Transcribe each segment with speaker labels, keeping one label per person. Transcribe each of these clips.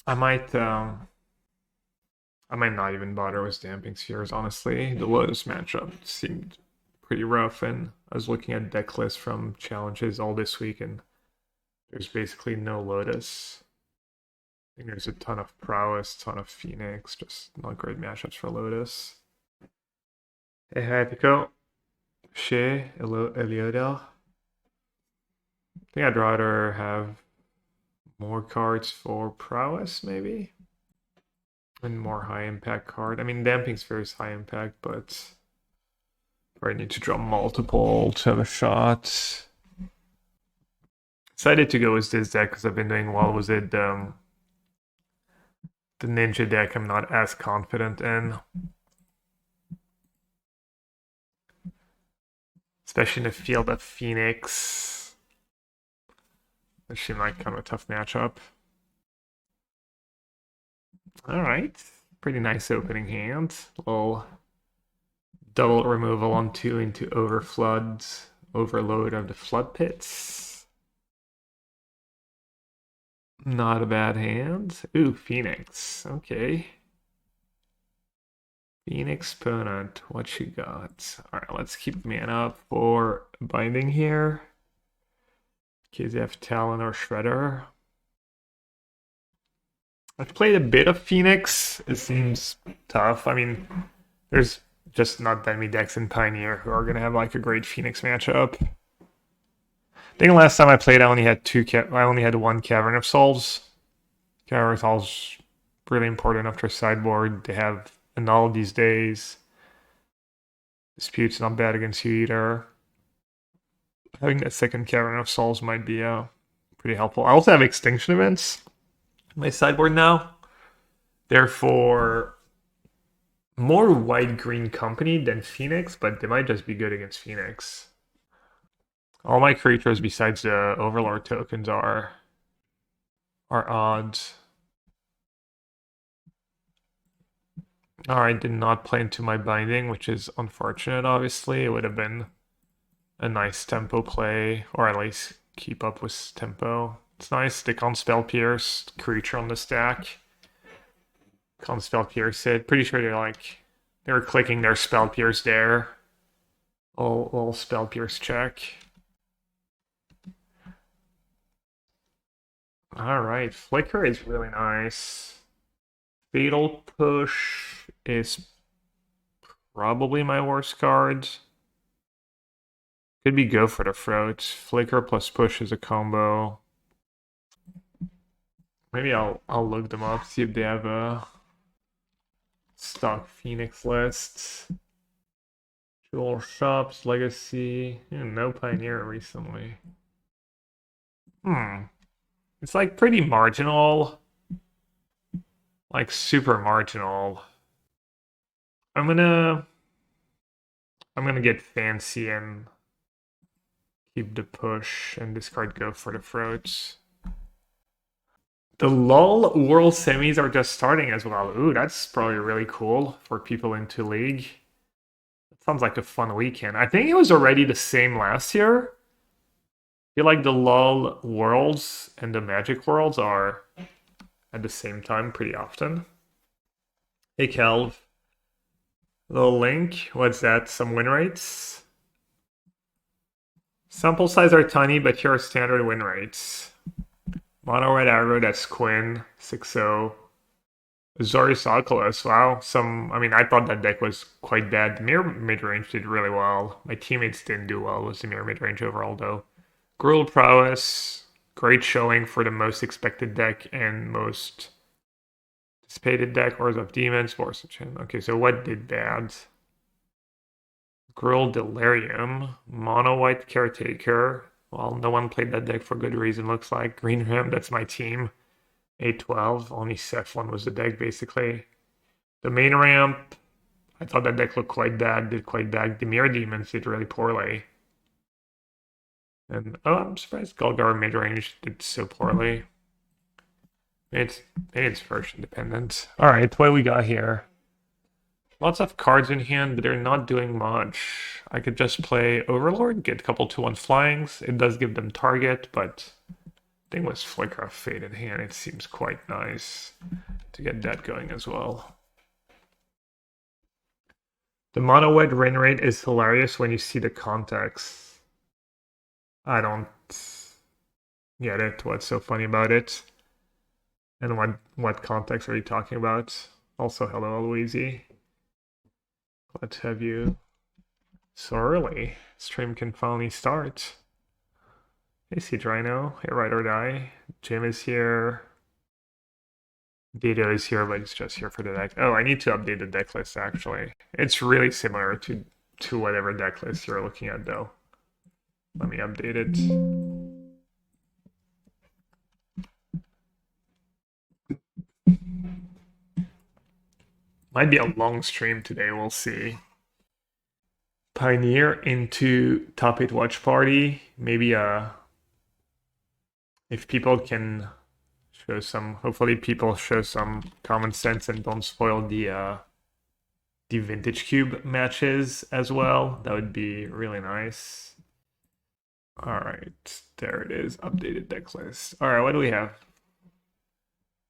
Speaker 1: I might I might not even bother with Damping Spheres, honestly. The Lotus matchup seemed pretty rough, and I was looking at deck lists from challenges all this week, and there's basically no Lotus. I think there's a ton of Prowess, ton of Phoenix, just not great matchups for Lotus. Hey, hi, Pico. Shay, Eliodel. I think I'd rather have more cards for Prowess, maybe? And more high impact card. I mean, Damping Sphere is high impact, but I need to draw multiple to have a shot. Decided to go with this deck because I've been doing well with it. The Ninja deck I'm not as confident in. Especially in the field of Phoenix. That seemed like kind of a tough matchup. Alright. Pretty nice opening hand. Little double removal on 2 into Overflood. Overload of the Floodpits. Not a bad hand. Ooh, Phoenix. Okay. Phoenix opponent, what you got? Alright, let's keep mana up for binding here. In case you have Talon or Shredder. I've played a bit of Phoenix. It seems tough. I mean, there's just not that many decks in Pioneer who are going to have like a great Phoenix matchup. I think last time I played, I only had one Cavern of Souls. Cavern of Souls really important after sideboard. They have Annul these days. Dispute's not bad against you either. Having that second Cavern of Souls might be pretty helpful. I also have Extinction Events on my sideboard now. Therefore, more white-green company than Phoenix, but they might just be good against Phoenix. All my creatures besides the Overlord tokens are odd. Alright, did not play into my binding, which is unfortunate, obviously. It would have been a nice tempo play, or at least keep up with tempo. It's nice, they can't spell pierce creature on the stack. Can't spell pierce it. Pretty sure they were clicking their spell pierce there. Little spell pierce check. Alright, Flicker is really nice. Fatal Push is probably my worst card. Could be Go for the Throat. Flicker plus Push is a combo. Maybe I'll look them up, see if they have a stock Phoenix list. Jewel Shops, Legacy. No Pioneer recently. It's like pretty marginal. Like super marginal. I'm gonna get fancy and keep the push and discard Go for the Throats. The LOL World Semis are just starting as well. Ooh, that's probably really cool for people into League. That sounds like a fun weekend. I think it was already the same last year. I feel like the LOL Worlds and the Magic Worlds are at the same time pretty often. Hey, Kelv. Little link. What's that? Some win rates? Sample size are tiny, but here are standard win rates. Mono red aggro, that's Quinn, 6-0. Azorius Oculus, wow. I thought that deck was quite bad. The mirror midrange did really well. My teammates didn't do well with the mirror midrange overall, though. Gruel Prowess, great showing for the most expected deck and most anticipated deck. Wars of Demons, Force of Chin. Okay, so what did bad? Gruel Delirium, Mono White Caretaker. Well, no one played that deck for good reason, looks like. Green Rim, that's my team. 8-12, only Cephalon was the deck, basically. The main ramp, I thought that deck looked quite bad, did quite bad. The Mirror Demons did really poorly. And, I'm surprised Golgar midrange did so poorly. Maybe it's version dependent. Alright, what we got here? Lots of cards in hand, but they're not doing much. I could just play Overlord, get a couple 2-1 flyings. It does give them target, but think with Flicker of Fate in hand, it seems quite nice to get that going as well. The mono white win rate is hilarious when you see the context. I don't get it. What's so funny about it? And what context are you talking about? Also, hello, Louise. Glad to have you so early. Stream can finally start. Hey, Drino. Hey, Ride or Die. Jim is here. Dido is here, but he's just here for the deck. Oh, I need to update the deck list, actually. It's really similar to whatever deck list you're looking at, though. Let me update it. Might be a long stream today, we'll see. Pioneer into top 8 watch party. Maybe if people can show some, hopefully people show some common sense and don't spoil the Vintage Cube matches as well. That would be really nice. All right, there it is, updated deck list. All right, what do we have?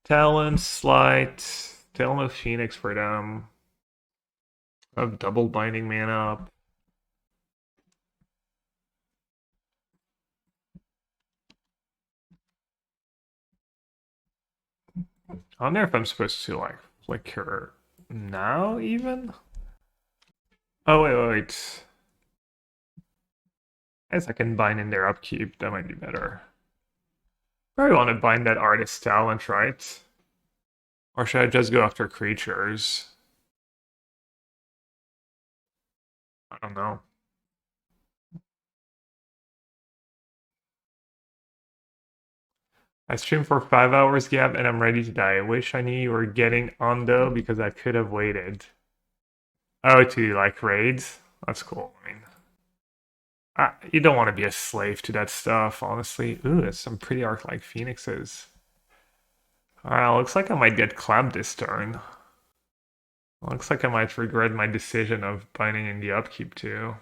Speaker 1: Talon, Slight, Talon of Phoenix for them. Of double binding mana up. I wonder if I'm supposed to like flicker now even? Oh wait. I guess I can bind in their upkeep, that might be better. Probably want to bind that artist talent, right? Or should I just go after creatures? I don't know. I streamed for 5 hours, Gab, and I'm ready to die. I wish I knew you were getting on though, because I could have waited. Oh, to like raids? That's cool. I mean, you don't want to be a slave to that stuff, honestly. Ooh, that's some pretty arc-like phoenixes. Alright, looks like I might get clapped this turn. Looks like I might regret my decision of binding in the upkeep too.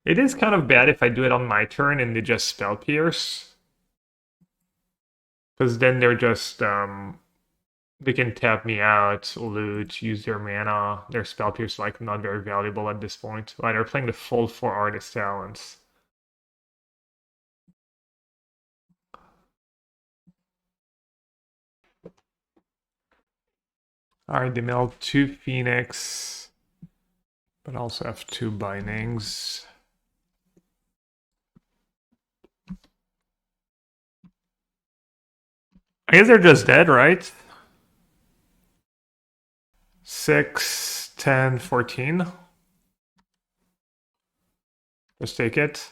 Speaker 1: It is kind of bad if I do it on my turn and they just spell pierce. Because then they're just, they can tap me out, loot, use their mana. Their spell pierce is like not very valuable at this point. Right, they're playing the full 4 artist talents. Alright, they milled 2 Phoenix, but also have 2 bindings. I guess they're just dead, right? 6, 10, 14. Just take it.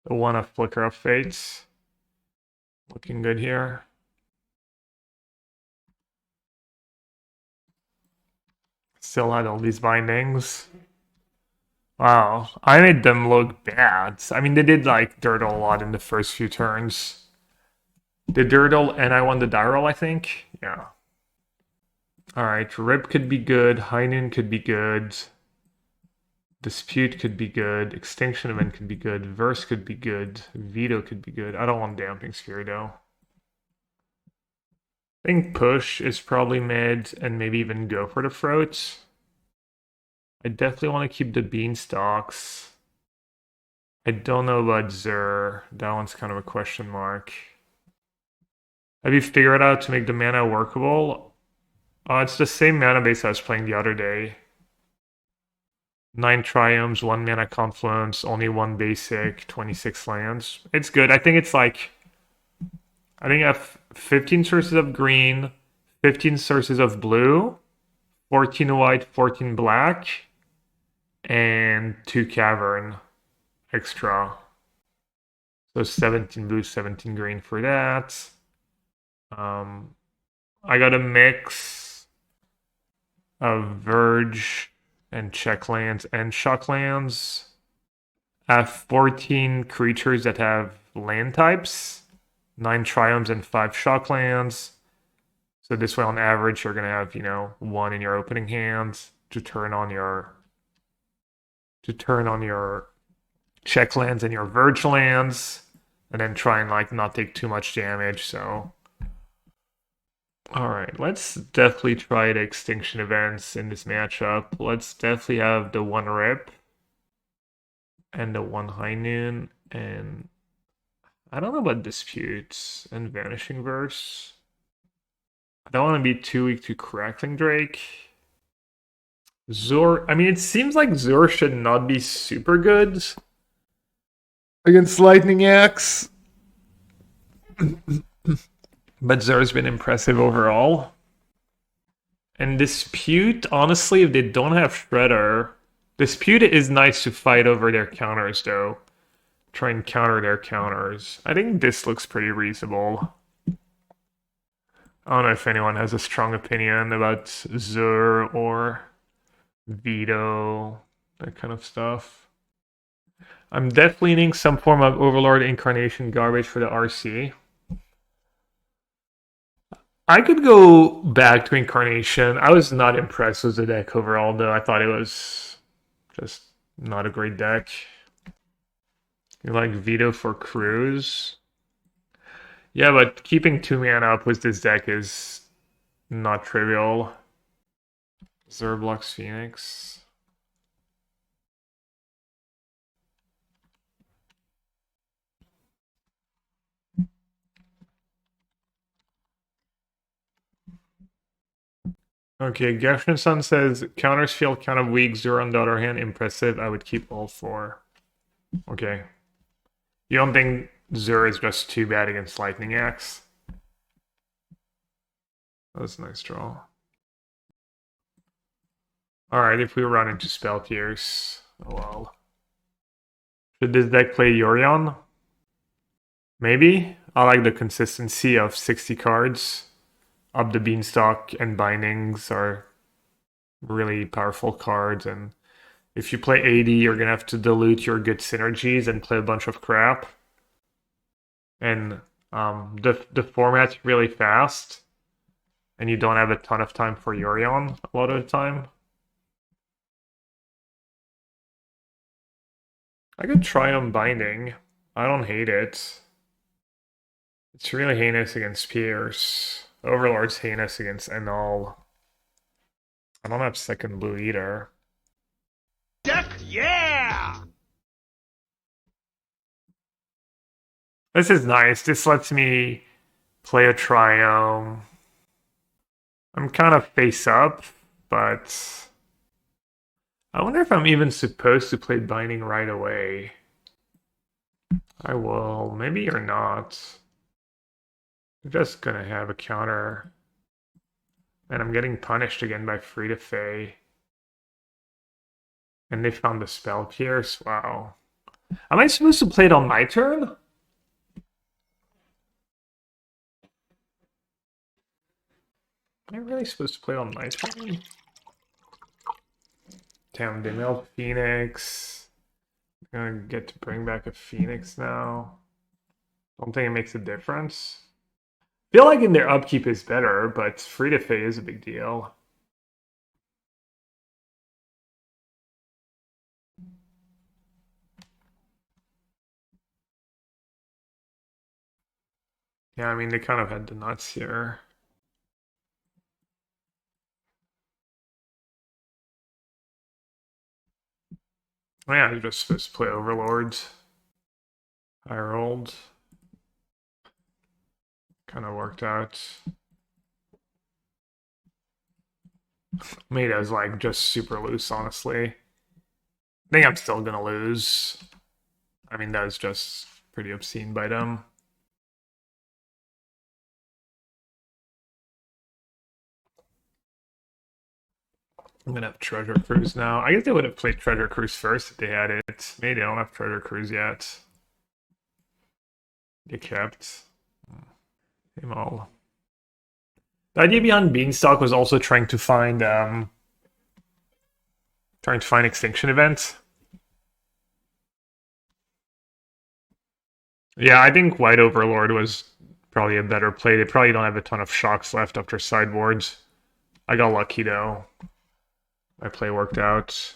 Speaker 1: The one of Flicker of Fates. Looking good here. Still had all these bindings. Wow, I made them look bad. I mean, they did like Dirtle a lot in the first few turns. The Dirtle and I won the die roll, I think. Yeah. Alright, Rip could be good. Heinen could be good. Dispute could be good. Extinction Event could be good. Verse could be good. Veto could be good. I don't want Damping Sphere though. I think Push is probably mid and maybe even go for the Throat. I definitely want to keep the Beanstalks. I don't know about Zur. That one's kind of a question mark. Have you figured out to make the mana workable? It's the same mana base I was playing the other day. 9 Triomes, 1 Mana Confluence, only 1 basic, 26 lands. It's good. I think it's like... I think I have 15 sources of green, 15 sources of blue, 14 white, 14 black, and 2 cavern extra. So 17 blue, 17 green for that. I got a mix of Verge and check lands and shock lands. I have 14 creatures that have land types, 9 triomes and 5 shock lands. So this way on average you're gonna have, 1 in your opening hand. to turn on your check lands and your Verge lands, and then try and like not take too much damage. So, all right, let's definitely try the Extinction Events in this matchup. Let's definitely have the one Rip and the one High Noon, and I don't know about Disputes and Vanishing Verse. I don't want to be too weak to Crackling Drake. Zur, I mean, it seems like Zur should not be super good against Lightning Axe. But Zur's been impressive overall. And Dispute, honestly, if they don't have Shredder, Dispute is nice to fight over their counters, though. Try and counter their counters. I think this looks pretty reasonable. I don't know if anyone has a strong opinion about Zur or Veto, that kind of stuff. I'm definitely needing some form of Overlord Incarnation garbage for the RC. I could go back to Incarnation. I was not impressed with the deck overall, though. I thought it was just not a great deck. You like Veto for Cruise? Yeah, but keeping 2 mana up with this deck is not trivial. Zur blocks Phoenix. Okay, Gershonson says, counters feel kind of weak. Zur, on the other hand, impressive. I would keep all 4. Okay. You don't think Zur is just too bad against Lightning Axe? That was a nice draw. Alright, if we run into Spell Pierce, oh well. Should this deck play Yorion? Maybe? I like the consistency of 60 cards. Up the Beanstalk and Bindings are really powerful cards, and if you play 80, you're gonna have to dilute your good synergies and play a bunch of crap. And the format's really fast, and you don't have a ton of time for Yorion a lot of the time. I could try on Binding. I don't hate it. It's really heinous against Pierce. Overlord's heinous against Annul. I don't have second blue either.
Speaker 2: Deck, yeah!
Speaker 1: This is nice. This lets me play a Triome. I'm kind of face up, but I wonder if I'm even supposed to play Binding right away. I will. Maybe you're not. I'm just gonna have a counter. And I'm getting punished again by Free to Fae. And they found the Spell Pierce. Wow. Am I supposed to play it on my turn? Am I really supposed to play it on my turn? Damn, they milled Phoenix. I'm gonna get to bring back a Phoenix now. Don't think it makes a difference. Feel like in their upkeep is better, but Free to Fae is a big deal. Yeah, I mean, they kind of had the nuts here. Oh, yeah, you're just supposed to play Overlords. I rolled. Kind of worked out. Made us like just super loose, honestly. I think I'm still gonna lose. I mean, that was just pretty obscene by them. I'm gonna have Treasure Cruise now. I guess they would have played Treasure Cruise first if they had it. Maybe they don't have Treasure Cruise yet. They kept them all. The idea behind Beanstalk was also trying to find Extinction Event. Yeah, I think White Overlord was probably a better play. They probably don't have a ton of shocks left after sideboards. I got lucky though. my play worked out.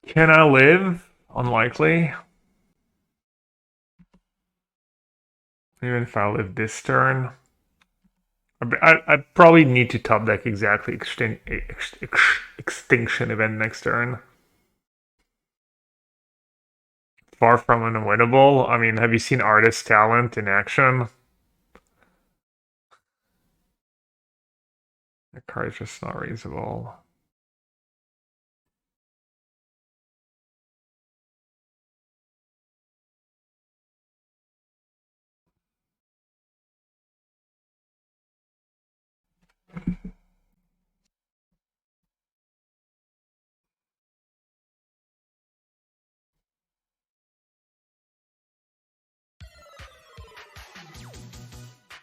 Speaker 1: Can I live? Unlikely. Even if I live this turn. I probably need to top deck exactly Extinction Event next turn. Far from unwinnable. I mean, have you seen Artist Talent in action? The card's just not reasonable.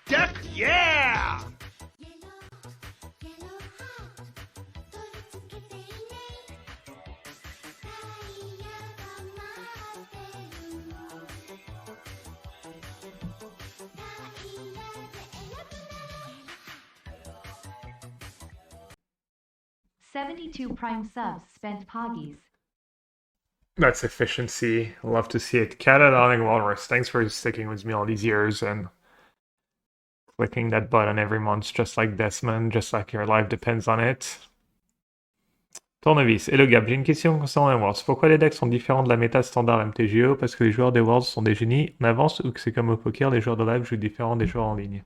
Speaker 2: Deck, yeah!
Speaker 3: $72 Prime subs spent Poggies.
Speaker 1: That's efficiency. Love to see it. Catadonic Walrus, thanks for sticking with me all these years and clicking that button every month, just like Desmond, just like your life depends on it. Tournevis. Hello Gab, j'ai une question concernant les Worlds. Pourquoi les decks sont différents de la méta standard MTGO? Parce que les joueurs des Worlds sont des génies en avance ou que c'est comme au poker, les joueurs de live jouent différents des joueurs en ligne?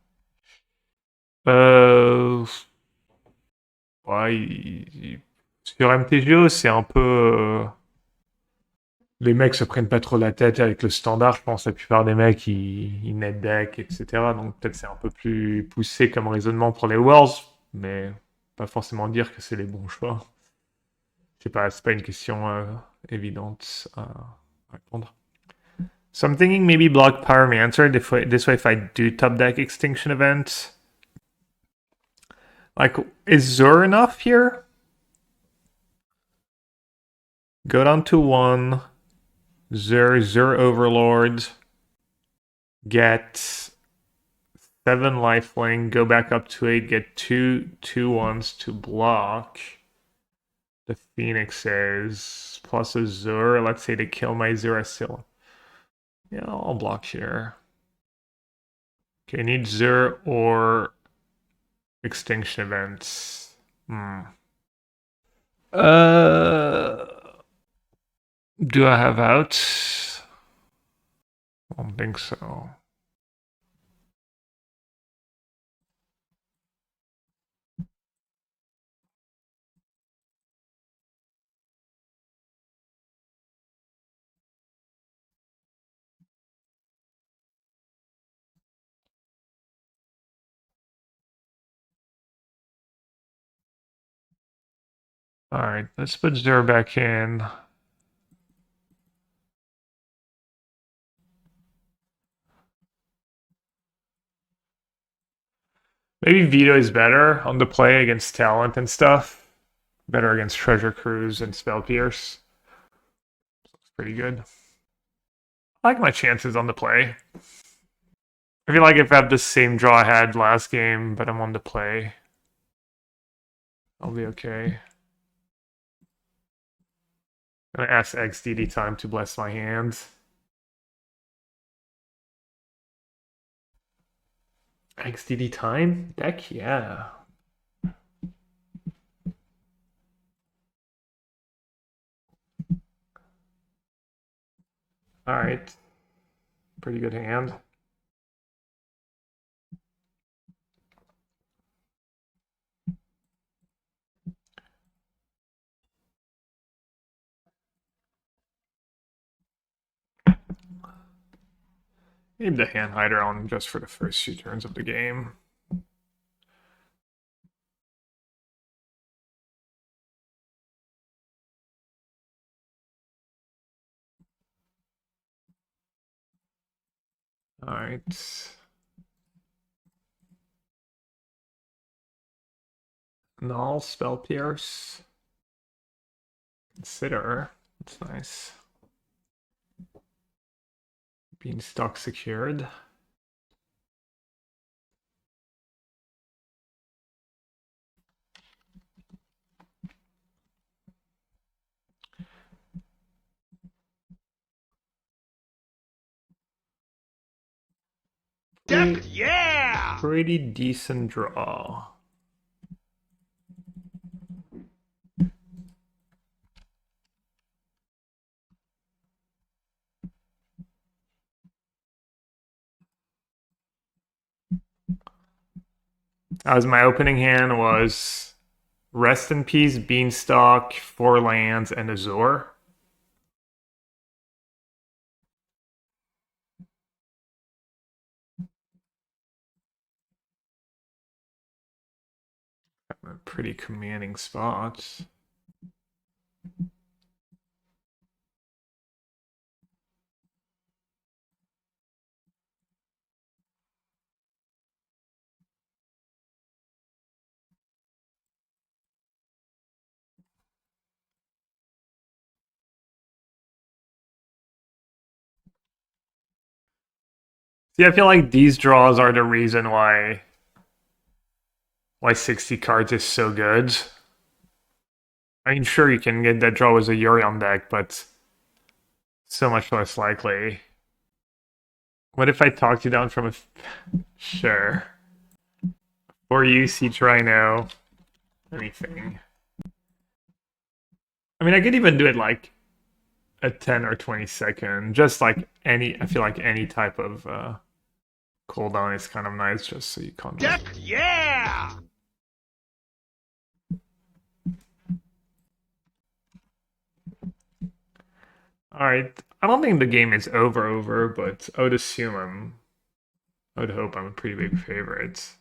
Speaker 1: Ouais, sur MTGO, c'est un peu... Les mecs se prennent pas trop la tête avec le standard, je pense. La plupart des mecs, ils net deck, etc. Donc peut-être c'est un peu plus poussé comme raisonnement pour les Worlds, mais pas forcément dire que c'est les bons choix. Je sais pas, c'est pas une question évidente à répondre. So I'm thinking maybe block Pyromancer. This way, if I do top deck Extinction Event, like, is Zur enough here? Go down to 1. Zur Overlord. Get 7 lifelink. Go back up to 8. Get 2/2/1s to block. The Phoenixes. Plus a Zur. Let's say to kill my Zur still. Yeah, I'll block here. Okay, need Zur or Extinction Events. Do I have outs? I don't think so. Alright, let's put Zur back in. Maybe Veto is better on the play against Talent and stuff. Better against Treasure Cruise and Spell Pierce. Looks pretty good. I like my chances on the play. I feel like if I have the same draw I had last game, but I'm on the play, I'll be okay. I'm gonna ask XDD time to bless my hand. XDD time? Heck yeah. Alright. Pretty good hand. Leave the hand hider on just for the first few turns of the game. Alright. Null, Spell Pierce. Consider. That's nice. Beanstalk secured.
Speaker 2: Deck, yeah!
Speaker 1: Pretty decent draw. As my opening hand was Rest in Peace, Beanstalk, 4 lands, and Azure. A pretty commanding spot. See, I feel like these draws are the reason why 60 cards is so good. I mean, sure, you can get that draw with a Yorion deck, but so much less likely. What if I talked you down from a... Sure. Or you, see Trino. Anything. I mean, I could even do it like a 10 or 20 second. Just like any... I feel like any type of cooldown is kind of nice, just so you can't...
Speaker 2: Deck, yeah!
Speaker 1: Alright, I don't think the game is over, but I would assume I would hope I'm a pretty big favorite.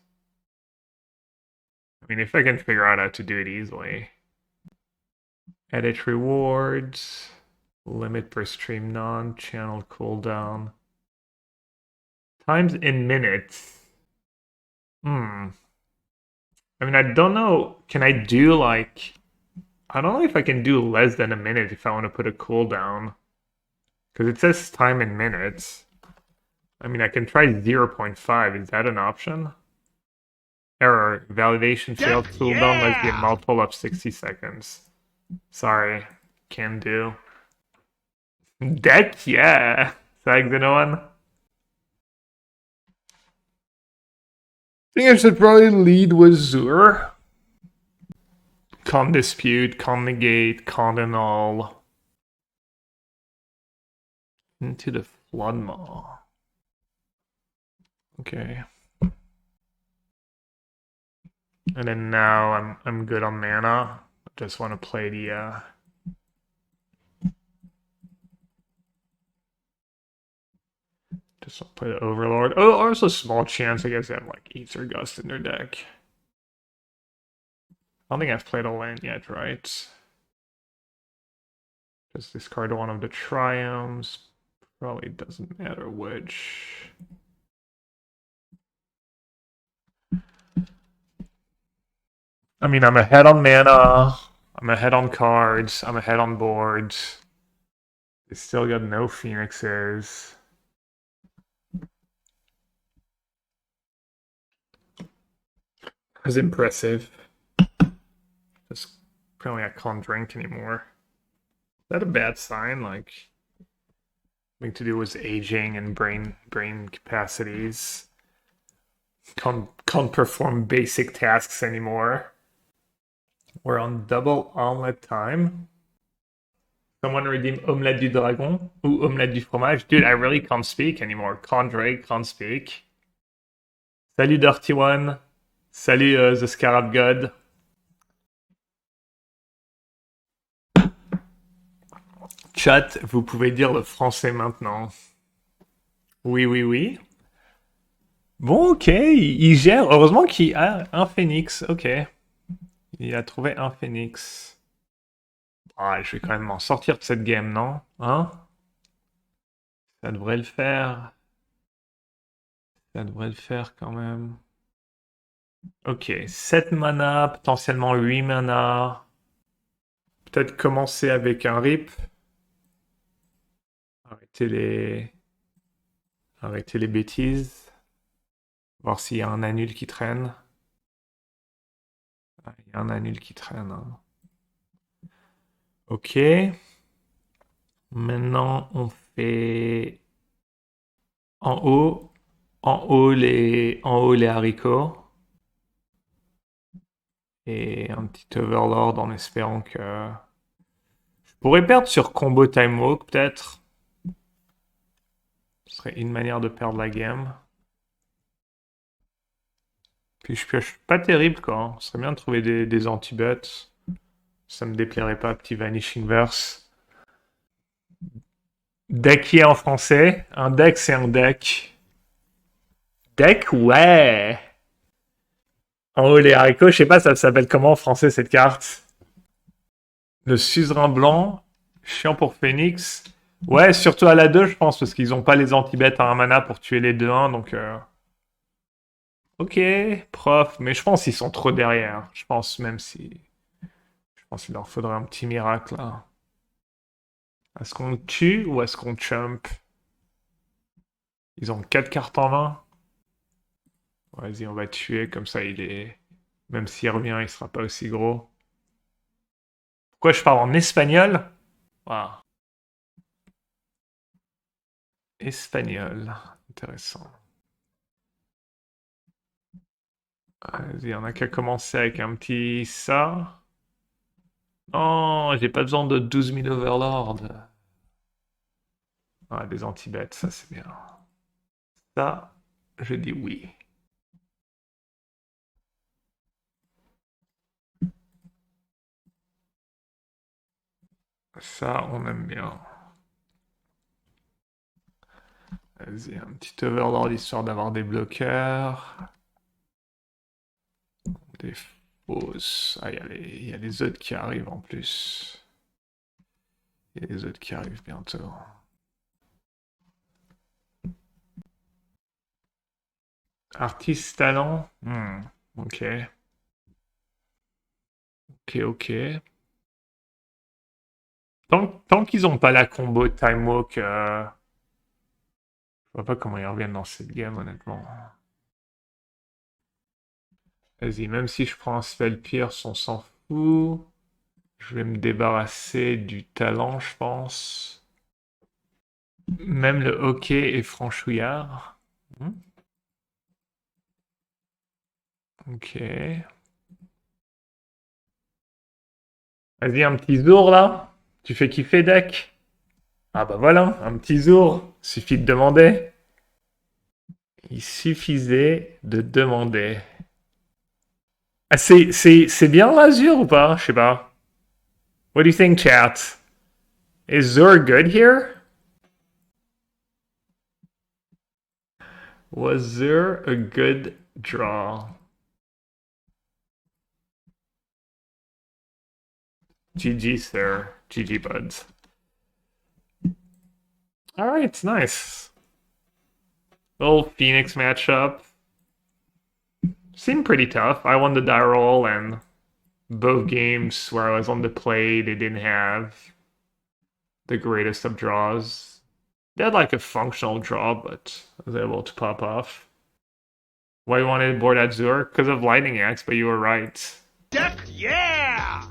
Speaker 1: I mean, if I can figure out how to do it easily. Edit rewards, limit per stream none, channel cooldown. Times in minutes. I mean, I don't know, can I do like... I don't know if I can do less than a minute if I want to put a cooldown. Because it says time in minutes. I mean, I can try 0.5. Is that an option? Error. Validation failed. Cooldown must be a multiple of 60 seconds. Sorry. Can do. Deck, yeah. Sagzanoan. I think I should probably lead with Zur. Can't dispute, can't negate, can't annul. Into the Floodmaw. Okay. And then now I'm good on mana. I just want to play the just want to play the Overlord. Oh, also small chance I guess they have like Aether Gust in their deck. I don't think I've played a land yet, right? Just discard one of the Triomes. Probably doesn't matter which. I mean, I'm ahead on mana. I'm ahead on cards. I'm ahead on boards. They still got no Phoenixes. That's impressive. Just apparently I can't drink anymore. Is that a bad sign? Like something to do with aging and brain capacities. Can't perform basic tasks anymore. We're on double omelette time. Someone redeem omelette du dragon ou omelette du fromage. Dude, I really can't speak anymore. Can't drink, can't speak. Salut Dirty One. Salut the Scarab God. Chat, vous pouvez dire le français maintenant. Oui, oui, oui. Bon, ok, il gère. Heureusement qu'il a un phénix. Ok. Il a trouvé un phénix. Ah, je vais quand même m'en sortir de cette game, non? Hein? Ça devrait le faire. Ça devrait le faire quand même. Ok, 7 mana, potentiellement 8 mana. Peut-être commencer avec un rip. Arrêter les... Arrêtez les bêtises. Voir s'il y a un annul qui traîne. Ah, il y a un annul qui traîne. Hein. Ok. Maintenant, on fait en haut. En haut les haricots. Et un petit Overlord en espérant que... Je pourrais perdre sur combo Time Walk, peut-être. Ce serait une manière de perdre la game. Puis je pioche pas terrible, quoi. Ce serait bien de trouver des anti-buts. Ça me déplairait pas, petit Vanishing Verse. Deckier en français. Un deck, c'est un deck. Deck, ouais. En haut, les haricots, je sais pas, ça s'appelle comment en français cette carte? Le suzerain blanc. Chiant pour Phoenix. Ouais, surtout à la 2, je pense, parce qu'ils ont pas les anti-bêtes à 1 mana pour tuer les 2-1, donc... Ok, prof, mais je pense qu'ils sont trop derrière. Je pense même si... Je pense qu'il leur faudrait un petit miracle, là. Est-ce qu'on tue ou est-ce qu'on chump? Ils ont 4 cartes en main. Vas-y, on va tuer, comme ça il est... Même s'il revient, il sera pas aussi gros. Pourquoi je parle en espagnol? Wow. Espagnol, intéressant. Vas-y, on a qu'à commencer avec un petit ça. Non, j'ai pas besoin de 12 000 Overlords. Ah, des anti-bêtes, ça c'est bien. Ça, je dis oui. Ça, on aime bien. Vas-y, un petit Overlord histoire d'avoir des bloqueurs. Des fausses. Ah, il y a les autres qui arrivent en plus. Il y a les autres qui arrivent bientôt. Artiste talent. Ok. Ok. Tant qu'ils n'ont pas la combo Time Walk, je vois pas comment ils reviennent dans cette game, honnêtement. Vas-y, même si je prends un spell pierce, on s'en fout. Je vais me débarrasser du talent, je pense. Même le hockey est franchouillard. Ok. Vas-y, un petit Zur là. Tu fais kiffer, deck? Ah bah voilà, un petit Zur. Suffit de demander. Il suffisait de demander. Ah, c'est bien l'Azur ou pas? Je sais pas. What do you think, chat? Is Zur good here? Was Zur a good draw? GG, sir. GG, buds. Alright, nice. Little Phoenix matchup. Seemed pretty tough. I won the die roll, and both games where I was on the play, they didn't have the greatest of draws. They had like a functional draw, but I was able to pop off. Why you wanted to board at Zur? Because of Lightning Axe, but you were right.
Speaker 2: Deck, yeah!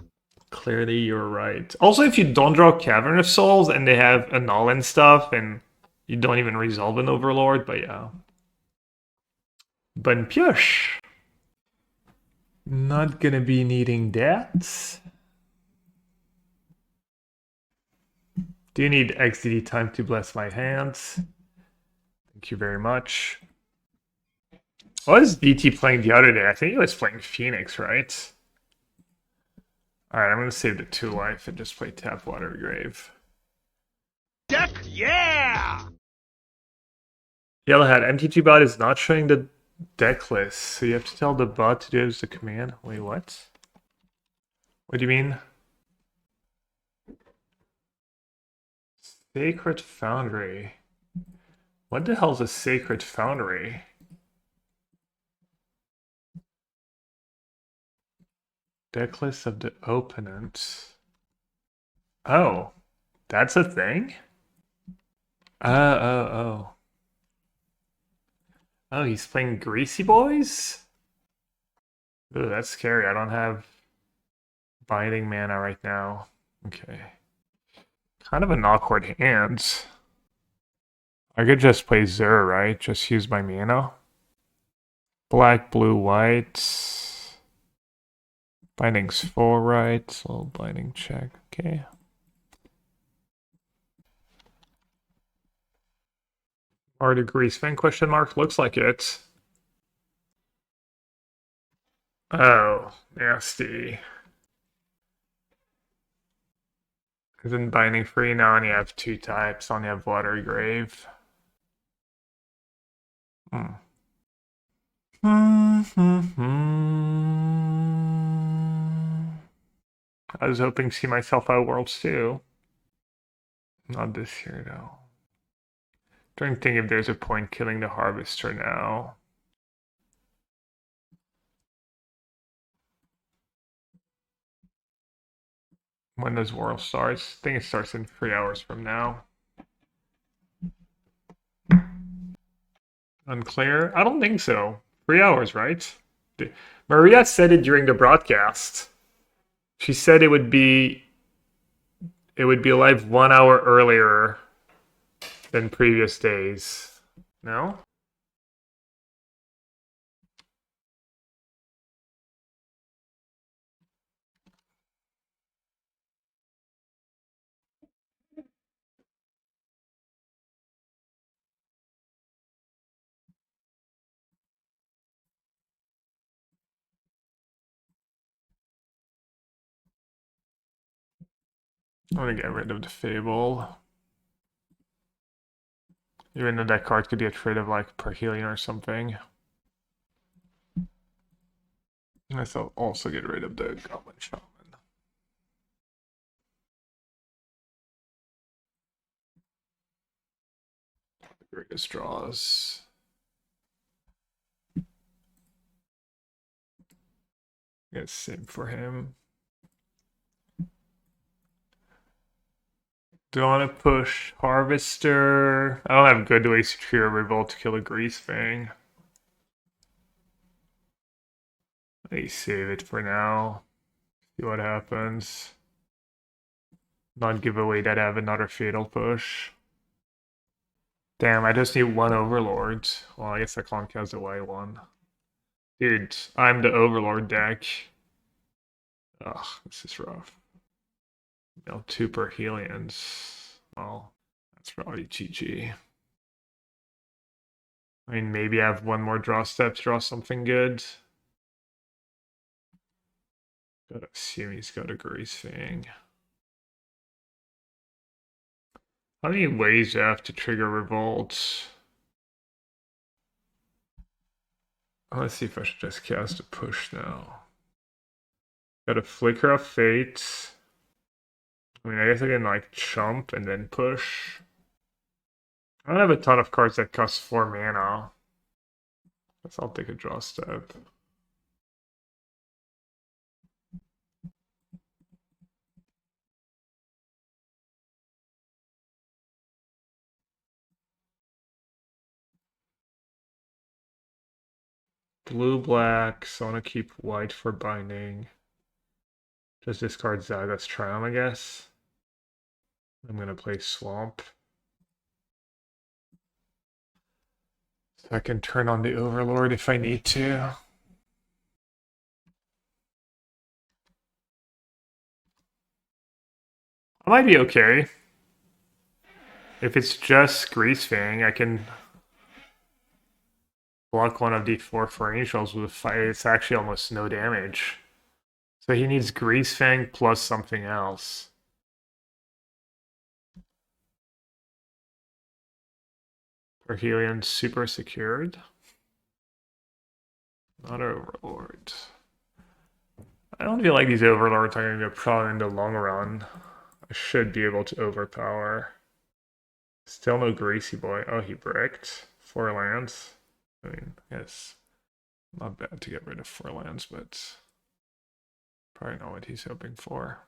Speaker 1: Clearly, you were right. Also, if you don't draw Cavern of Souls and they have Annul and stuff, and you don't even resolve an Overlord, but yeah. Bonne pioche! Not gonna be needing that. Do you need XDD time to bless my hands? Thank you very much. What was DT playing the other day? I think he was playing Phoenix, right? Alright, I'm gonna save the 2 life and just play tap Watery Grave.
Speaker 2: Deck, yeah!
Speaker 1: Yellowhead, MTG bot is not showing the deck list, so you have to tell the bot to do as the command. Wait, what? What do you mean? Sacred Foundry. What the hell is a Sacred Foundry? Deck list of the opponent. Oh, that's a thing? Oh. Oh, he's playing Greasy Boys? Ooh, that's scary. I don't have Binding Mana right now. Okay. Kind of an awkward hand. I could just play Zur, right? Just use my mana. Black, blue, white. Binding's full, right? So binding check. Okay. Art of Greasefang question mark? Looks like it. Oh, nasty. Because in Binding Free now I only have 2 types. I only have Watery Grave. I was hoping to see myself out Worlds too. Not this year though. Trying to think if there's a point killing the Harvester now. When does World starts? I think it starts in 3 hours from now. Unclear? I don't think so. 3 hours, right? Maria said it during the broadcast. She said it would be live 1 hour earlier than previous days. No? I'm gonna get rid of the Fable. Even though that card could get rid of like Perhelion or something. I'll also get rid of the Goblin Shaman. The greatest draws. Get same for him. Do I want to push Harvester? I don't have good ways to trigger Revolt to kill a Greasefang. Let me save it for now. See what happens. Not give away that I have another Fatal Push. Damn, I just need 1 Overlord. Well, I guess I can't cast a white one. Dude, I'm the Overlord deck. Ugh, this is rough. No, 2 Perhelions. Well, that's probably GG. I mean, maybe I have 1 more draw step to draw something good. Gotta assume he's got a Greasefang. How many ways do I have to trigger Revolt? Let's see if I should just cast a push now. Got a Flicker of Fate. I mean, I guess I can like chump and then push. I don't have a ton of cards that cost 4 mana. Guess I'll take a draw step. Blue, black, so I want to keep white for binding. Just discard Zagoth Triome, I guess. I'm going to play Swamp. So I can turn on the Overlord if I need to. I might be okay. If it's just Greasefang, I can block one of the 4 angels with 5. It's actually almost no damage. So he needs Greasefang plus something else. Perhelion super secured. Not Overlord. I don't feel like these Overlords are going to be a problem in the long run. I should be able to overpower. Still no Greasy Boy. Oh, he bricked. 4 lands. I mean, yes. Not bad to get rid of 4 lands, but probably not what he's hoping for.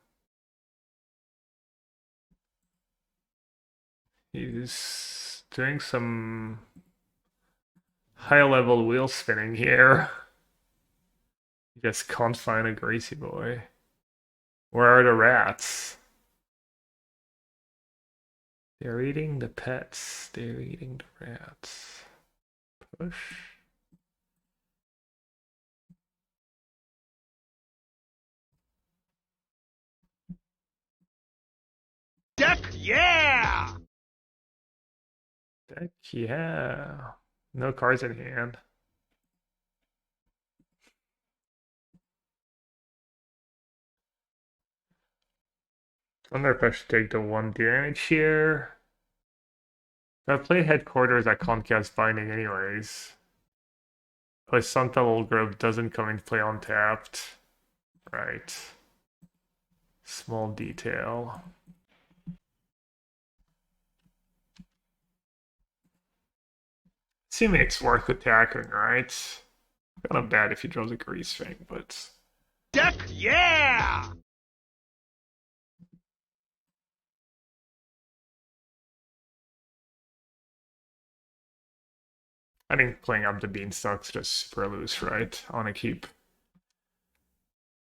Speaker 1: He's doing some... High level wheel spinning here. Just can't find a Gracie boy. Where are the rats? They're eating the pets. They're eating the rats. Push.
Speaker 2: Deck, yeah!
Speaker 1: Deck, yeah. No cards in hand. I wonder if I should take the 1 damage here. If I play Headquarters, I can't cast Binding anyways. Plus, Sunpetal Grove doesn't come into play untapped. Right. Small detail. Assuming it's worth attacking, right? Kind of bad if he draws a Grease Fang, but...
Speaker 2: Deck, yeah!
Speaker 1: I think playing Up the Beanstalk's just super loose, right? I want to keep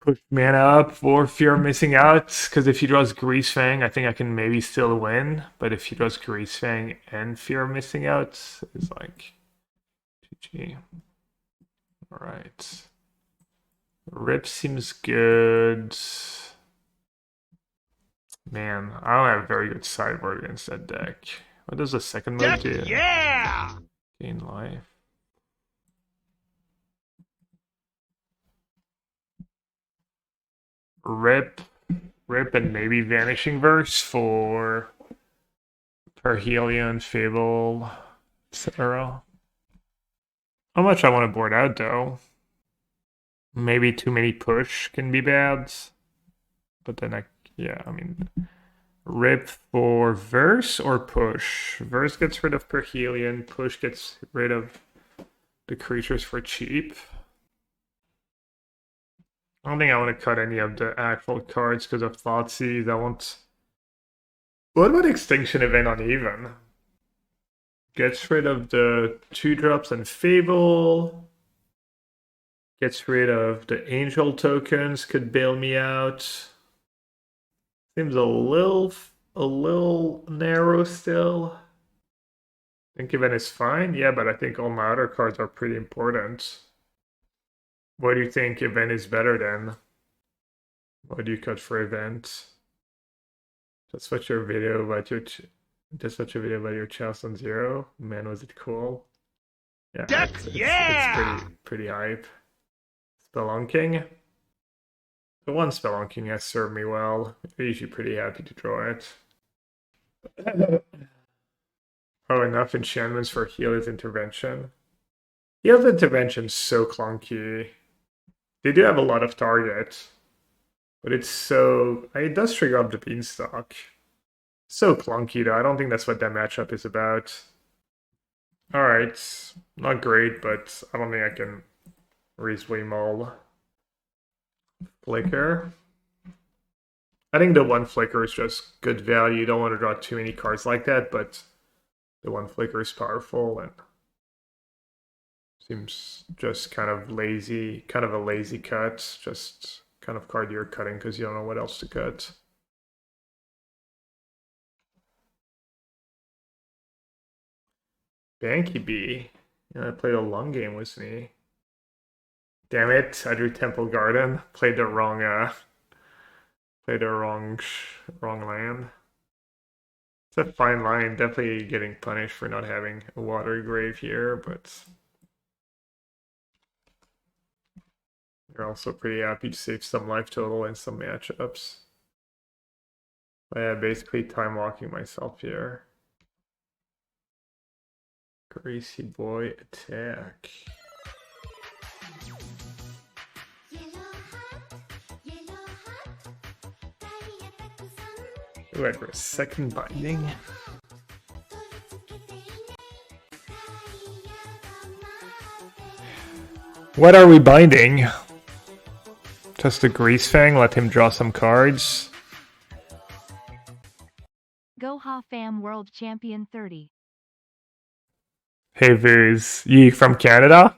Speaker 1: push mana up for fear of missing out, because if he draws Grease Fang, I think I can maybe still win. But if he draws Grease Fang and fear of missing out, it's like GG. Alright. Rip seems good. Man, I don't have a very good sideboard against that deck. What does the second move
Speaker 2: Deck,
Speaker 1: do?
Speaker 2: yeah!
Speaker 1: Gain life. Rip, and maybe Vanishing Verse for Perhelion, Fable, etc. How much I want to board out though? Maybe too many push can be bad, but then I mean, Rip for Verse or push? Verse gets rid of Perhelion, push gets rid of the creatures for cheap. I don't think I want to cut any of the actual cards because of Thoughtseize. I want... What about Extinction Event Uneven? Gets rid of the 2-drops and Fable. Gets rid of the Angel tokens, could bail me out. Seems a little narrow still. I think Event is fine. Yeah, but I think all my other cards are pretty important. What do you think Event is better than? What do you cut for Event? Just watch your video about your Chalice on Zero. Man, was it cool? Yeah,
Speaker 2: Deck,
Speaker 1: it's pretty hype. Spelunking. The one Spelunking has served me well. I'm usually pretty happy to draw it. Oh, enough enchantments for Healer's Intervention. Healer's Intervention's so clunky. They do have a lot of targets, but it's so... It does trigger Up the Beanstalk. So clunky though, I don't think that's what that matchup is about. Alright, not great, but I don't think I can reasonably mull. Flicker. I think the 1 Flicker is just good value. You don't want to draw too many cards like that, but the 1 Flicker is powerful and seems just kind of lazy, kind of a lazy cut. Just kind of card you're cutting because you don't know what else to cut. Banky B. Yeah, played a long game with me. Damn it! I drew Temple Garden. Played the wrong land. It's a fine line. Definitely getting punished for not having a Watery Grave here, but you're also pretty happy to save some life total in some matchups. But yeah, basically time walking myself here. Gracie boy attack. Ooh, for a second binding. What are we binding? Just a Grease Fang, let him draw some cards.
Speaker 3: Go Ha Fam World Champion 30.
Speaker 1: Hey Viz, you from Canada?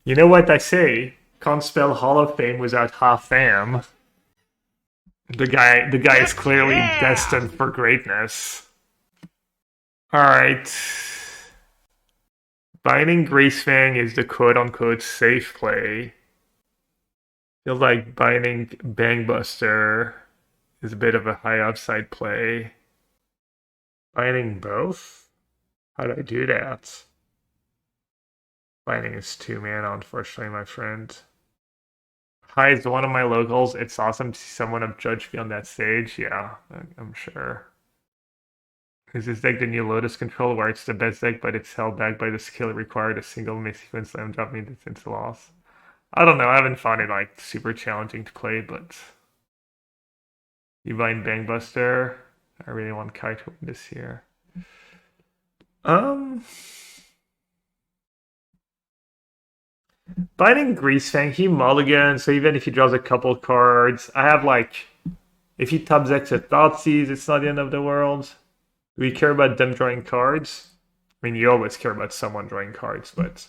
Speaker 1: You know what I say? Can't spell Hall of Fame without half fam. The guy is
Speaker 2: Heck
Speaker 1: clearly
Speaker 2: yeah!
Speaker 1: destined for greatness. Alright. Binding Greasefang is the quote-unquote safe play. Feels like Binding Bangbuster is a bit of a high upside play. Binding both? How do I do that? Binding is 2 mana, unfortunately, my friend. Hi, is one of my locals. It's awesome to see someone of Judge be on that stage. Yeah, I'm sure. Is this deck the new Lotus control where it's the best deck, but it's held back by the skill required a single Mistmoors and slam drop means it's into loss? I don't know. I haven't found it like super challenging to play, but you bind Bangbuster. I really want Kai to win this year. Binding Greasefang, he mulligans, so even if he draws a couple cards, I have like, if he top decks a Thoughtseize, it's not the end of the world. Do we care about them drawing cards? I mean, you always care about someone drawing cards, but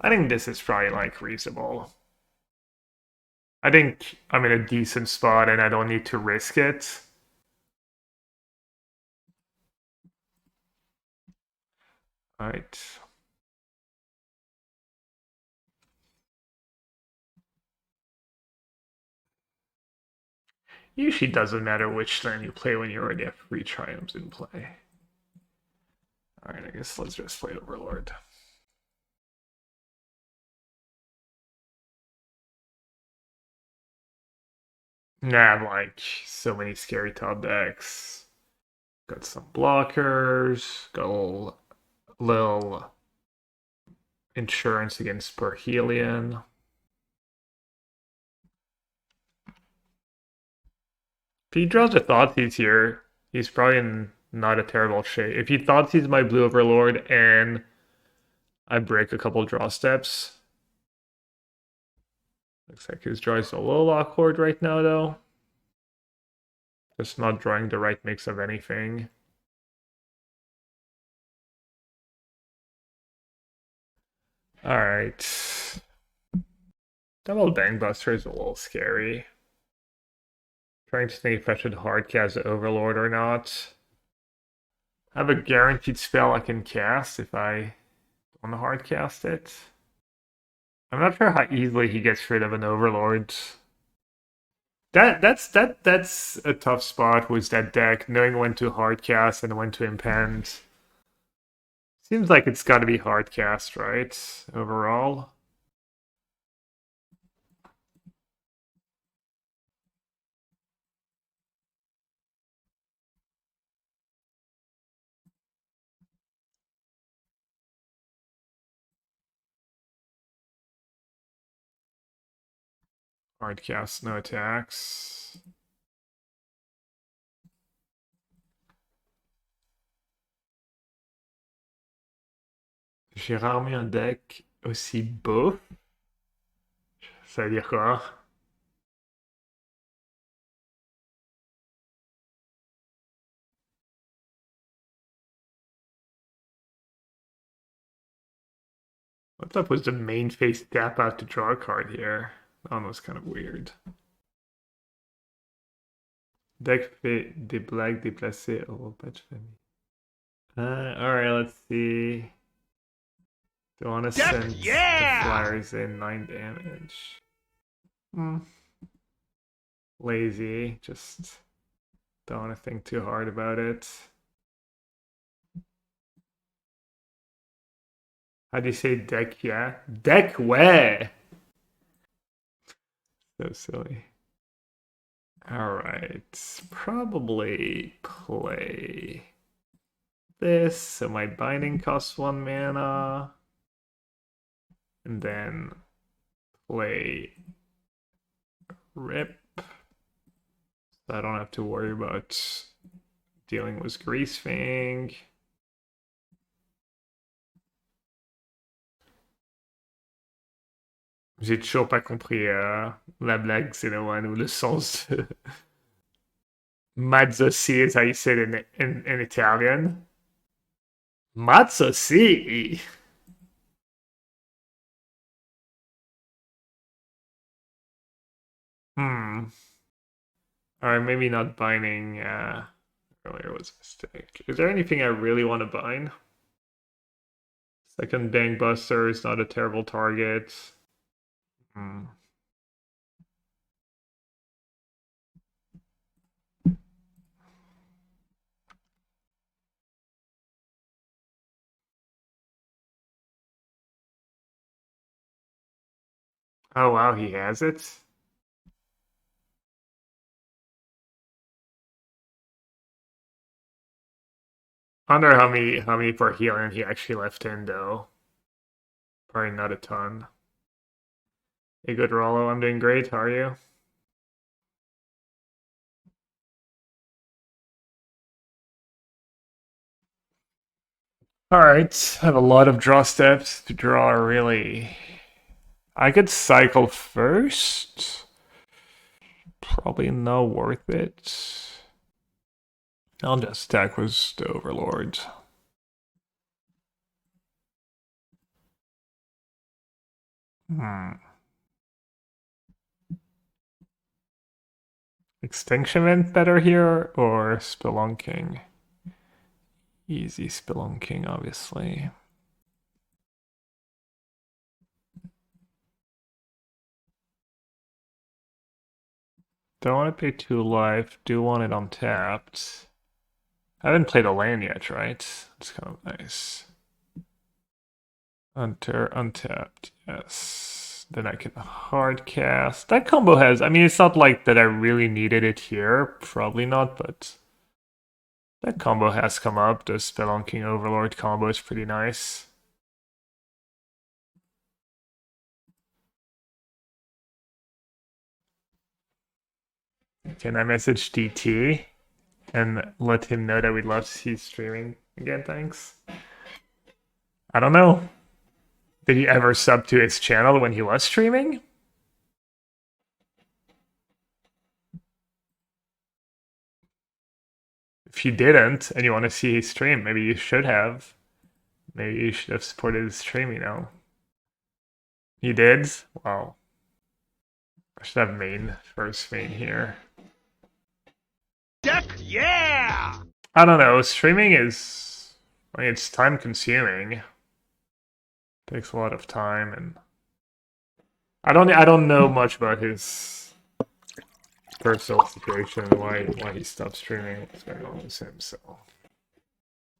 Speaker 1: I think this is probably like reasonable. I think I'm in a decent spot and I don't need to risk it. Alright. Usually doesn't matter which land you play when you already have 3 triumphs in play. Alright, I guess let's just play Overlord. Nah, like so many scary top decks. Got some blockers, got a little insurance against Perhelion. If he draws a Thoughtseize here, he's probably in not a terrible shape. If he Thoughtseize my blue Overlord and I break a couple draw steps. Looks like his draw is a little awkward right now, though. Just not drawing the right mix of anything. Alright. Double Bangbuster is a little scary. Trying to think if I should hardcast Overlord or not. I have a guaranteed spell I can cast if I want to hardcast it. I'm not sure how easily he gets rid of an Overlord. That's a tough spot with that deck, knowing when to hardcast and when to impend. Seems like it's got to be hardcast, right? Overall. Hardcast, no attacks. J'ai rarement un deck aussi beau. Ça veut dire quoi? What's up with the main face tap out to draw a card here? That one was kind of weird. Deck fait des blagues déplacées au patch famille. Alright, let's see. Don't want to send the flyers in 9 damage. Lazy, just don't want to think too hard about it. How do you say deck? Yeah, deck where? So silly. All right, probably play this. So my binding costs 1 mana, and then play Rip. So I don't have to worry about dealing with Greasefang. J'ai toujours pas compris la blague, c'est le one ou le sens de Mazzossi is how you say it in Italian. Matsusi. Hmm. Alright, maybe not binding earlier was a mistake. Is there anything I really want to bind? Second Bankbuster is not a terrible target. Hmm. Oh wow, he has it. I wonder how many for healing he actually left in though. Probably not a ton. Hey, good Rollo, I'm doing great. How are you? All right, I have a lot of draw steps to draw. Really, I could cycle first. Probably not worth it. I'll just stack with the Overlord. Hmm. Extinction Event better here or Spelunking? Easy Spelunking, obviously. Don't want to pay 2 life. Do want it untapped. I haven't played a land yet, right? It's kind of nice. Untapped, yes. Then I can hard cast. That combo has, I mean, it's not like that I really needed it here. Probably not, but that combo has come up. The Spelunking Overlord combo is pretty nice. Can I message DT and let him know that we'd love to see streaming again? Thanks. I don't know. Did you ever sub to his channel when he was streaming? If you didn't and you want to see his stream, maybe you should have. Maybe you should have supported his stream, you know. You did? Well, I should have first main here.
Speaker 2: Deck, yeah!
Speaker 1: I don't know. Streaming is, I mean, it's time consuming. Takes a lot of time, and I don't know much about his personal situation and why he stopped streaming. What's going on with him? So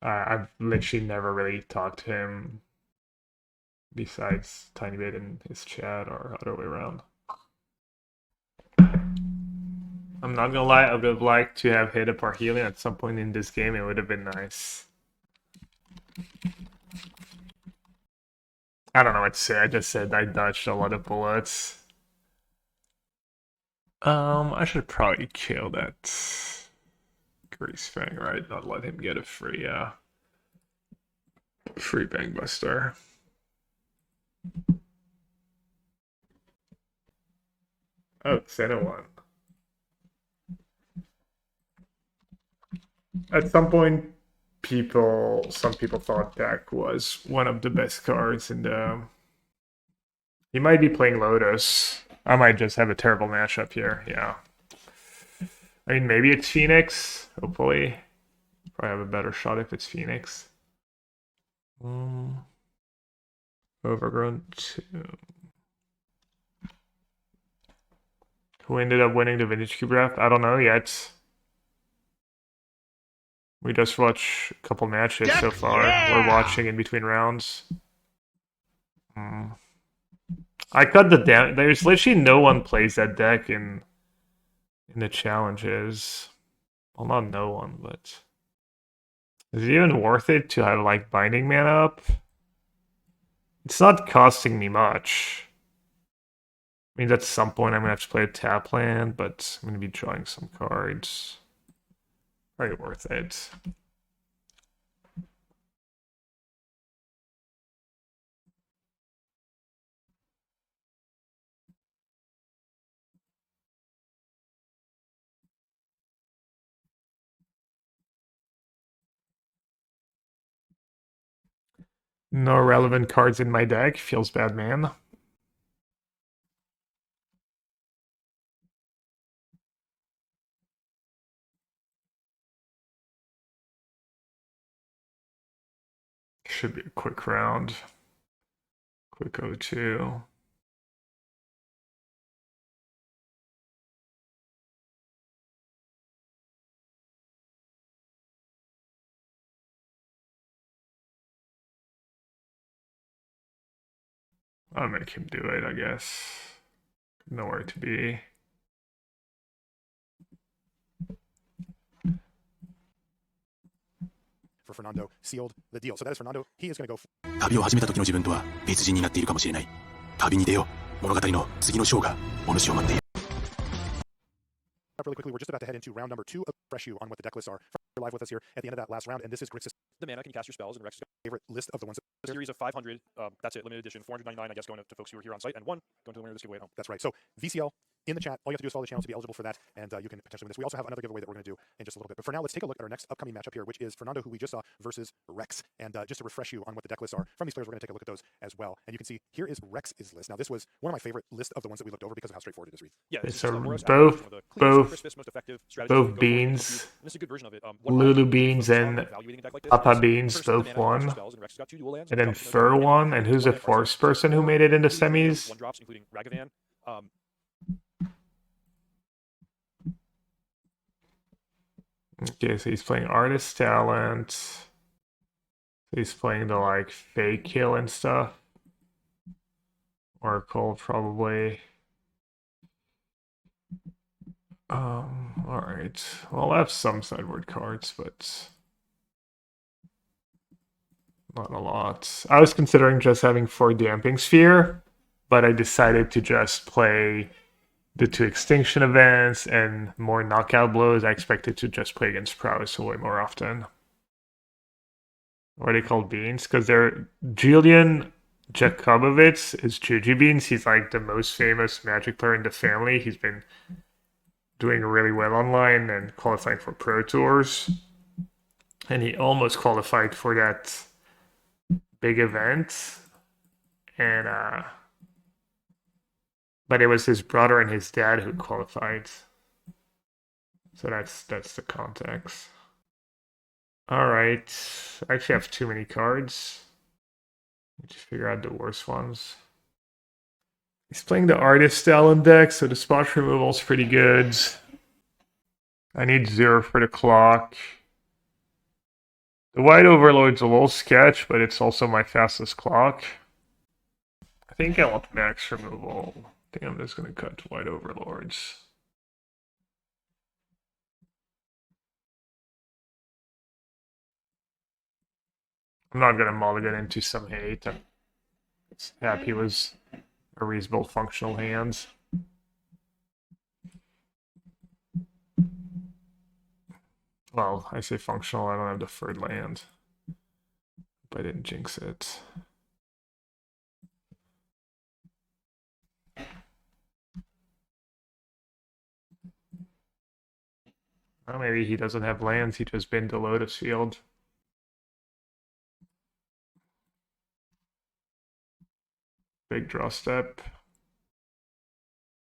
Speaker 1: I've literally never really talked to him besides tiny bit in his chat or other way around. I'm not gonna lie, I would have liked to have hit a Parhelion at some point in this game. It would have been nice. I don't know what to say. I just said I dodged a lot of bullets. I should probably kill that Grease Fang, right? Not let him get a free Bangbuster. Oh, Xeno one. At some point, some people thought Dak was one of the best cards in the. He might be playing Lotus. I might just have a terrible matchup here. Yeah. I mean, maybe it's Phoenix. Hopefully, probably have a better shot if it's Phoenix. Overgrown Tomb. Who ended up winning the Vintage Cube draft? I don't know yet. We just watched a couple matches so far.
Speaker 2: Yeah!
Speaker 1: We're watching in between rounds. I cut the down. There's literally no one plays that deck in the challenges. Well, not no one, but is it even worth it to have like binding mana up? It's not costing me much. I mean, at some point I'm gonna have to play a tap land, but I'm gonna be drawing some cards. Probably worth it. No relevant cards in my deck. Feels bad, man. Should be a quick round. Quick 0-2. I'll make him do it, I guess. Nowhere to be.
Speaker 4: For Fernando, sealed the deal. So that is Fernando. He is going to go.
Speaker 5: 旅を始めた時の自分とは別人になっているかもしれない。旅に出よう。物語の次の章がお主を待っている。
Speaker 4: Really quickly, we're just about to head into round number 2 of Fresh You on what the deck lists are. You're live with us here at the end of that last round, and this is Grixis.
Speaker 6: The mana, can you cast your spells, and Rex
Speaker 4: Favorite list of the ones.
Speaker 6: a series of 500. That's it, limited edition, 499. I guess going to folks who are here on site, and one going to the winner of this giveaway at home.
Speaker 4: That's right. So VCL in the chat. All you have to do is follow the channel to be eligible for that, and you can potentially win this. We also have another giveaway that we're going to do in just a little bit. But for now, let's take a look at our next upcoming matchup here, which is Fernando, who we just saw, versus Rex. And just to refresh you on what the deck lists are from these players, we're going to take a look at those as well. And you can see here is Rex's list. Now, this was one of my favorite lists of the ones that we looked over because of how straightforward it is. Read.
Speaker 6: Yeah,
Speaker 1: Okay,
Speaker 6: this
Speaker 1: so
Speaker 6: is, more or less
Speaker 1: both-
Speaker 6: one of the cleanest,
Speaker 1: both-
Speaker 6: crispest, most effective strategies you
Speaker 1: both
Speaker 6: can go for.
Speaker 1: beans,
Speaker 6: And this is a good version of it.
Speaker 1: Lulu beans and
Speaker 6: evaluating a deck like this
Speaker 1: Papa
Speaker 6: is,
Speaker 1: beans
Speaker 6: first, the
Speaker 1: both
Speaker 6: mana,
Speaker 1: won.
Speaker 6: cast your spells, and Rex has got 2 dual lands,
Speaker 1: And then
Speaker 6: drops into
Speaker 1: Fur
Speaker 6: the-
Speaker 1: won. And who's the fourth person who made it into semis?
Speaker 6: 1-drops, including Ragavan.
Speaker 1: Okay, so he's playing Artist Talent. He's playing the like Fake Kill and stuff. Oracle probably. Alright. Well, I have some sideboard cards, but not a lot. I was considering just having 4 Damping Sphere, but I decided to just play the 2 Extinction Events and more knockout blows. I expected to just play against Prowess way more often. What are they called, beans? Because they're Julian Jakubowicz is Juju Beans. He's like the most famous Magic player in the family. He's been doing really well online and qualifying for Pro Tours. And he almost qualified for that big event. And but it was his brother and his dad who qualified. So that's the context. Alright. I actually have too many cards. Let me just figure out the worst ones. He's playing the Artist Talent deck, so the spot removal is pretty good. I need 0 for the clock. The White Overlord's a little sketch, but it's also my fastest clock. I think I want max removal. I think I'm just going to cut to White Overlords. I'm not going to mulligan into some hate. I'm happy was a reasonable functional hand. Well, I say functional, I don't have the third land. But I didn't jinx it. Well, maybe he doesn't have lands, he just been to Lotus Field. Big draw step.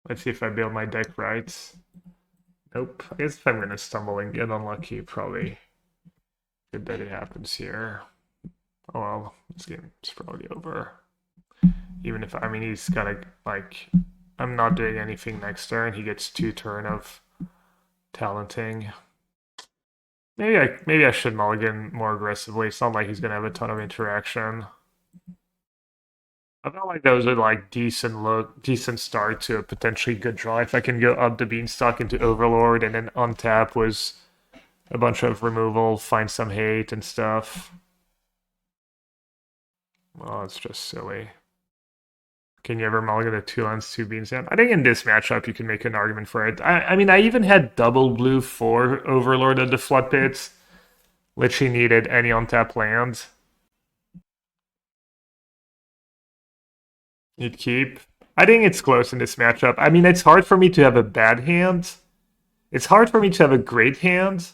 Speaker 1: Let's see if I build my deck right. Nope. I guess if I'm gonna stumble and get unlucky, probably good that it happens here. Oh well, this game is probably over. Even if, I mean, he's gotta, like, I'm not doing anything next turn. He gets 2 turn of talenting. Maybe I should mulligan more aggressively. It's not like he's gonna have a ton of interaction. I felt like that was a like decent start to a potentially good draw. If I can go up the beanstalk into Overlord and then untap was a bunch of removal, find some hate and stuff. Well, it's just silly. Can you ever mulligan a 2 lands, 2 beans down? I think in this matchup you can make an argument for it. I mean, I even had double blue for Overlord at the Floodpits. Literally needed any untap land. You'd keep. I think it's close in this matchup. I mean, it's hard for me to have a bad hand. It's hard for me to have a great hand.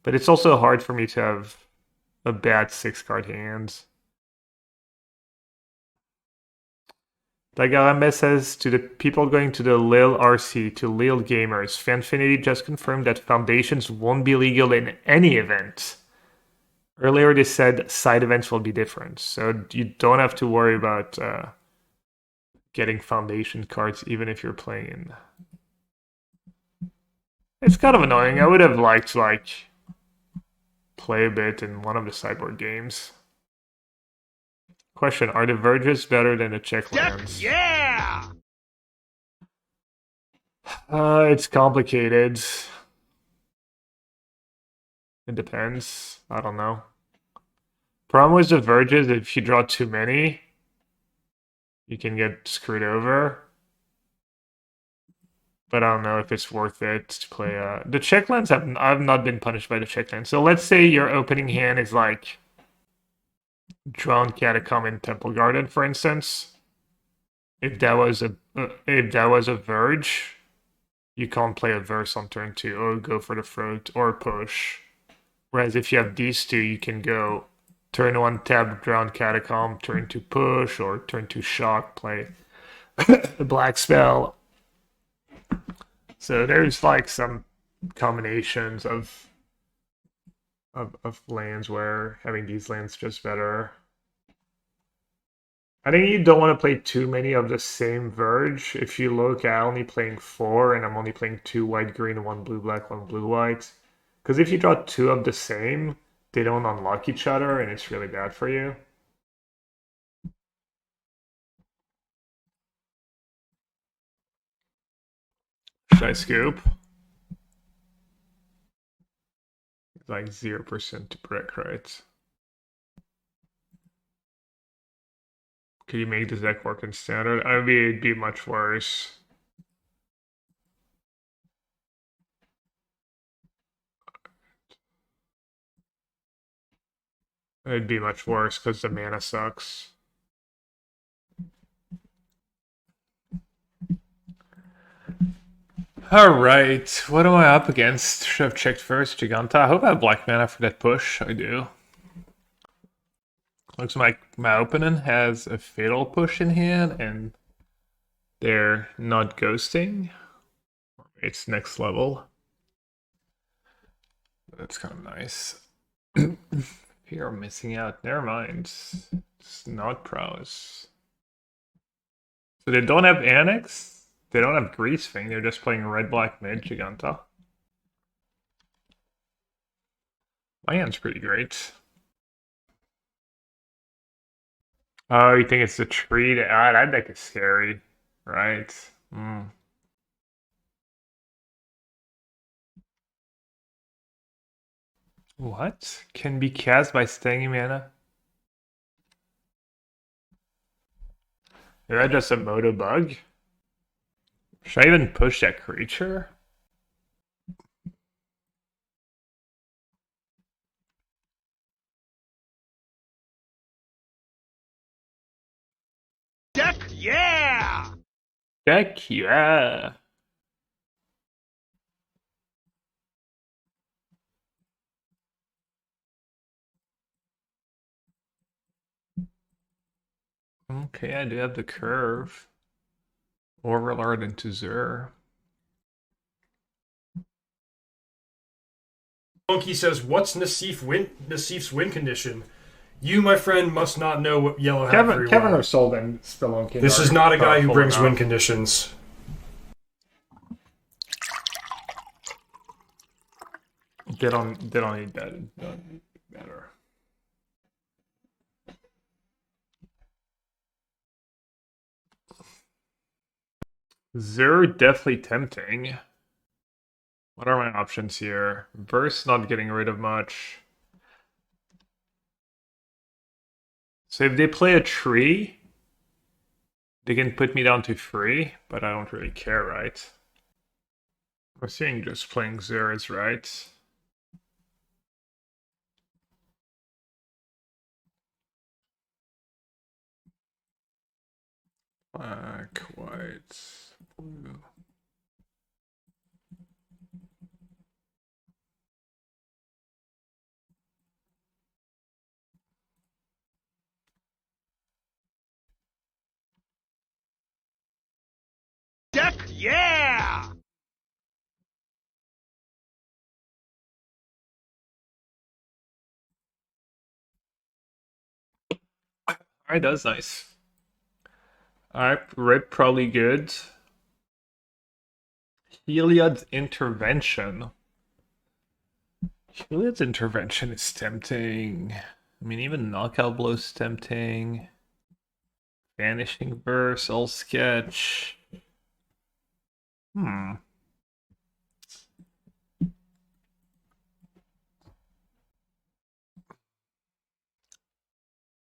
Speaker 1: But it's also hard for me to have a bad 6-card hand. Dagarambe says to the people going to the Lille RC, to Lille gamers, Fanfinity just confirmed that foundations won't be legal in any event. Earlier they said side events will be different, so you don't have to worry about getting foundation cards even if you're playing in. It's kind of annoying. I would have liked to like play a bit in one of the sideboard games. Question: are the verges better than the Czech
Speaker 2: Deck,
Speaker 1: lands?
Speaker 2: yeah!
Speaker 1: It's complicated. It depends. I don't know. Problem with the verges, if you draw too many, you can get screwed over. But I don't know if it's worth it to play. The Czech lands I've not been punished by the Czech lands. So let's say your opening hand is like Drowned Catacomb in Temple Garden, for instance. If that was a Verge, you can't play a Verse on turn 2, or go for the Throat, or push. Whereas if you have these two, you can go turn 1 tap Drowned Catacomb, turn 2 push, or turn 2 shock, play the Black Spell. So there's like some combinations of lands where having these lands just better. I think you don't want to play too many of the same Verge. If you look at only playing 4 and I'm only playing 2 white green, 1 blue black, 1 blue white. Because if you draw 2 of the same, they don't unlock each other and it's really bad for you. Should I scoop? It's like 0% to brick, right? Could you make this deck work in standard? I mean, it'd be much worse. It'd be much worse because the mana sucks. Alright, what am I up against? Should have checked first. Giganta. I hope I have black mana for that push. I do. Looks like my opponent has a fatal push in hand and they're not ghosting. It's next level. That's kind of nice. Fear of missing out. Never mind. It's not prowess. So they don't have Annex? They don't have Greasefang. They're just playing red-black mid Giganta. My hand's pretty great. Oh, you think it's the tree? That deck is scary, right? What? Can be cast by staying mana? Is that just a Moto bug? Should I even push that creature?
Speaker 2: Deck, yeah!
Speaker 1: Heck yeah! Okay, I do have the curve. Overlord into Zur.
Speaker 7: Monkey says, "What's Nassif's win condition? You, my friend, must not know what yellow hat very
Speaker 1: Cavern
Speaker 7: well.
Speaker 1: of Souls and Spelunking.
Speaker 7: This is not a guy who
Speaker 1: powerful
Speaker 7: brings win
Speaker 1: enough.
Speaker 7: conditions."
Speaker 1: They don't need that. Don't need better. Zur definitely tempting. What are my options here? Verse not getting rid of much. So if they play a tree, they can put me down to 3, but I don't really care, right? I'm seeing just playing Zur is right. Black, white, blue.
Speaker 2: Deck, yeah!
Speaker 1: Alright, that's nice. Alright, Rip probably good. Heliod's Intervention. Heliod's Intervention is tempting. I mean, even Knockout Blow's tempting. Vanishing Verse, All Sketch.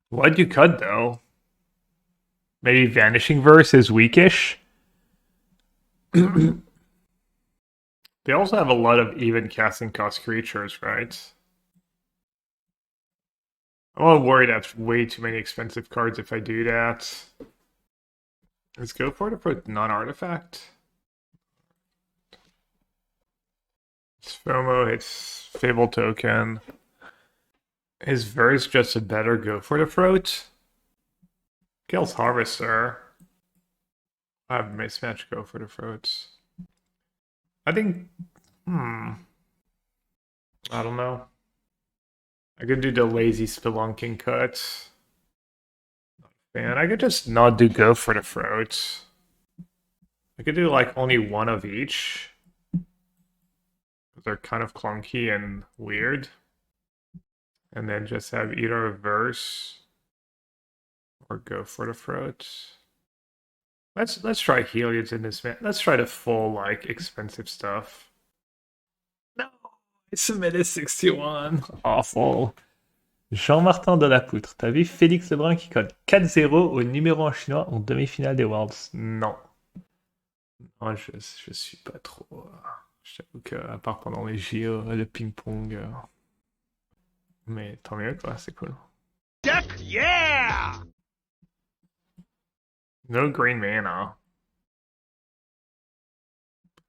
Speaker 1: Why'd you cut, though? Maybe Vanishing Verse is weakish? They also have a lot of even casting cost creatures, right? I'm a little worried that's way too many expensive cards if I do that. Let's go for it for non-artifact. It's FOMO, it's Fable Token. Is Verse just a better go for the throat? Gale's Harvester. I have mismatch go for the throats. I think I don't know. I could do the lazy spelunking cut. And I could just not do go for the throat. I could do like only one of each. They're kind of clunky and weird. And then just have either a verse or go for the throat. Let's try Heliod's in this man. Let's try the full like expensive stuff. No, I submitted 61. Awful. Jean-Martin Delapoutre, t'as vu Félix Lebrun qui colle 4-0 au numéro en chinois en demi-finale des Worlds? Non. Non, je suis pas trop. Je t'avoue qu'à part pendant les JO, le ping-pong. Mais tant mieux, quoi, c'est cool.
Speaker 2: Deck, yeah!
Speaker 1: No green mana.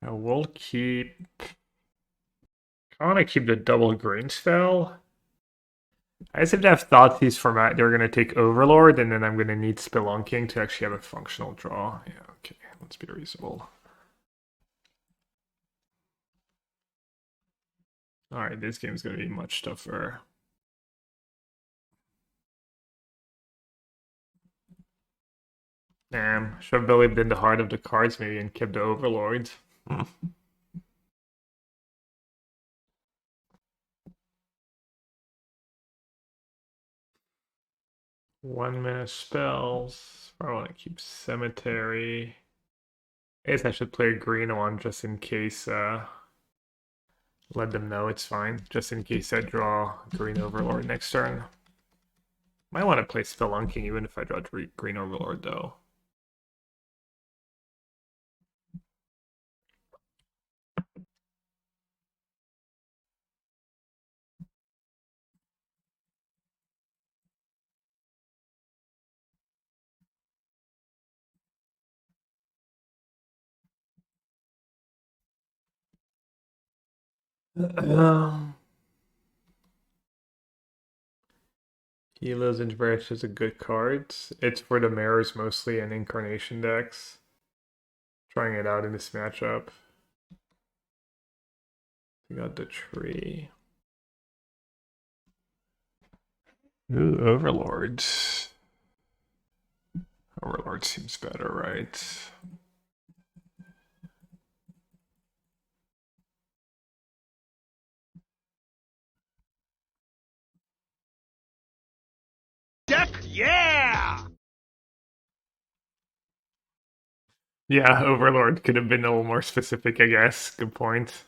Speaker 1: I will keep. I want to keep the double green spell. I just have to have thought these format. They're going to take Overlord, and then I'm going to need Spelunking to actually have a functional draw. Yeah, okay. Let's be reasonable. Alright, this game's going to be much tougher. Damn, should have believed in the heart of the cards maybe and kept the Overlords. 1 mana spells. I want to keep Cemetery. I guess I should play a green one just in case. Let them know it's fine. Just in case I draw green Overlord next turn. Might want to play Spelunking even if I draw green Overlord though. Helo's Inspiration is a good card. It's for the mirrors mostly and incarnation decks. Trying it out in this matchup. We got the tree. Ooh, Overlord. Overlord seems better, right?
Speaker 2: Deck, yeah!
Speaker 1: Yeah, Overlord could have been a little more specific, I guess. Good point.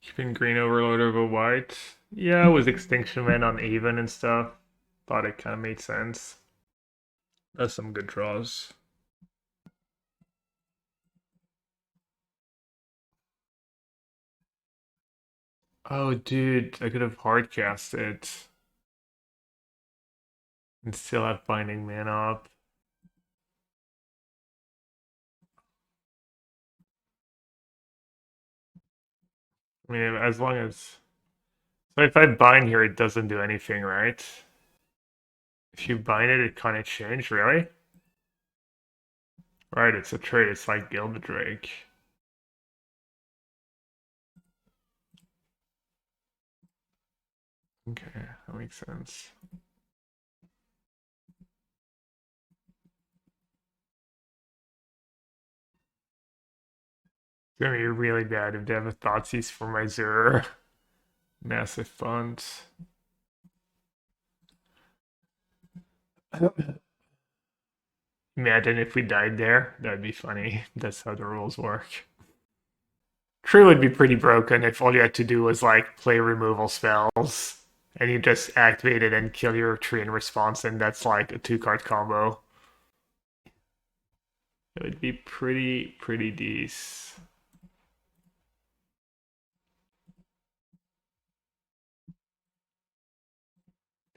Speaker 1: Keeping green Overlord over white. Yeah, it was Extinction Event on even and stuff. Thought it kind of made sense. That's some good draws. Oh, dude, I could have hardcast it. And still have Binding Mana up. I mean, as long as So if I bind here, it doesn't do anything, right? If you bind it, it can't exchange, really? Right, it's a trade. It's like Gilded Drake. Okay, that makes sense. It's gonna be really bad if they have a Thoughtseize for my Zur. Massive font. Imagine if we died there. That'd be funny. That's how the rules work. Tree would be pretty broken if all you had to do was like play removal spells and you just activate it and kill your tree in response, and that's like a 2-card combo. It would be pretty decent.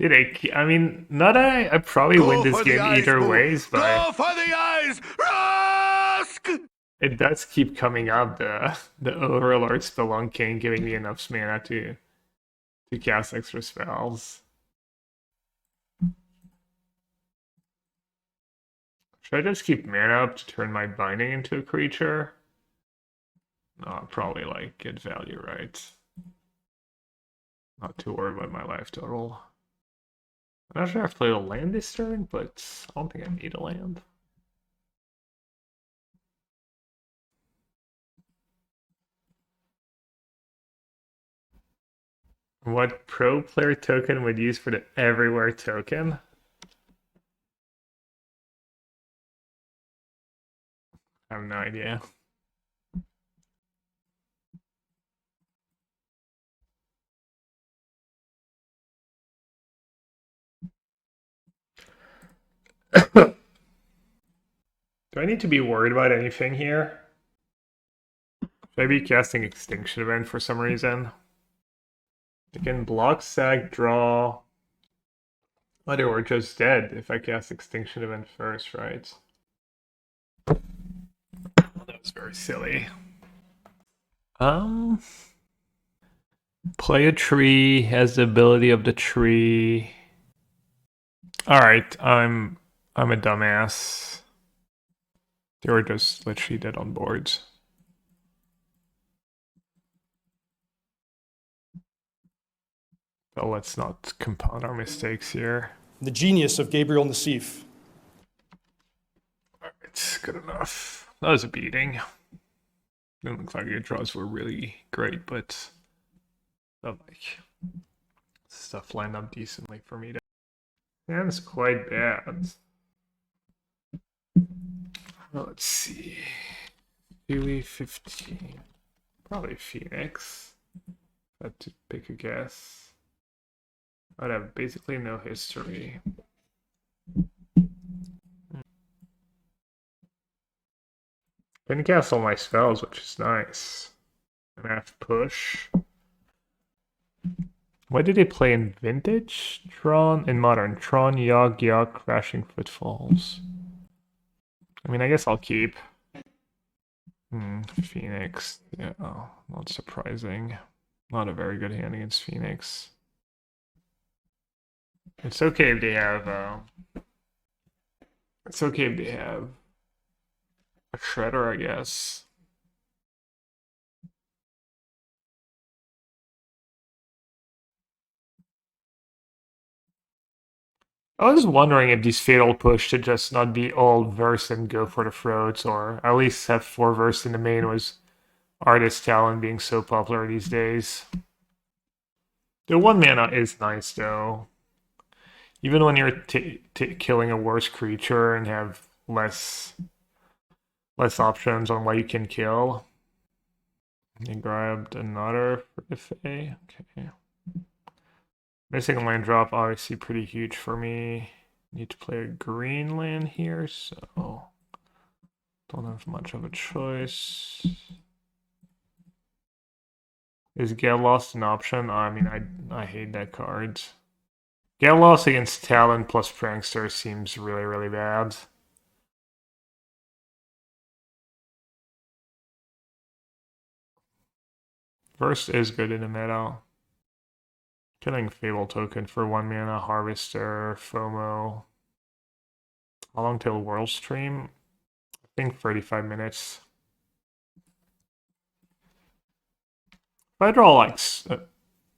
Speaker 1: I mean, not I probably win this game either ways, but
Speaker 2: Go for the eyes! Rask!
Speaker 1: it does keep coming up, the Overlord Spelunking, giving me enough mana to cast extra spells. Should I just keep mana up to turn my binding into a creature? No, I'll probably like get value, right? Not too worried about my life total. I'm not sure I've played a land this turn, but I don't think I need a land. What pro player token would use for the everywhere token? I have no idea. Do I need to be worried about anything here? Should I be casting Extinction Event for some reason? I can block, sack, draw. Oh, they were just dead if I cast Extinction Event first, right? That was very silly. Play a tree, has the ability of the tree. Alright, I'm a dumbass. They were just literally dead on boards. But let's not compound our mistakes here.
Speaker 8: The genius of Gabriel Nassif.
Speaker 1: Alright, good enough. That was a beating. Didn't look like your draws were really great, but like stuff lined up decently for me. That's quite bad. Well, let's see. Philly 15. Probably Phoenix. If I had to pick a guess. I'd have basically no history. I can cast all my spells, which is nice. And I have push. What did they play in Vintage? Tron, in Modern. Tron, Yogg, Crashing Footfalls. I mean, I guess I'll keep. Phoenix. Yeah, not surprising. Not a very good hand against Phoenix. It's okay if they have, it's okay if they have a Shredder, I guess. I was wondering if these Fatal Push should just not be all verse and go for the throats, or at least have 4 verse in the main was Artist Talent being so popular these days. The 1 mana is nice though. Even when you're killing a worse creature and have less options on what you can kill. You grabbed another for the Fae. Okay. Missing a land drop, obviously pretty huge for me. Need to play a green land here, so don't have much of a choice. Is Gale Lost an option? I mean, I hate that card. Gale Lost against Talon plus Prankster seems really bad. First is good in the meta. Killing Fable token for 1 mana, Harvester, FOMO. How long till World Stream? I think 35 minutes. If I draw like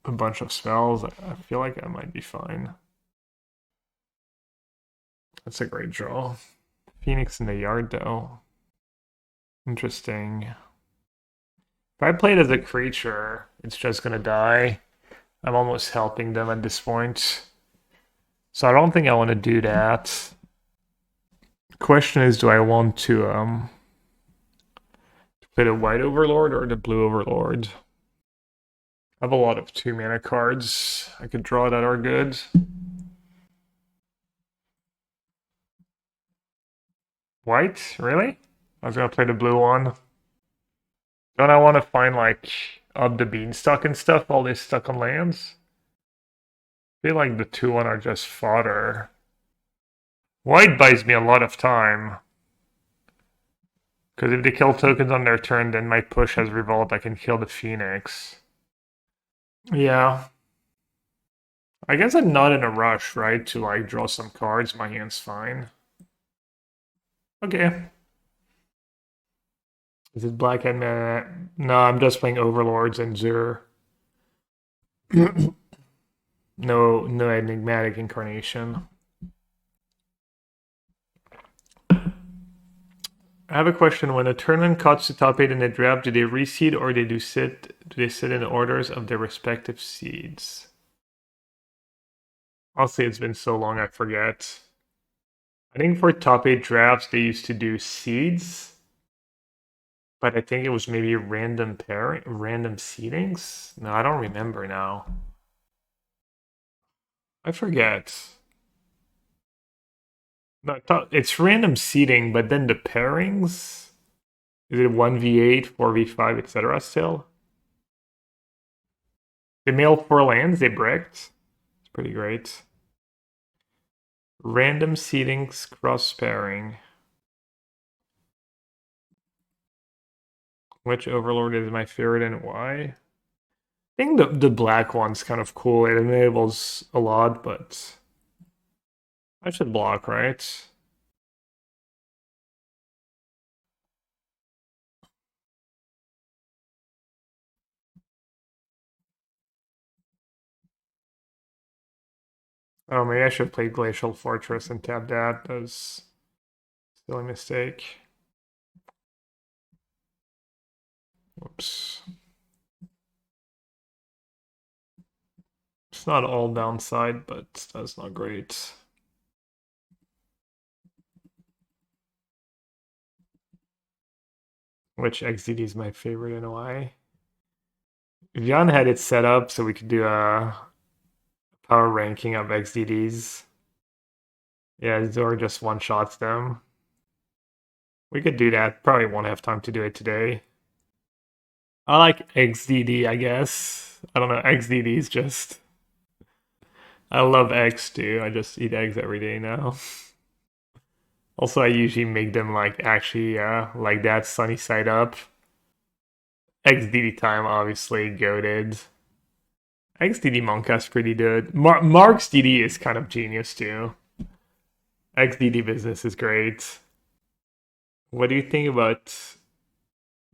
Speaker 1: a bunch of spells, I feel like I might be fine. That's a great draw. Phoenix in the yard though. Interesting. If I play it as a creature, it's just gonna die. I'm almost helping them at this point. So I don't think I want to do that. Question is, do I want to play the white Overlord or the blue Overlord? I have a lot of 2 mana cards I could draw that are good. White? Really? I was gonna play the blue one. Don't I want to find like Up the Beanstalk and stuff, all this stuck on lands? I feel like the 2-1 are just fodder. White buys me a lot of time. Because if they kill tokens on their turn, then my push has revolt, I can kill the Phoenix. Yeah. I guess I'm not in a rush, right? To like draw some cards, my hand's fine. Okay. Is it black and no, I'm just playing Overlords and Zur. No enigmatic incarnation. I have a question. When a tournament cuts to top 8 in the draft, do they reseed or do they sit in the orders of their respective seeds? I'll say it's been so long I forget. I think for top 8 drafts they used to do seeds. But I think it was maybe random seedings? No, I don't remember now. I forget. No, it's random seeding, but then the pairings? Is it 1v8, 4v5, etc. still? They mailed 4 lands, they bricked. It's pretty great. Random seedings, cross pairing. Which Overlord is my favorite and why? I think the black one's kind of cool. It enables a lot, but I should block, right? Oh, maybe I should play Glacial Fortress and tap that. That was a silly mistake. Whoops. It's not all downside, but that's not great. Which XDD is my favorite in a way. Jan had it set up so we could do a power ranking of XDDs. Yeah, Zor just one-shots them. We could do that. Probably won't have time to do it today. I like XDD, I guess. I don't know, XDD is just... I love eggs too. I just eat eggs every day now. Also, I usually make them like actually like that, sunny side up. XDD time, obviously, goated. XDD Monk's pretty good. Mark's DD is kind of genius too. XDD business is great. What do you think about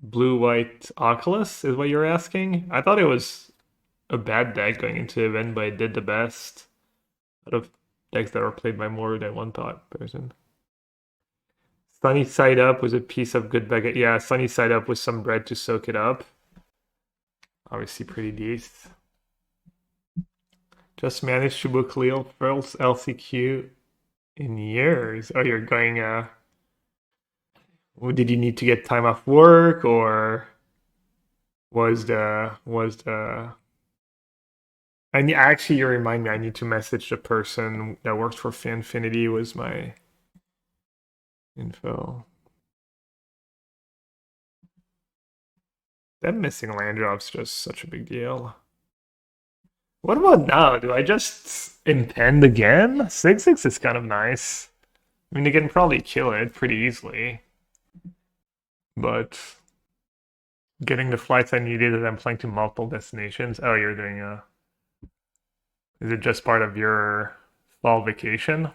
Speaker 1: blue-white Oculus, is what you're asking? I thought it was a bad deck going into the event, but it did the best out of decks that are played by more than one person. Sunny side up was a piece of good baguette. Yeah, sunny side up with some bread to soak it up. Obviously pretty decent. Just managed to book Leo first LCQ in years. Oh, you're going, did you need to get time off work, or was the... And actually, you remind me, I need to message the person that worked for Fanfinity was my info. That missing land drop's just such a big deal. What about now? Do I just impend again? 6/6 is kind of nice. I mean, they can probably kill it pretty easily. But getting the flights I needed and I'm playing to multiple destinations. Oh, you're doing a... Is it just part of your fall vacation?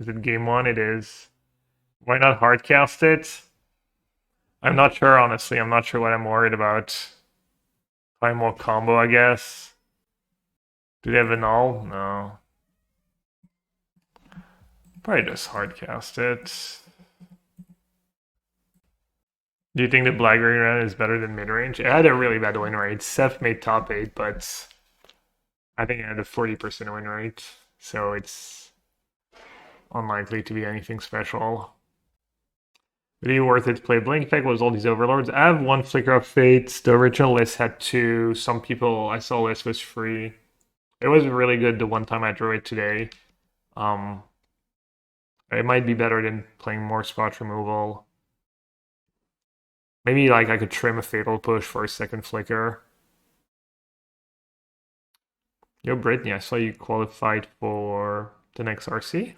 Speaker 1: Is it game 1? It is. Why not hardcast it? I'm not sure, honestly. I'm not sure what I'm worried about. Primal combo, I guess. Do they have an all? No. Probably just hardcast it. Do you think the Black Green run is better than mid-range? It had a really bad win rate. Seth made top 8, but I think it had a 40% win rate. So it's unlikely to be anything special. Really worth it to play Blink Effect was all these Overlords. I have 1 Flicker of Fate. The original list had 2. Some people I saw list was free. It was really good the one time I drew it today. It might be better than playing more spot removal. Maybe like I could trim a Fatal Push for a second Flicker. Yo, Brittany, I saw you qualified for the next RC.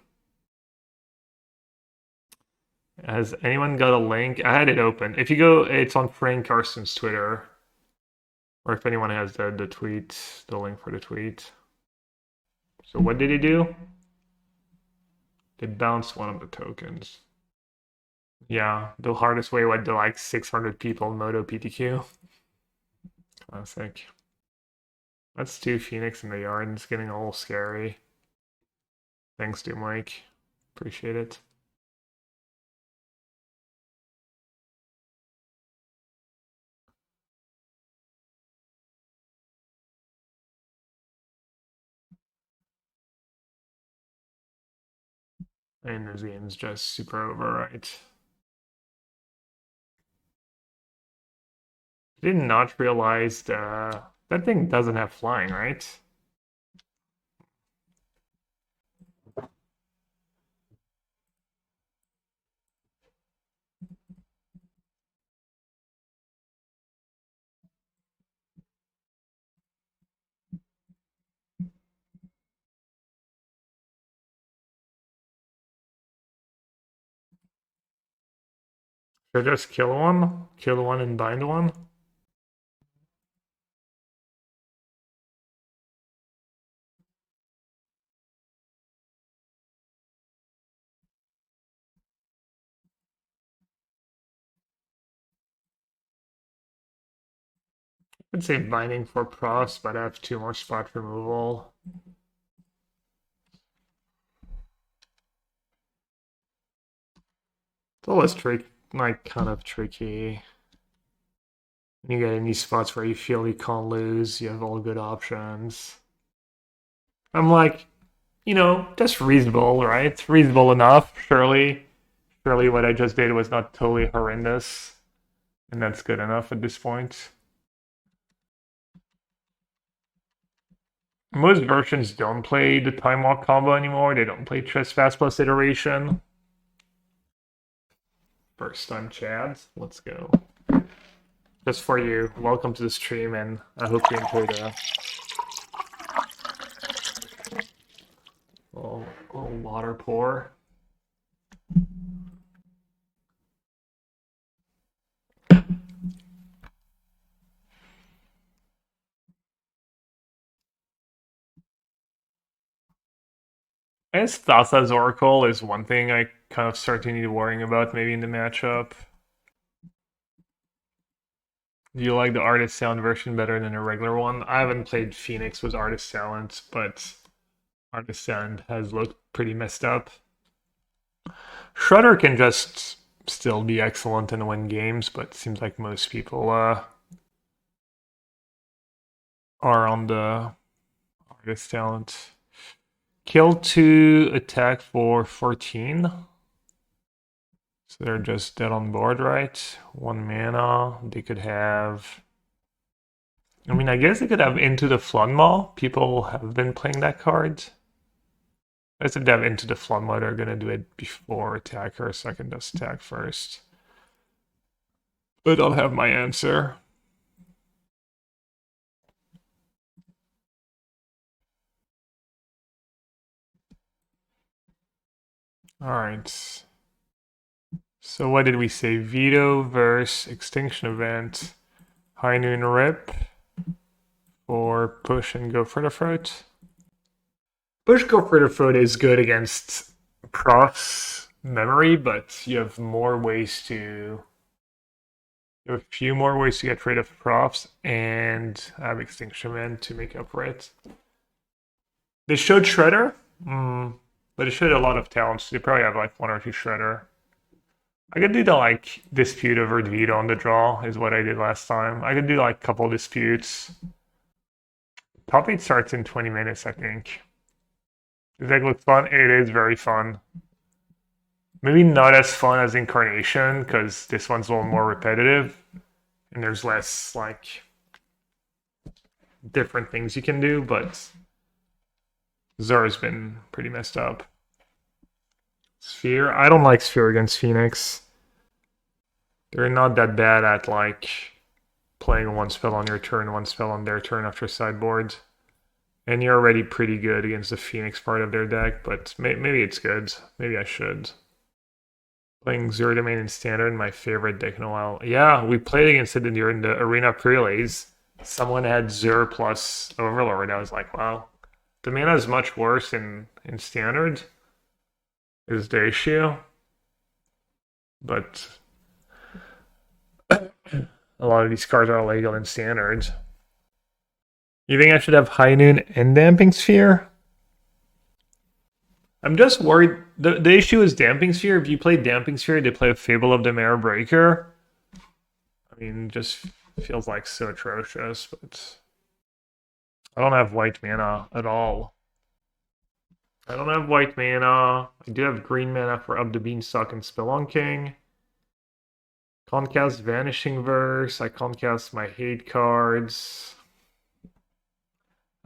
Speaker 1: Has anyone got a link? I had it open. If you go, it's on Frank Carson's Twitter. Or if anyone has the tweet, the link for the tweet. So what did he do? They bounced one of the tokens. Yeah, the hardest way went to like 600 people in Moto PTQ. Classic. That's 2 Phoenix in the yard. It's getting a little scary. Thanks, Doomlake. Appreciate it. And this game's just super over, right? Did not realize that thing doesn't have flying, right? Should I just kill one and bind one? I'd say binding for pros, but I have 2 more spot removal. It's always kind of tricky. You get in these spots where you feel you can't lose, you have all good options. I'm like, just reasonable, right? Reasonable enough, surely. Surely what I just did was not totally horrendous. And that's good enough at this point. Most versions don't play the Time Walk combo anymore. They don't play Trespass plus Iteration. First time Chads. Let's go. Just for you, welcome to the stream, and I hope you enjoy the little water pour. I guess Thassa's Oracle is one thing I kind of start to need worrying about maybe in the matchup. Do you like the Artist Sound version better than a regular one? I haven't played Phoenix with Artist Talent, but Artist Sound has looked pretty messed up. Shredder can just still be excellent and win games, but it seems like most people are on the Artist Talent. Kill 2, attack for 14. So they're just dead on board, right? 1 mana. They could have... I guess they could have Into the Floodmaw. People have been playing that card. I guess if they have Into the Floodmaw, they're going to do it before attacker, so I can just attack first. But I'll have my answer. Alright. So what did we say? Veto versus Extinction Event. High Noon Rip. or push and go for the throat? Push go for the throat is good against Prof's memory, but you have more ways to. You have a few more ways to get rid of Profs and have Extinction Event to make up for it. They showed Shredder, but it showed a lot of talents. They probably have like 1 or 2 Shredder. I could do the like dispute over Vito on the draw is what I did last time. I could do like a couple disputes. Top 8 starts in 20 minutes, I think. Does that look fun? It is very fun. Maybe not as fun as Incarnation, because this one's a little more repetitive. And there's less like different things you can do, but Zara's been pretty messed up. Sphere. I don't like Sphere against Phoenix. They're not that bad at like playing 1 spell on your turn, 1 spell on their turn after sideboard. And you're already pretty good against the Phoenix part of their deck, but maybe it's good. Maybe I should. Playing Zero Domain in Standard, my favorite deck in a while. Yeah, we played against it during the Arena Prelays. Someone had Zur plus Overlord. I was like, wow. The mana is much worse in Standard, is the issue. But a lot of these cards are illegal in Standard. You think I should have High Noon and Damping Sphere? I'm just worried. The issue is Damping Sphere. If you play Damping Sphere, they play a Fable of the Mare Breaker. I mean, just feels like so atrocious, but I don't have white mana at all. I don't have white mana. I do have green mana for Up the Beanstalk and Spelunking. Can't cast Vanishing Verse. I can't cast my hate cards.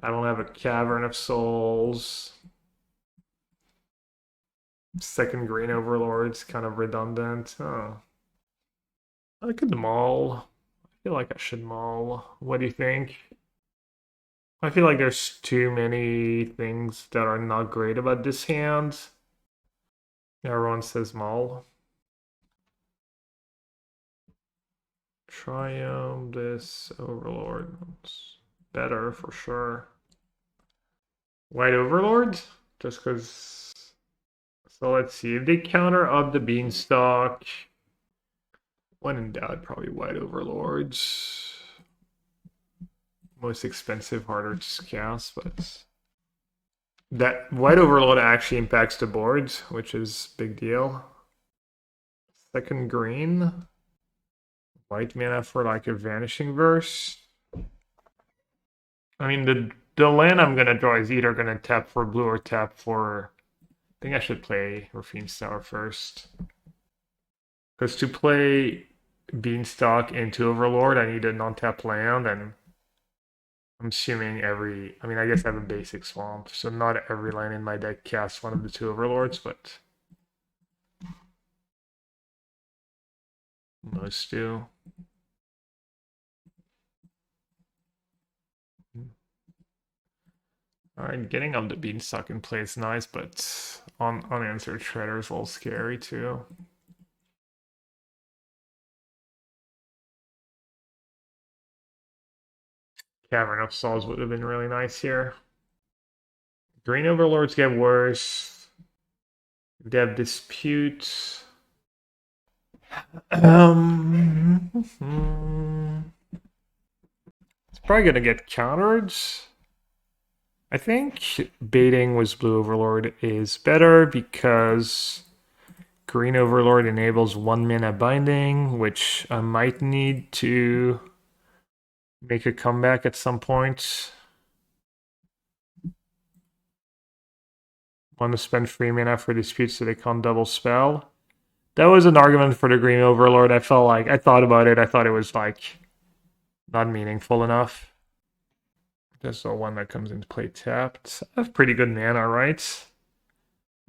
Speaker 1: I don't have a Cavern of Souls. Second green Overlord's kind of redundant. Oh. I could maul. I feel like I should maul. What do you think? I feel like there's too many things that are not great about this hand. Everyone says maul. Triome this Overlord. It's better for sure. White Overlord? Just because... So let's see. If they counter Up the Beanstalk... When in doubt, probably White Overlords. Most expensive, harder to cast, but... That White Overlord actually impacts the boards, which is a big deal. Second green. White mana for like a Vanishing Verse. I mean, the land I'm gonna draw is either gonna tap for blue or tap for... I think I should play Raffine's Tower first. Because to play Beanstalk into Overlord, I need a non-tap land, and I'm assuming every... I mean, I guess I have a basic swamp, so not every land in my deck casts one of the 2 Overlords, but... most do. Alright, getting Up the Beanstalk in play is nice, but unanswered Shredder is a little scary too. Cavern of Souls would have been really nice here. Green Overlords get worse. They have Dispute. It's probably gonna get countered. I think baiting with Blue Overlord is better because Green Overlord enables 1 mana binding, which I might need to make a comeback at some point. Want to spend 3 mana for disputes so they can't double spell. That was an argument for the Green Overlord. I thought about it. I thought it was like not meaningful enough. That's the one that comes into play tapped. I have pretty good mana, right?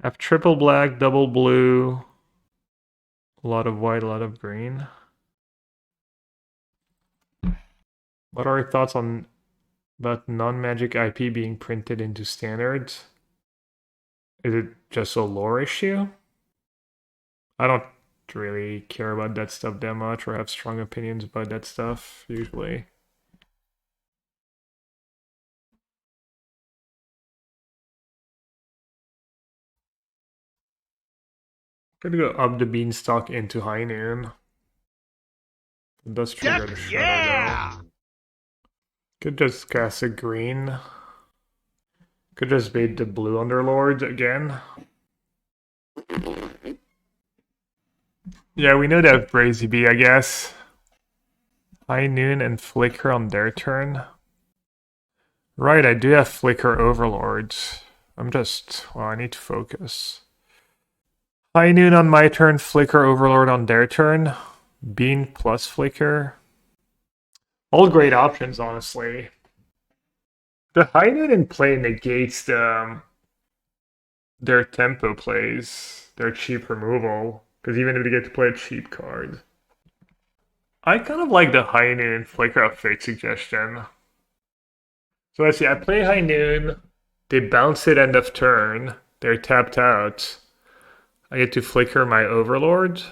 Speaker 1: I have triple black, double blue, a lot of white, a lot of green. What are your thoughts about non-magic IP being printed into standard? Is it just a lore issue? I don't really care about that stuff that much or have strong opinions about that stuff, usually. Gonna go up the beanstalk into high noon. It does trigger the shredder though. Could just cast a green. Could just bait the blue Underlord again. Yeah, we know they have Brazy Bee, I guess. High noon and Flicker on their turn. Right, I do have Flicker Overlords. Well, I need to focus. High noon on my turn, Flicker Overlord on their turn. Bean plus Flicker. All great options, honestly. The high noon in play negates their tempo plays, their cheap removal, because even if they get to play a cheap card. I kind of like the high noon Flicker of Fate suggestion. So let's see, I play high noon, they bounce it end of turn, they're tapped out. I get to Flicker my Overlord.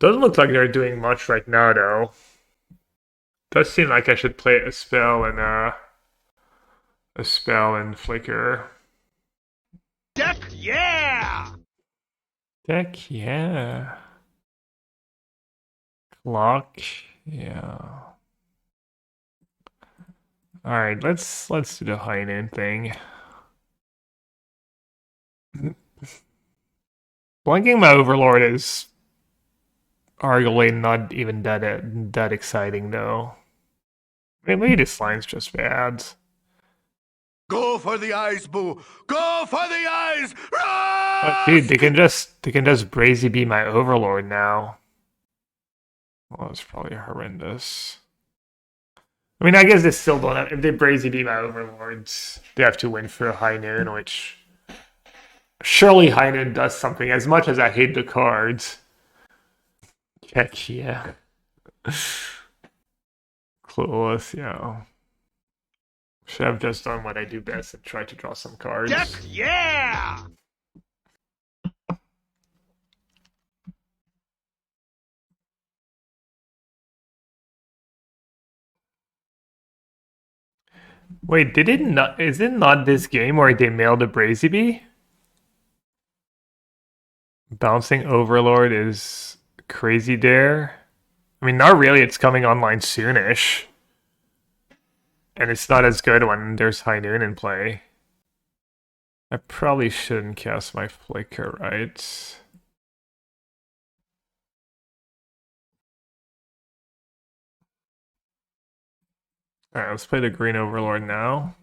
Speaker 1: Doesn't look like they're doing much right now though. Does seem like I should play a spell and Flicker.
Speaker 2: Deck, yeah!
Speaker 1: Deck, yeah. Clock, yeah. Alright, let's do the high noon thing. Blanking my Overlord is arguably not even that exciting though. I mean, maybe this line's just bad.
Speaker 2: Go for the eyes, boo! Go for the eyes!
Speaker 1: But dude, they can just Brazy Bee my Overlord now. Well, that's probably horrendous. I mean, I guess they still don't have. If they Brazy Bee my Overlords, they have to win for a high noon, which surely high noon does something. As much as I hate the cards. Heck yeah. Clueless, yeah. Should have just done what I do best and tried to draw some cards.
Speaker 2: Deck, yeah!
Speaker 1: Wait, is it not this game where they mailed a Brazy Bee? Bouncing Overlord is crazy dare. I mean, not really, it's coming online soonish. And it's not as good when there's high noon in play. I probably shouldn't cast my Flicker, right? Alright, let's play the green Overlord now.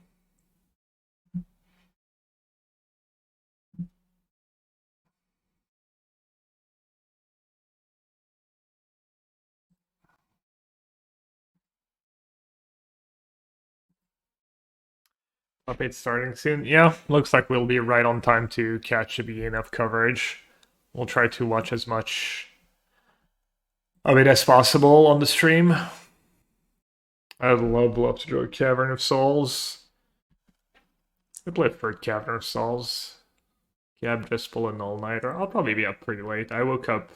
Speaker 1: Update starting soon. Yeah, looks like we'll be right on time to catch a beginning of coverage. We'll try to watch as much of it as possible on the stream. I'd love to draw Cavern of Souls. I played for Cavern of Souls. Gab just pull an all-nighter. I'll probably be up pretty late. I woke up.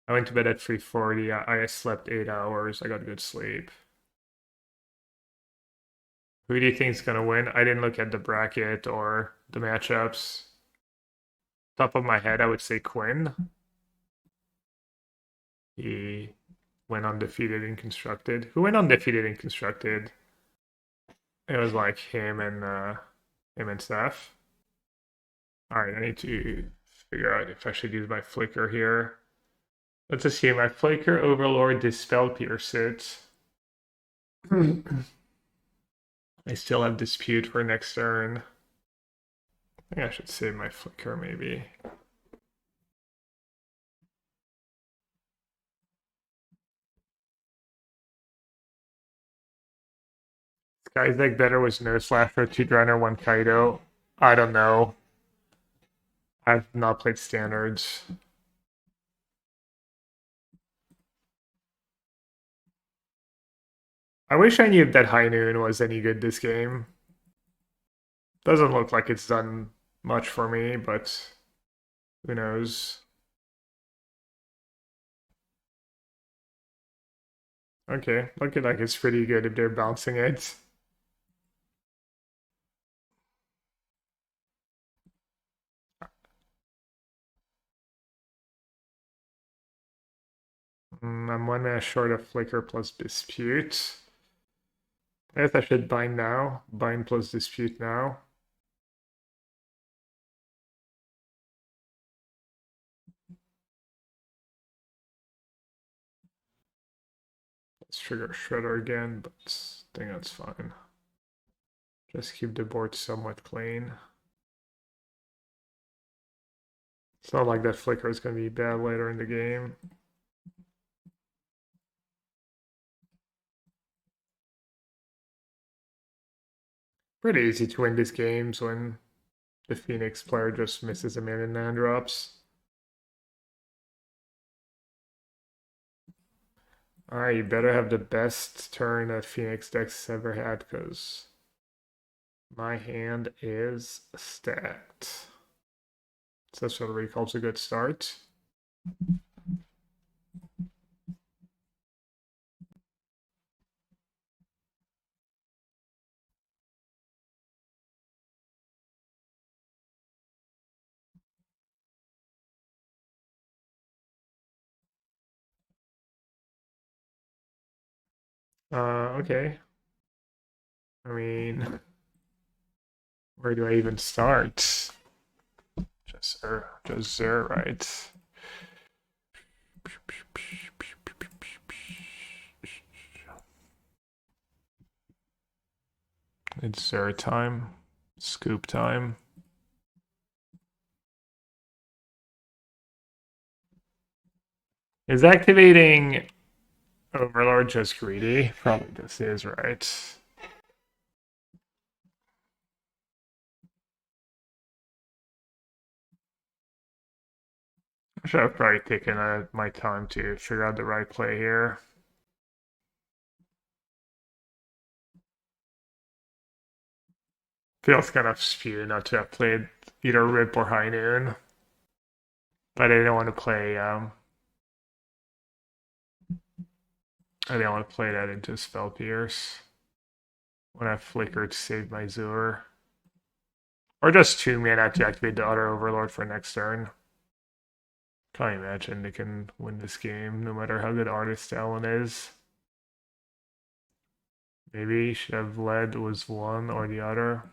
Speaker 1: I went to bed at 3:40. I slept 8 hours. I got good sleep. Who do you think is going to win? I didn't look at the bracket or the matchups. Top of my head, I would say Quinn. He went undefeated in Constructed. Who went undefeated in Constructed? It was like him and Steph. Alright, I need to figure out if I should use my Flicker here. Let's assume my Flicker Overlord Dispel Pierce it. I still have Dispute for next turn. I think I should save my Flicker, maybe. Sky's deck better was no Slasher, 2 Drowner, 1 Kaido. I don't know. I've not played Standards. I wish I knew if that High Noon was any good this game. Doesn't look like it's done much for me, but who knows. Okay, looking like it's pretty good if they're bouncing it. I'm 1 mana short of Flicker plus Dispute. I guess I should bind now. Bind plus Dispute now. Let's trigger Shredder again, but I think that's fine. Just keep the board somewhat clean. It's not like that Flicker is going to be bad later in the game. Pretty easy to win these games when the Phoenix player just misses a min and land drops. Alright, you better have the best turn that Phoenix deck's ever had, because my hand is stacked. So that's what recall's a good start. Okay. I mean, where do I even start? Just there, right? It's Zero time. Scoop time. Is activating Overlord just greedy? Probably just is, right? I should have probably taken my time to figure out the right play here. Feels kind of spew not to have played either Rip or High Noon. But I didn't want to play I didn't want to play that into Spell Pierce when I flickered to save my Zur. Or just 2 mana to activate the other Overlord for next turn. Can't imagine they can win this game no matter how good Artist Talent is. Maybe should have led was one or the other.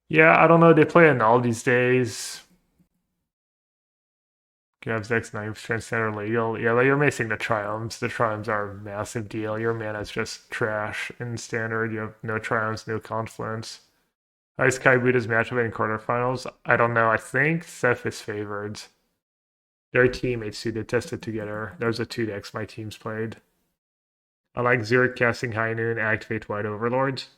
Speaker 1: Yeah, I don't know. They play Annul these days. Gav's X Knife Transcender legal. Yeah, but you're missing the Triumphs. The Triumphs are a massive deal. Your mana is just trash in Standard. You have no Triumphs, no Confluence. Ice Kai Buddha's matchup in quarterfinals. I don't know. I think Seth is favored. Their teammates who they tested together. Those are 2 decks my teams played. I like Zurich casting High Noon, activate White Overlords.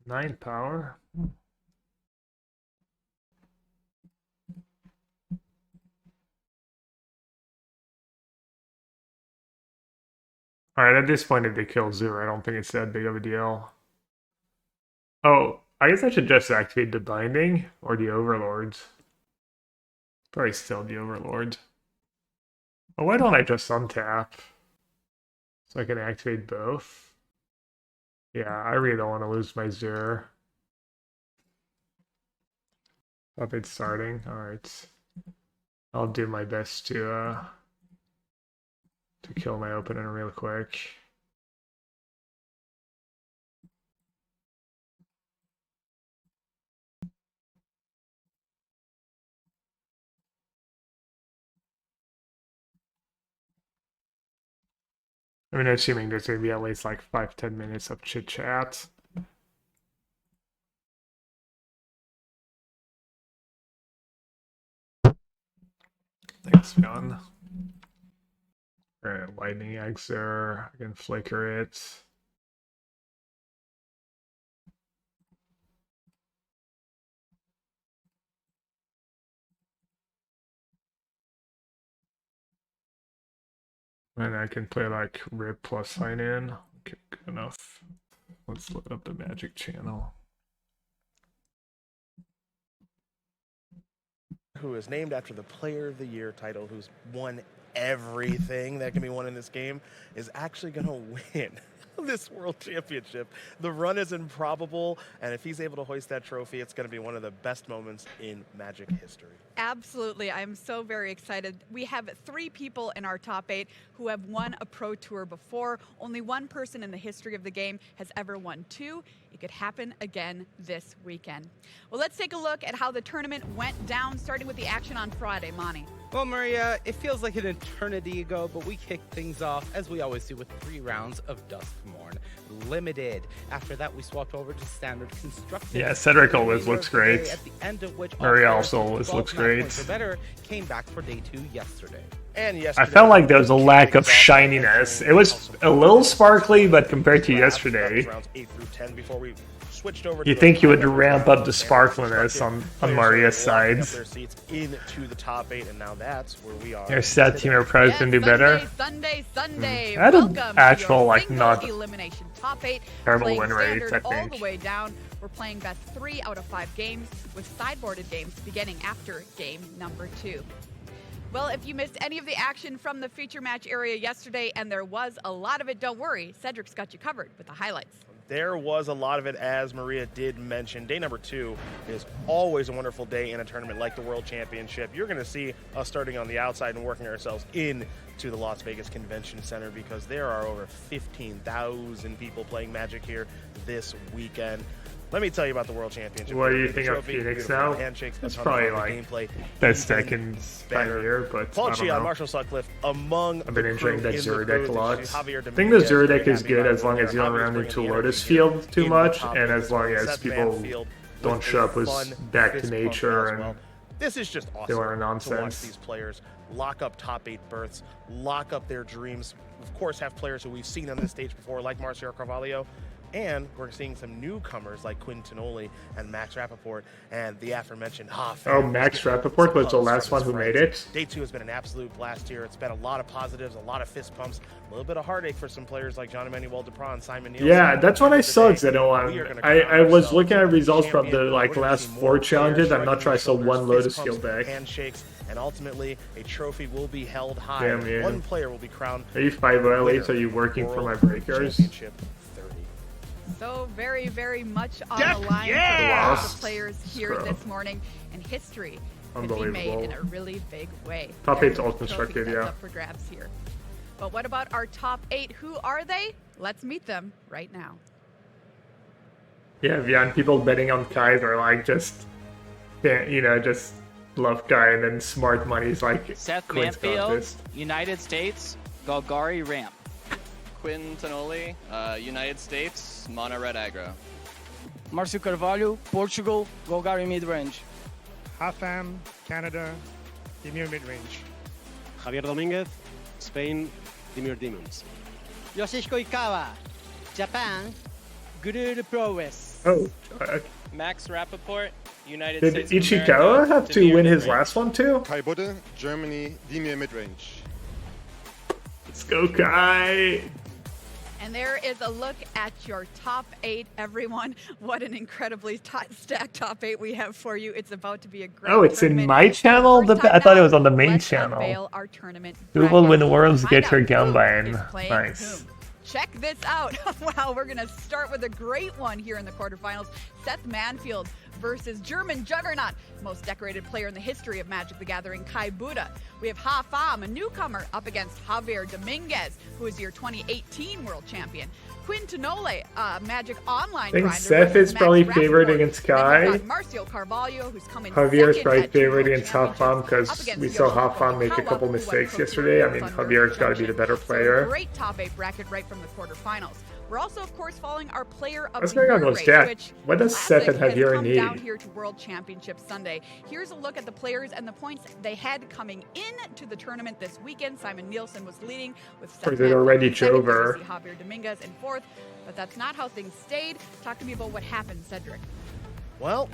Speaker 1: Nine power. Alright, at this point, if they kill Zur, I don't think it's that big of a deal. Oh, I guess I should just activate the Binding or the Overlords. Probably still the Overlord. Oh, why don't I just untap? So I can activate both. Yeah, I really don't want to lose my Zur. Up it's starting. Alright. I'll do my best to kill my opener real quick. I mean, assuming there's going to be at least like 5-10 minutes of chit chat. Thanks, John. Alright, Lightning Exer. I can flicker it. And I can play like Rip plus sign in. Okay, good enough. Let's load up the Magic channel.
Speaker 9: who is named after the Player of the Year title, who's won everything that can be won in this game, is actually going to win this World Championship. The run is improbable, and if he's able to hoist that trophy, it's going to be one of the best moments in Magic history.
Speaker 10: Absolutely. I'm so very excited. We have 3 people in our top 8 who have won a Pro Tour before. Only one person in the history of the game has ever won 2. It could happen again this weekend. Well, let's take a look at how the tournament went down, starting with the action on Friday. Mani.
Speaker 11: Well, Maria, it feels like an eternity ago, but we kicked things off, as we always do, with 3 rounds of Duskmourn Limited. After that, we swapped over to Standard Constructed.
Speaker 1: Yeah, Cedric always looks great.
Speaker 11: At the end of which
Speaker 1: Maria also always looks great.
Speaker 11: Better came back for day 2 yesterday.
Speaker 9: And
Speaker 1: I felt like there was a lack of shininess. It was a little sparkly, but compared to yesterday,
Speaker 9: rounds 8 through 10 before we switched over.
Speaker 1: You think you would ramp up the sparkliness on Maria's side.
Speaker 9: Their seats into the top 8, and now that's where we are.
Speaker 1: Your set team or pros can do better.
Speaker 10: Sunday.
Speaker 1: I had an
Speaker 10: Welcome
Speaker 1: actual,
Speaker 10: to your
Speaker 1: like,
Speaker 10: single
Speaker 1: not
Speaker 10: elimination top 8.
Speaker 1: terrible
Speaker 10: Playing
Speaker 1: win rates,
Speaker 10: standard
Speaker 1: I
Speaker 10: all
Speaker 1: think.
Speaker 10: the way down. We're playing best 3 out of 5 games, with sideboarded games beginning after game number 2. Well, if you missed any of the action from the feature match area yesterday, and there was a lot of it, don't worry. Cedric's got you covered with the highlights.
Speaker 9: There was a lot of it, as Maria did mention. Day number 2 is always a wonderful day in a tournament like the World Championship. You're going to see us starting on the outside and working ourselves into the Las Vegas Convention Center, because there are over 15,000 people playing Magic here this weekend. Let me tell you about the World Championship.
Speaker 1: What do you think of Phoenix now? It's probably like best deck in Pioneer, but
Speaker 9: Paul
Speaker 1: I don't
Speaker 9: Chi,
Speaker 1: know.
Speaker 9: Marshall Sutcliffe among
Speaker 1: I've been enjoying that Zero deck a lot. I
Speaker 9: Javier
Speaker 1: think the
Speaker 9: Dominguez,
Speaker 1: Zero deck
Speaker 9: very
Speaker 1: is
Speaker 9: happy
Speaker 1: good
Speaker 9: about
Speaker 1: as long
Speaker 9: it.
Speaker 1: as you don't
Speaker 9: Javier's
Speaker 1: run
Speaker 9: bringing
Speaker 1: into
Speaker 9: the
Speaker 1: Lotus
Speaker 9: energy here
Speaker 1: Field too
Speaker 9: in the
Speaker 1: much,
Speaker 9: top
Speaker 1: and
Speaker 9: eight.
Speaker 1: as long as
Speaker 9: Seth
Speaker 1: people
Speaker 9: Banfield
Speaker 1: don't
Speaker 9: with
Speaker 1: show
Speaker 9: a
Speaker 1: up with
Speaker 9: fun
Speaker 1: back to
Speaker 9: fist bump
Speaker 1: nature
Speaker 9: as
Speaker 1: and
Speaker 9: well. This is just awesome
Speaker 1: Filler
Speaker 9: to watch
Speaker 1: nonsense.
Speaker 9: these players lock up top 8 berths, lock up their dreams. Of course, have players who we've seen on this stage before, like Marcio Carvalho. And we're seeing some newcomers like Quinn Tonoli and Max Rappaport and the aforementioned
Speaker 1: Oh, Max Rappaport was the last one who made it?
Speaker 9: Day 2 has been an absolute blast here. It's been a lot of positives, a lot of fist pumps, a little bit of heartache for some players like John Emmanuel Duprat and Simon Nielsen.
Speaker 1: Yeah, that's what I saw at Xeno1. I was looking at results from the last 4 challenges. I'm not sure I saw one Lotus Field deck.
Speaker 9: Handshakes, and ultimately a trophy will be held high.
Speaker 1: Damn, yeah.
Speaker 9: One player will be crowned.
Speaker 1: Are you 5 late? Are you working for my breakers?
Speaker 9: Championship 30.
Speaker 10: So very, very much on the line for all the players here this morning, and history could be made in a really big way.
Speaker 1: Top
Speaker 10: There's
Speaker 1: 8's all
Speaker 10: a trophy
Speaker 1: constructed,
Speaker 10: that's
Speaker 1: yeah.
Speaker 10: up for grabs here. But what about our top 8? Who are they? Let's meet them right now.
Speaker 1: Yeah, and people betting on Kais are like just, just love Kai, and then smart money's like
Speaker 12: Seth
Speaker 1: Quinn's
Speaker 12: Manfield,
Speaker 1: contest.
Speaker 12: United States, Golgari Ramp.
Speaker 13: Quinn Tonoli, United States, Mana Red Aggro.
Speaker 14: Marcio Carvalho, Portugal, Golgari Midrange.
Speaker 15: Hafam, Canada, Dimir Midrange.
Speaker 16: Javier Dominguez, Spain, Dimir Demons.
Speaker 17: Yoshihiko Ikawa, Japan, Guru Prowess.
Speaker 1: Oh,
Speaker 13: Max Rappaport, United
Speaker 1: did
Speaker 13: States of
Speaker 1: Ichikawa
Speaker 13: America,
Speaker 1: have to
Speaker 13: Dimir
Speaker 1: win his
Speaker 13: Midrange.
Speaker 1: last one too?
Speaker 18: Kai Budde, Germany, Dimir Midrange.
Speaker 1: Let's go, Kai!
Speaker 10: And there is a look at your top 8, everyone. What an incredibly stacked top 8 we have for you. It's about to be a great
Speaker 1: Oh, it's in
Speaker 10: tournament.
Speaker 1: my channel? I thought it was on the main
Speaker 10: Let's
Speaker 1: channel.
Speaker 10: unveil our tournament
Speaker 1: Who will
Speaker 10: bracket.
Speaker 1: win the Worlds
Speaker 10: Find
Speaker 1: get her
Speaker 10: out who
Speaker 1: Gambine?
Speaker 10: is playing
Speaker 1: Nice.
Speaker 10: whom. Check this out. Wow, we're going to start with a great one here in the quarterfinals. Seth Manfield versus German juggernaut, most decorated player in the history of Magic the Gathering, Kai Buddha. We have Ha Fam, a newcomer, up against Javier Dominguez, who is your 2018 world champion. Quinn Tonole, Magic Online
Speaker 1: I think
Speaker 10: grinder
Speaker 1: Seth
Speaker 10: versus
Speaker 1: is probably
Speaker 10: Max
Speaker 1: favored
Speaker 10: Rappaport.
Speaker 1: against
Speaker 10: Then
Speaker 1: Kai.
Speaker 10: we've got Marcio Carvalho, who's coming
Speaker 1: Javier is
Speaker 10: second
Speaker 1: probably
Speaker 10: at two
Speaker 1: favored
Speaker 10: World
Speaker 1: against Hafam
Speaker 10: Championships, up
Speaker 1: because
Speaker 10: against
Speaker 1: we saw
Speaker 10: Yoshihiko
Speaker 1: Hafam make a
Speaker 10: Ikawa,
Speaker 1: couple
Speaker 10: who won
Speaker 1: mistakes
Speaker 10: Pro
Speaker 1: yesterday. I
Speaker 10: Tour
Speaker 1: mean,
Speaker 10: Thunder
Speaker 1: Javier's got to be the better
Speaker 10: So a
Speaker 1: player.
Speaker 10: great top 8 bracket right from the quarterfinals. We're also, of course, following our player of
Speaker 1: What's
Speaker 10: the
Speaker 1: going on
Speaker 10: year
Speaker 1: with
Speaker 10: race,
Speaker 1: Jack?
Speaker 10: which
Speaker 1: What does Seth and
Speaker 10: Classic has
Speaker 1: Javier
Speaker 10: come down
Speaker 1: need?
Speaker 10: here to World Championship Sunday. Here's a look at the players and the points they had coming in to the tournament this weekend. Simon Nielsen was leading with
Speaker 1: Or
Speaker 10: Seth
Speaker 1: is it already
Speaker 10: Manfield in second,
Speaker 1: Jover?
Speaker 10: obviously Javier Dominguez in 4th, but that's not how things stayed. Talk to me about what happened, Cedric.
Speaker 9: Well,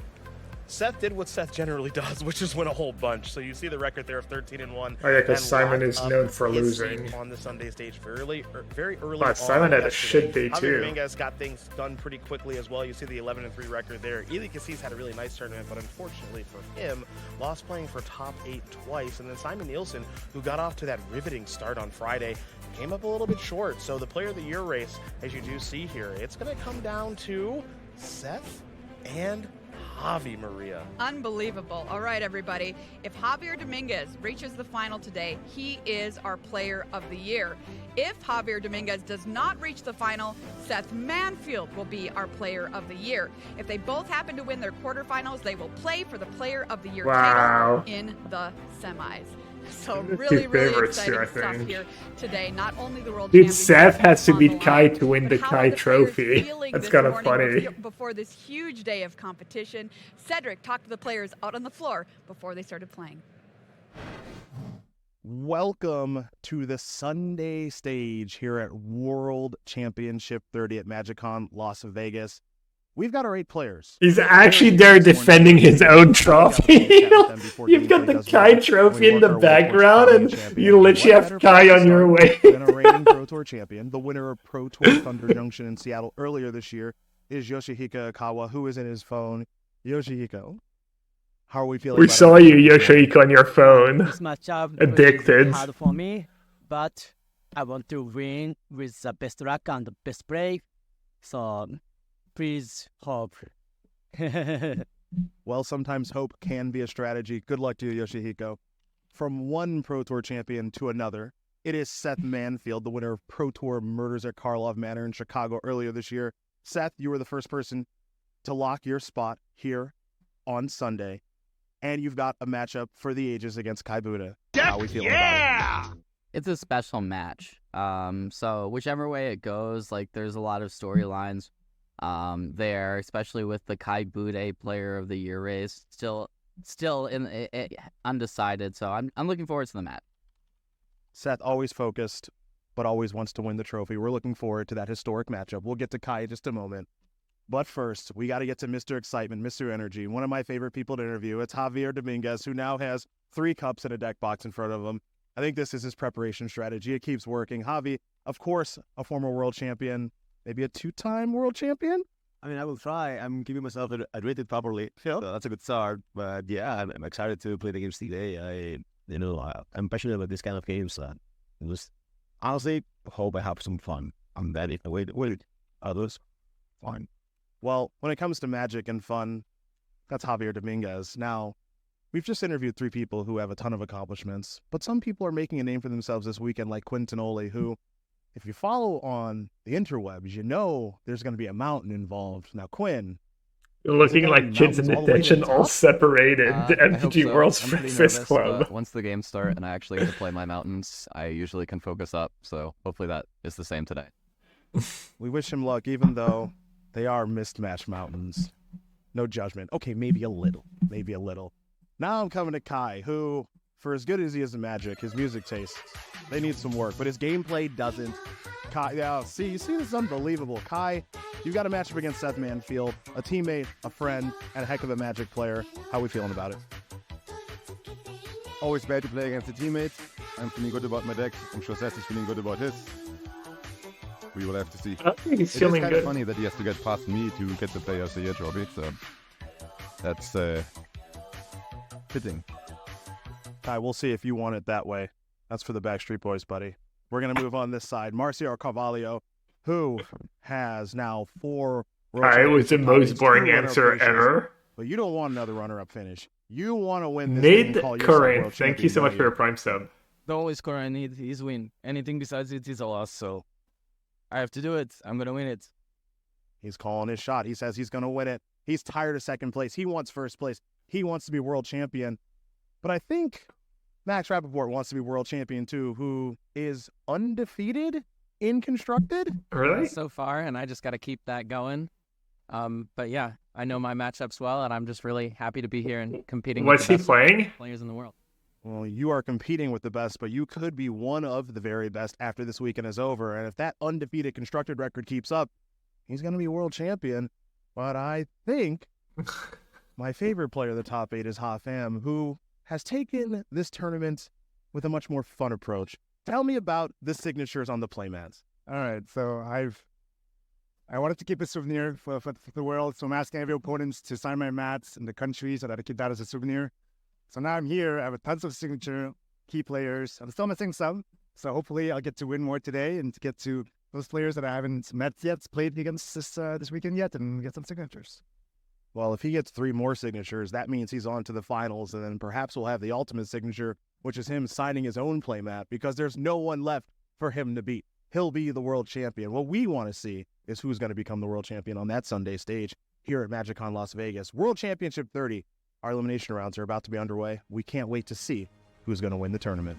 Speaker 9: Seth did what Seth generally does, which is win a whole bunch. So you see the record there of 13-1.
Speaker 1: Oh yeah, because Simon is known for losing.
Speaker 9: On the Sunday stage very early.
Speaker 1: But Simon had a shit day
Speaker 9: Javier
Speaker 1: too.
Speaker 9: Dominguez got things done pretty quickly as well. You see the 11-3 record there. Eli Cassis had a really nice tournament, but unfortunately for him, lost playing for top 8 twice. And then Simon Nielsen, who got off to that riveting start on Friday, came up a little bit short. So the Player of the Year race, as you do see here, it's going to come down to Seth and Javi, Maria.
Speaker 10: Unbelievable. All right, everybody. If Javier Dominguez reaches the final today, he is our Player of the Year. If Javier Dominguez does not reach the final, Seth Manfield will be our Player of the Year. If they both happen to win their quarterfinals, they will play for the Player of the Year title in the semis. So really exciting stuff here today. Not only the World
Speaker 1: Dude,
Speaker 10: Championship
Speaker 1: Seth has to
Speaker 10: on
Speaker 1: beat
Speaker 10: the
Speaker 1: Kai
Speaker 10: line,
Speaker 1: to win
Speaker 10: but
Speaker 1: the
Speaker 10: how
Speaker 1: Kai
Speaker 10: are the players
Speaker 1: trophy.
Speaker 10: feeling
Speaker 1: That's
Speaker 10: this
Speaker 1: kind of
Speaker 10: morning
Speaker 1: funny.
Speaker 10: before this huge day of competition? Cedric talked to the players out on the floor before they started playing.
Speaker 19: Welcome to the Sunday stage here at World Championship 30 at MagicCon Las Vegas. We've got our 8 players.
Speaker 1: He's actually there defending his own trophy. You've got the Kai trophy in the background, and you literally have Kai on your way.
Speaker 19: And a reigning Pro Tour champion, the winner of Pro Tour Thunder Junction in Seattle earlier this year, is Yoshihiko Akawa, who is in his phone. Yoshihiko, how are we feeling?
Speaker 1: We saw you, Yoshihiko, on your phone.
Speaker 17: This matchup
Speaker 1: Addicted.
Speaker 17: is hard for me, but I want to win with the best luck and the best brave. So please hope.
Speaker 19: Well, sometimes hope can be a strategy. Good luck to you, Yoshihiko. From one Pro Tour champion to another, it is Seth Manfield, the winner of Pro Tour Murders at Karlov Manor in Chicago earlier this year. Seth, you were the first person to lock your spot here on Sunday, and you've got a matchup for the ages against Kai Buddha. How are we feeling about it?
Speaker 20: It's a special match. So whichever way it goes, like there's a lot of storylines there, especially with the Kai Bude Player of the Year race still in undecided. So I'm looking forward to the match.
Speaker 19: Seth always focused, but always wants to win the trophy. We're looking forward to that historic matchup. We'll get to Kai in just a moment. But first, we got to get to Mr. Excitement, Mr. Energy, one of my favorite people to interview. It's Javier Dominguez, who now has 3 cups and a deck box in front of him. I think this is his preparation strategy. It keeps working. Javi, of course, a former world champion, maybe a 2-time world champion?
Speaker 21: I mean, I will try. I'm keeping myself hydrated properly. So that's a good start. But yeah, I'm excited to play the games today. I'm passionate about this kind of games. Just honestly, hope I have some fun. I'm that if I wait, others, fine.
Speaker 19: Well, when it comes to magic and fun, that's Javier Dominguez. Now, we've just interviewed 3 people who have a ton of accomplishments, but some people are making a name for themselves this weekend, like Quinn Tonoli, who, if you follow on the interwebs, you know there's going to be a mountain involved. Now, Quinn,
Speaker 1: you're looking like kids in detention, all separated. The MTG World's Fist Club.
Speaker 22: Once the games start and I actually get to play my mountains, I usually can focus up. So hopefully that is the same today.
Speaker 19: We wish him luck, even though they are mismatched mountains. No judgment. Okay, maybe a little. Maybe a little. Now I'm coming to Kai, who, for as good as he is in Magic, his music tastes, they need some work, but his gameplay doesn't. Kai, yeah, see, this is unbelievable. Kai, you've got a matchup against Seth Manfield, a teammate, a friend, and a heck of a Magic player. How are we feeling about it?
Speaker 23: Always bad to play against a teammate. I'm feeling good about my deck. I'm sure Seth is feeling good about his. We will have to see.
Speaker 1: I think he's
Speaker 23: it
Speaker 1: feeling
Speaker 23: is kind
Speaker 1: good.
Speaker 23: of funny that he has to get past me to get the Player of the Year trophy, so that's fitting.
Speaker 19: Kai, we'll see if you want it that way. That's for the Backstreet Boys, buddy. We're going to move on this side. Marcio Carvalho, who has now 4
Speaker 1: Kai was the most boring answer ever.
Speaker 19: But you don't want another runner-up finish. You want to win this
Speaker 1: Nate
Speaker 19: thing. Call yourself
Speaker 1: Curran,
Speaker 19: world
Speaker 1: thank you so
Speaker 19: champion,
Speaker 1: much for your Prime sub.
Speaker 14: The only score I need is win. Anything besides it is a loss, so I have to do it. I'm going to win it.
Speaker 19: He's calling his shot. He says he's going to win it. He's tired of second place. He wants first place. He wants to be world champion. But I think Max Rappaport wants to be world champion too, who is undefeated in Constructed.
Speaker 1: Really?
Speaker 14: So far, and I just got to keep that going. But yeah, I know my matchups well, and I'm just really happy to be here and competing
Speaker 1: What's
Speaker 14: with the
Speaker 1: he
Speaker 14: best
Speaker 1: playing?
Speaker 14: players in the world.
Speaker 19: Well, you are competing with the best, but you could be one of the very best after this weekend is over. And if that undefeated Constructed record keeps up, he's going to be world champion. But I think my favorite player of the top 8 is Hafam, who has taken this tournament with a much more fun approach. Tell me about the signatures on the playmats.
Speaker 15: All right, so I wanted to keep a souvenir for the world, so I'm asking every opponent to sign my mats in the country so that I keep that as a souvenir. So now I'm here. I have a tons of signature key players. I'm still missing some, so hopefully I'll get to win more today and to get to those players that I haven't met yet, played against this weekend yet, and get some signatures.
Speaker 19: Well, if he gets 3 more signatures, that means he's on to the finals, and then perhaps we'll have the ultimate signature, which is him signing his own playmat, because there's no one left for him to beat. He'll be the world champion. What we want to see is who's going to become the world champion on that Sunday stage here at MagicCon Las Vegas. World Championship 30. Our elimination rounds are about to be underway. We can't wait to see who's going to win the tournament.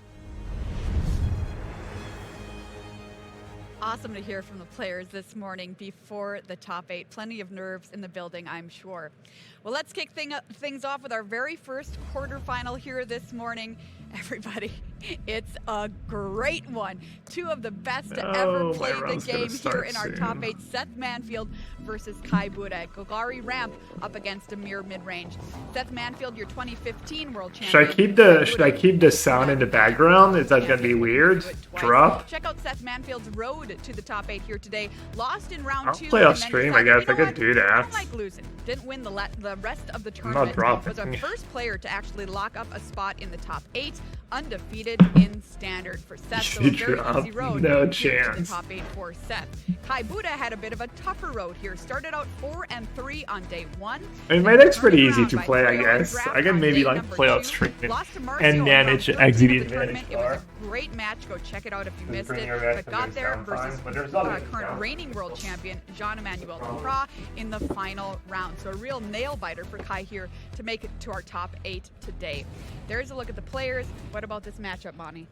Speaker 10: Awesome to hear from the players this morning before the top 8. Plenty of nerves in the building, I'm sure. Well, let's kick things off with our very first quarterfinal here this morning. Everybody, it's a great one. 2 of the best to ever play the game here in our top 8. Seth Manfield versus Kai Buda. Golgari Ramp up against Amir Midrange. Seth Manfield, your 2015 world champion.
Speaker 1: Should I keep the sound in the background? Is that gonna be weird? Drop.
Speaker 10: Check out Seth Manfield's road to the top 8 here today. Lost in round 2.
Speaker 1: I'll play off stream, I guess. I could do that.
Speaker 10: I don't like losing. Didn't win the rest of the tournament. Was our first player to actually lock up a spot in the top 8. Undefeated in standard for Seth. So a very easy road
Speaker 1: no
Speaker 10: here to the
Speaker 1: chance.
Speaker 10: top 8 for Seth. Kai Buda had a bit of a tougher road here. Started out 4-3 on day 1.
Speaker 1: I mean, my deck's pretty easy to play, I guess. I can maybe like play out stream and manage exit the advantage
Speaker 10: It was a great match. Go check it out if you missed it. But got there versus current reigning world champion Jean-Emmanuel Duprat in the final round. So a real nail biter for Kai here to make it to our top 8 today. There's a look at the players. What about this matchup, Monty?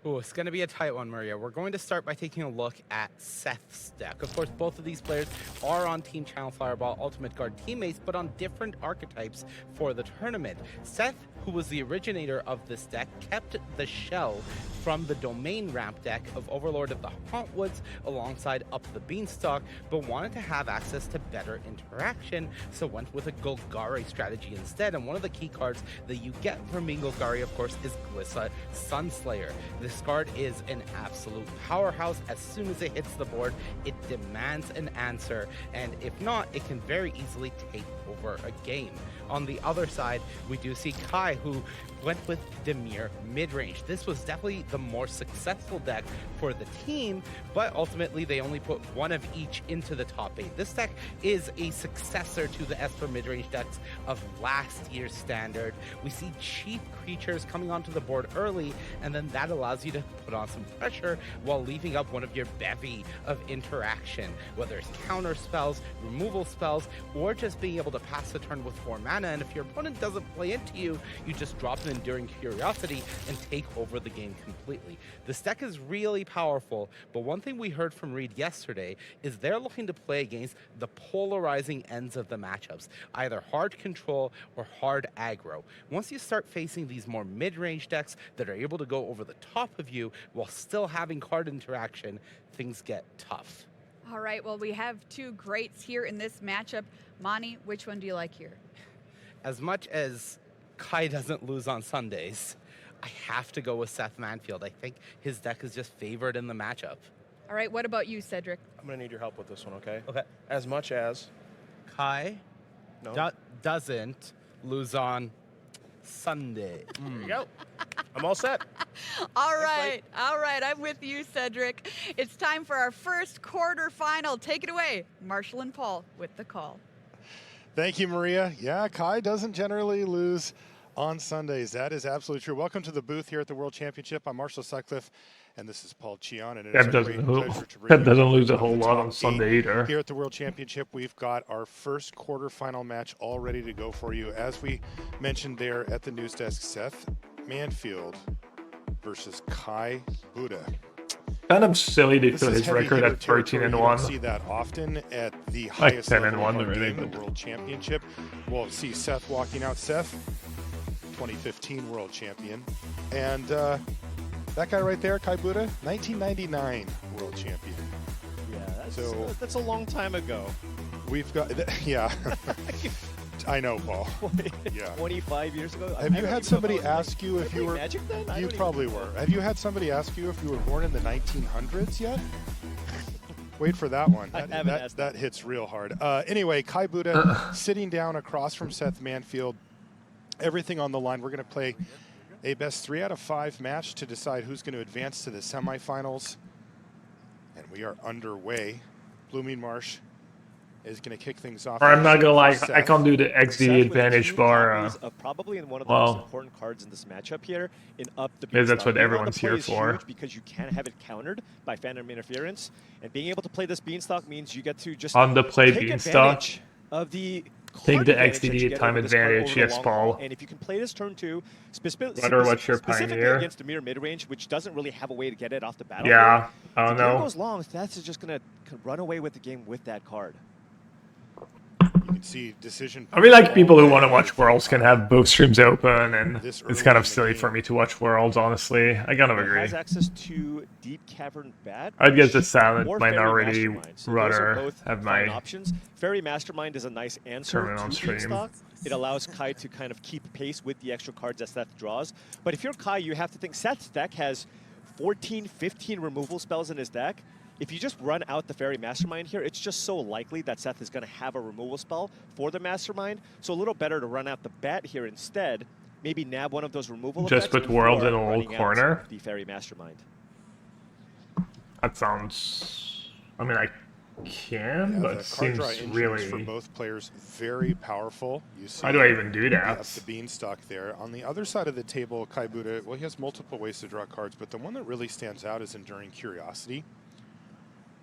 Speaker 11: Ooh, it's going to be a tight one, Maria. We're going to start by taking a look at Seth's deck. Of course, both of these players are on Team Channel Fireball Ultimate Guard teammates, but on different archetypes for the tournament. Seth, who was the originator of this deck, kept the shell from the domain ramp deck of Overlord of the Hauntwoods alongside Up the Beanstalk, but wanted to have access to better interaction, so went with a Golgari strategy instead. And one of the key cards that you get from being Golgari, of course, is Glissa Sunslayer. This card is an absolute powerhouse. As soon as it hits the board, it demands an answer, and if not, it can very easily take over a game. On the other side, we do see Kai, who went with Dimir Midrange. This was definitely the more successful deck for the team, but ultimately they only put one of each into the top 8. This deck is a successor to the Esper Midrange decks of last year's standard. We see cheap creatures coming onto the board early, and then that allows you to put on some pressure while leaving up one of your bevy of interaction, whether it's counter spells, removal spells, or just being able to pass the turn with 4 mana. And if your opponent doesn't play into you, you just drop an Enduring Curiosity and take over the game completely. This deck is really powerful, but one thing we heard from Reed yesterday is they're looking to play against the polarizing ends of the matchups, either hard control or hard aggro. Once you start facing these more mid-range decks that are able to go over the top of you while still having card interaction, things get tough.
Speaker 10: All right, well, we have 2 greats here in this matchup. Mani, which one do you like here?
Speaker 11: As much as Kai doesn't lose on Sundays, I have to go with Seth Manfield. I think his deck is just favored in the matchup.
Speaker 10: All right, what about you, Cedric?
Speaker 9: I'm going to need your help with this one, okay?
Speaker 11: Okay.
Speaker 9: As much as
Speaker 11: Kai doesn't lose on Sunday.
Speaker 9: There you go. I'm all set.
Speaker 10: All right, I'm with you, Cedric. It's time for our first quarterfinal. Take it away, Marshall and Paul with the call.
Speaker 3: Thank you, Maria. Yeah, Kai doesn't generally lose on Sundays. That is absolutely true. Welcome to the booth here at the World Championship. I'm Marshall Sutcliffe, and this is Paul Chion. And
Speaker 1: That doesn't lose a whole lot on Sunday either.
Speaker 3: Here at the World Championship, we've got our first quarterfinal match all ready to go for you. As we mentioned there at the news desk, Seth Manfield versus Kai Buda.
Speaker 1: Kind of silly to put his record at 13-1.
Speaker 3: You don't see that often at the highest level of our game, the World Championship. We'll see Seth walking out. Seth, 2015 World Champion. And that guy right there, Kai Buda, 1999 World Champion.
Speaker 4: Yeah, that's a long time ago.
Speaker 3: We've got, yeah. I know, Paul. Yeah.
Speaker 4: 25 years ago.
Speaker 3: Have you had somebody ask you if you were
Speaker 4: Magic then?
Speaker 3: You probably were. Have you had somebody ask you if you were born in the 1900s yet? Wait for that one. That hits real hard. Anyway, Kai Buddha sitting down across from Seth Manfield. Everything on the line. We're going to play a best 3 out of 5 match to decide who's going to advance to the semifinals. And we are underway. Blooming Marsh is going to kick things off.
Speaker 1: I'm not gonna lie, I can't do the XD advantage bar.
Speaker 4: Probably in one of the most important cards in this matchup here in Up the Beanstalk.
Speaker 1: Maybe that's what everyone's here for.
Speaker 4: Huge because you can have it countered by Phantom Interference, and being able to play this Beanstalk means you get to just
Speaker 1: on the play
Speaker 4: take
Speaker 1: Beanstalk
Speaker 4: advantage of the
Speaker 1: take the XDD time advantage. Yes, Paul.
Speaker 4: And if you can play this turn 2, specifically
Speaker 1: what's your Pioneer?
Speaker 4: against a mirror mid-range, which doesn't really have a way to get it off the battlefield.
Speaker 1: Yeah, I don't
Speaker 4: know. If the game
Speaker 1: know.
Speaker 4: goes long, Stats is just going to run away with the game with that card.
Speaker 3: You can see decision.
Speaker 1: I mean, like people who want to watch Worlds can have both streams open, and it's kind of silly for me to watch Worlds. Honestly, I kind of agree.
Speaker 4: Has access to Deep Cavern Bat.
Speaker 1: I'd get the Silent
Speaker 4: or
Speaker 1: Minority
Speaker 4: Fairy Mastermind. So
Speaker 1: Runner.
Speaker 4: those are both
Speaker 1: Have
Speaker 4: fine
Speaker 1: my
Speaker 4: options. Fairy Mastermind is a nice answer
Speaker 1: tournament on
Speaker 4: to
Speaker 1: stream.
Speaker 4: Beanstalk. It allows Kai to kind of keep pace with the extra cards that Seth draws. But if you're Kai, you have to think Seth's deck has 14, 15 removal spells in his deck. If you just run out the Fairy Mastermind here, it's just so likely that Seth is going to have a removal spell for the Mastermind. So a little better to run out the Bat here instead. Maybe nab one of those removal
Speaker 1: Just
Speaker 4: effects
Speaker 1: put Worlds in a
Speaker 4: before
Speaker 1: little
Speaker 4: running out
Speaker 1: corner.
Speaker 4: the Fairy Mastermind.
Speaker 1: That sounds. I mean, I can, but it
Speaker 3: the card draw
Speaker 1: seems
Speaker 3: engine
Speaker 1: really.
Speaker 3: is for both players very powerful. You see
Speaker 1: How do I even do that?
Speaker 3: Up the Beanstalk there. On the other side of the table, Kai Buddha, well, he has multiple ways to draw cards, but the one that really stands out is Enduring Curiosity.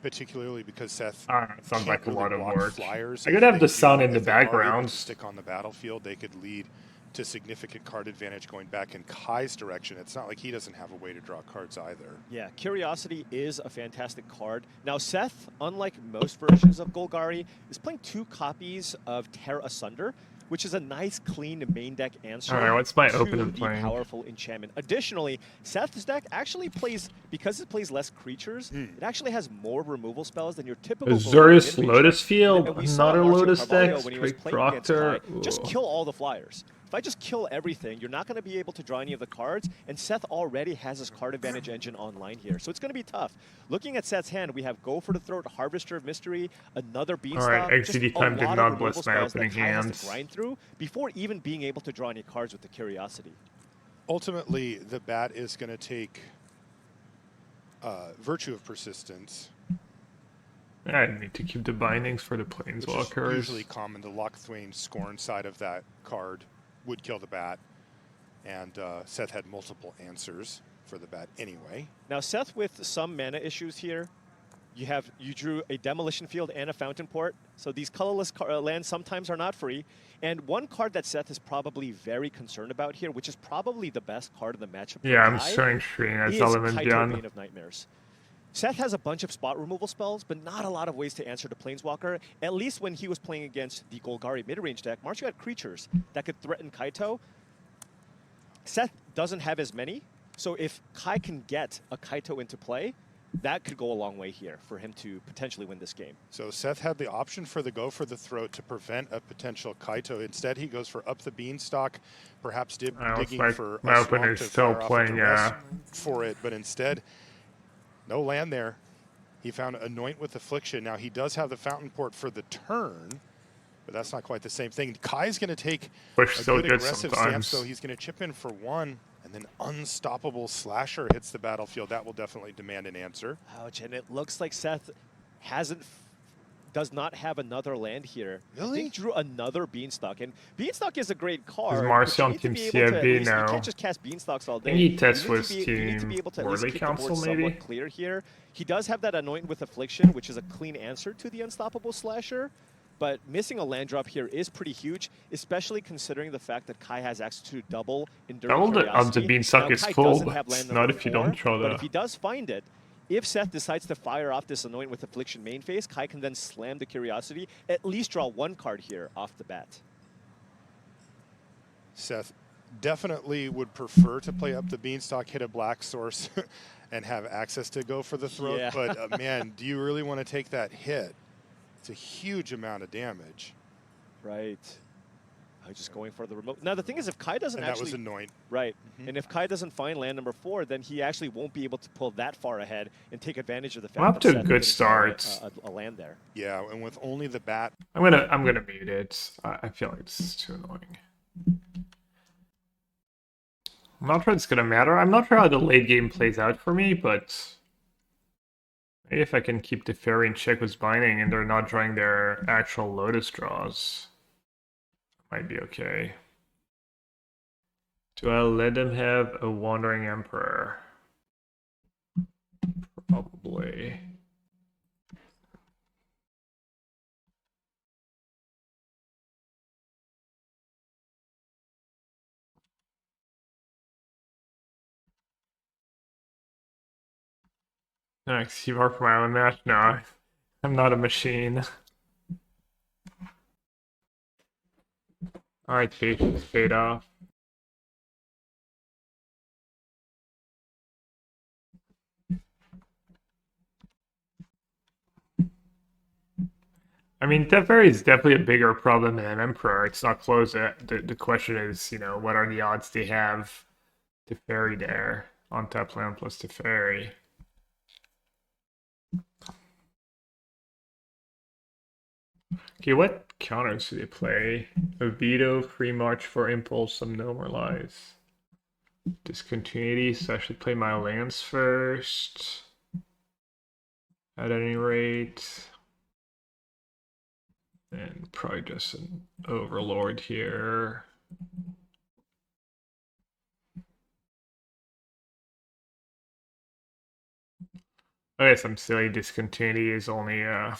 Speaker 3: Particularly because Seth
Speaker 1: sounds
Speaker 3: can't
Speaker 1: like a
Speaker 3: really
Speaker 1: lot of
Speaker 3: block
Speaker 1: work.
Speaker 3: flyers.
Speaker 1: I
Speaker 3: If
Speaker 1: could have
Speaker 3: they
Speaker 1: the
Speaker 3: do-
Speaker 1: sun in the
Speaker 3: if they are able to
Speaker 1: background.
Speaker 3: stick on the battlefield, they could lead to significant card advantage going back in Kai's direction. It's not like he doesn't have a way to draw cards either.
Speaker 4: Yeah, Curiosity is a fantastic card. Now, Seth, unlike most versions of Golgari, is playing 2 copies of Tear Asunder, which is a nice, clean main deck answer
Speaker 1: All right, what's my
Speaker 4: to
Speaker 1: opening
Speaker 4: the
Speaker 1: playing?
Speaker 4: powerful enchantment. Additionally, Seth's deck actually plays, because it plays less creatures, it actually has more removal spells than your typical
Speaker 1: Azorius
Speaker 4: Golgari mid-range
Speaker 1: Lotus
Speaker 4: deck.
Speaker 1: Field,
Speaker 4: And we saw
Speaker 1: another
Speaker 4: Marcio
Speaker 1: Lotus
Speaker 4: Carvalho
Speaker 1: deck,
Speaker 4: when he was
Speaker 1: Straight
Speaker 4: playing against
Speaker 1: Proctor.
Speaker 4: Kai, just kill all the flyers. If I just kill everything, you're not going to be able to draw any of the cards, and Seth already has his card advantage engine online here, so it's going to be tough. Looking at Seth's hand, we have Go for the Throat, Harvester of Mystery, another Beanstalk.
Speaker 1: All right, XCD
Speaker 4: just a
Speaker 1: time did
Speaker 4: lot of
Speaker 1: not
Speaker 4: removal
Speaker 1: bless my
Speaker 4: spells that
Speaker 1: opening
Speaker 4: Kai has
Speaker 1: hands.
Speaker 4: to grind through before even being able to draw any cards with the Curiosity.
Speaker 3: Ultimately, the Bat is going to take Virtue of Persistence.
Speaker 1: I need to keep the bindings for the
Speaker 3: Which is
Speaker 1: Planeswalkers.
Speaker 3: usually common. The Lochthwain Scorn side of that card would kill the Bat. And Seth had multiple answers for the Bat anyway.
Speaker 4: Now, Seth, with some mana issues here, you drew a Demolition Field and a Fountain Port, so these colorless lands sometimes are not free. And one card that Seth is probably very concerned about here, which is probably the best card in the matchup.
Speaker 1: Yeah, I'm
Speaker 4: Kai,
Speaker 1: starting stream as
Speaker 4: is
Speaker 1: Element
Speaker 4: Kaito,
Speaker 1: Beyond.
Speaker 4: Bane of Nightmares. Seth has a bunch of spot removal spells, but not a lot of ways to answer the Planeswalker. At least when he was playing against the Golgari mid-range deck, Marcio had creatures that could threaten Kaito. Seth doesn't have as many, so if Kai can get a Kaito into play, that could go a long way here for him to potentially win this game.
Speaker 3: So Seth had the option for the Go for the Throat to prevent a potential Kaito. Instead, he goes for Up the Beanstalk, perhaps digging for
Speaker 1: my
Speaker 3: a
Speaker 1: opener
Speaker 3: swamp
Speaker 1: is
Speaker 3: to
Speaker 1: still
Speaker 3: fire off
Speaker 1: playing,
Speaker 3: a duress
Speaker 1: yeah.
Speaker 3: for it, but instead, no land there. He found Anoint with Affliction. Now, he does have the Fountain Port for the turn, but that's not quite the same thing. Kai's going to take
Speaker 1: Push
Speaker 3: a
Speaker 1: so
Speaker 3: good
Speaker 1: good
Speaker 3: aggressive stance,
Speaker 1: sometimes.
Speaker 3: so he's going to chip in for 1, and then Unstoppable Slasher hits the battlefield. That will definitely demand an answer.
Speaker 4: Ouch, and it looks like Seth does not have another land here.
Speaker 3: Really?
Speaker 4: He drew another Beanstalk, and Beanstalk is a great card.
Speaker 1: Is
Speaker 4: but
Speaker 1: Marcio
Speaker 4: you
Speaker 1: on
Speaker 4: need to
Speaker 1: Team
Speaker 4: be able to at
Speaker 1: CFB
Speaker 4: least-
Speaker 1: now?
Speaker 4: You can't just cast Beanstalks all day.
Speaker 1: I think he tests
Speaker 4: You need
Speaker 1: with
Speaker 4: to be- you need to be
Speaker 1: Team
Speaker 4: able to at least
Speaker 1: Worldly
Speaker 4: keep the board
Speaker 1: Council,
Speaker 4: somewhat
Speaker 1: maybe?
Speaker 4: clear here. He does have that Anoint with Affliction, which is a clean answer to the Unstoppable Slasher. But missing a land drop here is pretty huge, especially considering the fact that Kai has access to double Enduring
Speaker 1: Double the
Speaker 4: Curiosity.
Speaker 1: Beanstalk
Speaker 4: Now,
Speaker 1: is
Speaker 4: Kai
Speaker 1: full,
Speaker 4: doesn't
Speaker 1: but
Speaker 4: have land
Speaker 1: it's
Speaker 4: number
Speaker 1: not if you don't
Speaker 4: 4,
Speaker 1: draw
Speaker 4: But
Speaker 1: the-
Speaker 4: if he does find it, if Seth decides to fire off this Anoint with Affliction main phase, Kai can then slam the Curiosity, at least draw 1 card here off the bat.
Speaker 3: Seth definitely would prefer to play Up the Beanstalk, hit a black source, and have access to Go for the Throat.
Speaker 4: Yeah.
Speaker 3: But, man, do you really want to take that hit? It's a huge amount of damage.
Speaker 4: Right. Just going for the remote. Now the thing is, if Kai doesn't
Speaker 3: And
Speaker 4: actually,
Speaker 3: that was annoying.
Speaker 4: Right, and if Kai doesn't find land number 4, then he actually won't be able to pull that far ahead and take advantage of the fact
Speaker 1: We're up
Speaker 4: that
Speaker 1: to a
Speaker 4: Seth
Speaker 1: good
Speaker 4: didn't
Speaker 1: start.
Speaker 4: find a land there.
Speaker 3: Yeah, and with only the bat.
Speaker 1: I'm gonna mute it. I feel like it's too annoying. I'm not sure it's gonna matter. I'm not sure how the late game plays out for me, but maybe if I can keep the fairy in check with binding and they're not drawing their actual lotus draws, might be okay. Do I let them have a Wandering Emperor? Probably. Next, you are for my own match? No, I'm not a machine. Alright, patience paid off. I mean, Teferi is definitely a bigger problem than an Emperor. It's not close. The question is, you know, what are the odds they have Teferi there on top land plus Teferi? Okay, what counters do they play? A veto, free march for impulse, some normalize. Discontinuity, so I should play my lands first. At any rate. And probably just an Overlord here. Okay, some silly discontinuity is only oh,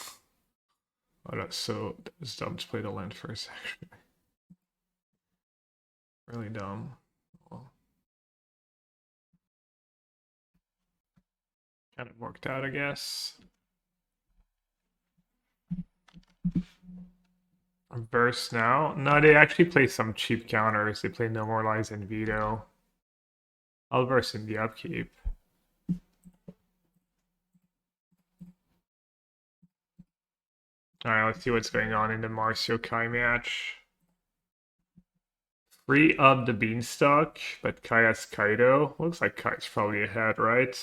Speaker 1: that's so it's dumb to play the land first, actually. Really dumb. Well, kind of worked out, I guess. Verse now? No, they actually play some cheap counters. They play No More Lies and Veto. I'll verse in the upkeep. Alright, let's see what's going on in the Marcio Kai match. Free Up the Beanstalk, but Kai has Kaido. Looks like Kai's probably ahead, right?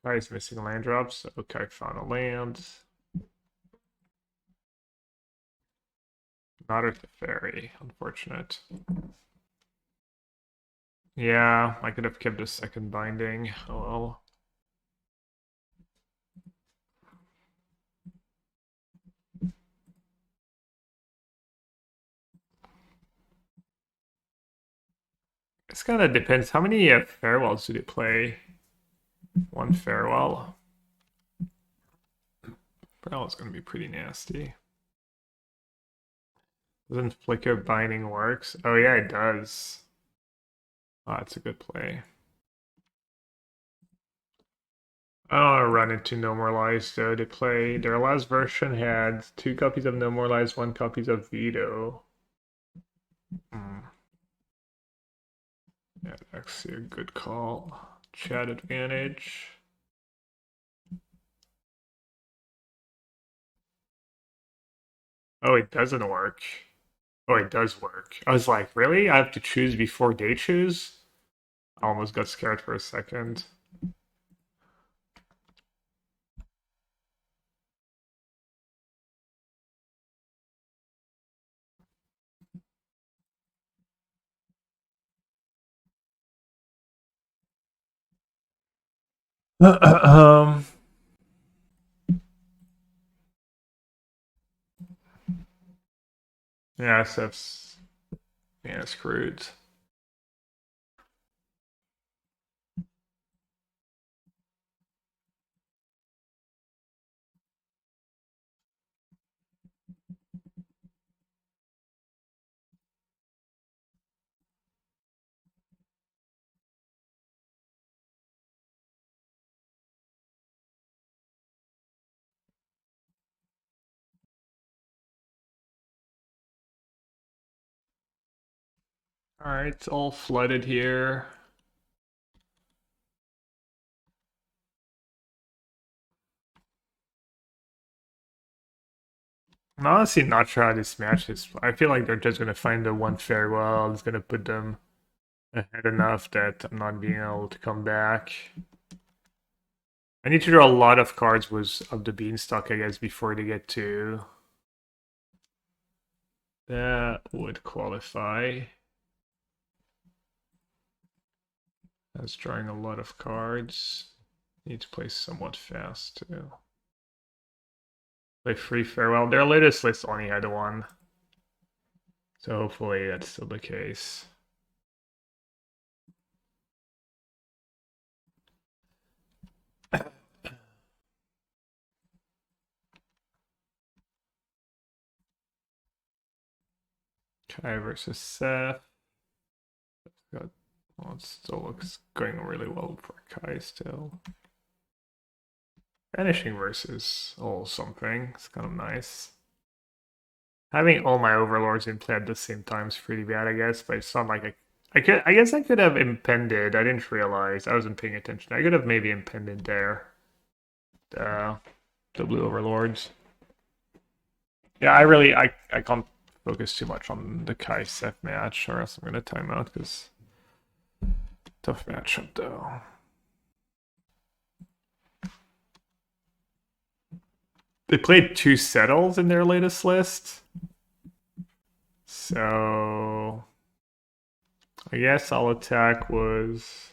Speaker 1: Kai's missing land drops, so Kai found a land. Not at the ferry, unfortunate. Yeah, I could have kept a second binding. Oh well. This kind of depends. How many farewells do they play? One farewell. Farewell is going to be pretty nasty. Doesn't flicker binding works? Oh yeah, it does. Oh, that's a good play. I don't want to run into No More Lies though. They play their last version had 2 copies of No More Lies, 1 copy of Veto. Yeah, actually a good call. Chat advantage. Oh, it doesn't work. Oh, it does work. I was like, really? I have to choose before they choose? I almost got scared for a second. Yeah, Seth's screwed. All right, it's all flooded here. I'm honestly not sure how this match is. I feel like they're just gonna find the one farewell that's gonna put them ahead enough that I'm not being able to come back. I need to draw a lot of cards with Up the Beanstalk, I guess, before they get to... That would qualify. That's drawing a lot of cards. Need to play somewhat fast, too. Play free farewell. Their latest list only had one. So hopefully that's still the case. Kai versus Seth. Got, well, it still looks going really well for Kai still. Vanishing Verse is all something. It's kind of nice. Having all my Overlords in play at the same time is pretty bad, I guess, but it's not like I guess I could have impended. I didn't realize. I wasn't paying attention. I could have maybe impended there. The blue Overlords. Yeah, I can't focus too much on the Kai Seth match, or else I'm gonna time out because tough matchup though. They played 2 settles in their latest list. So I guess all attack was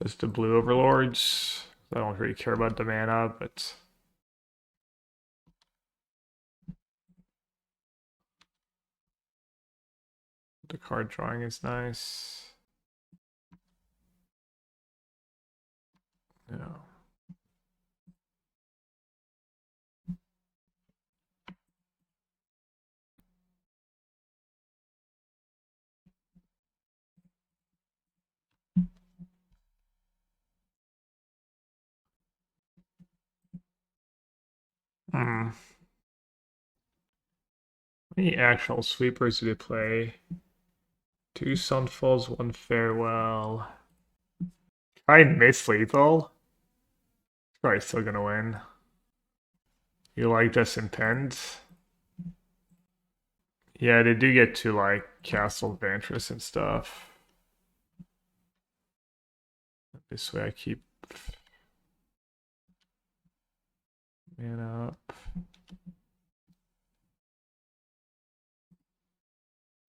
Speaker 1: just the blue Overlords. I don't really care about the mana, but the card drawing is nice. No. How many actual sweepers do they play? 2 Sunfalls, 1 Farewell. Try Miss Lethal. Probably still gonna win. You like this Impend? Yeah, they do get to like Castle Vantress and stuff. This way I keep mana up.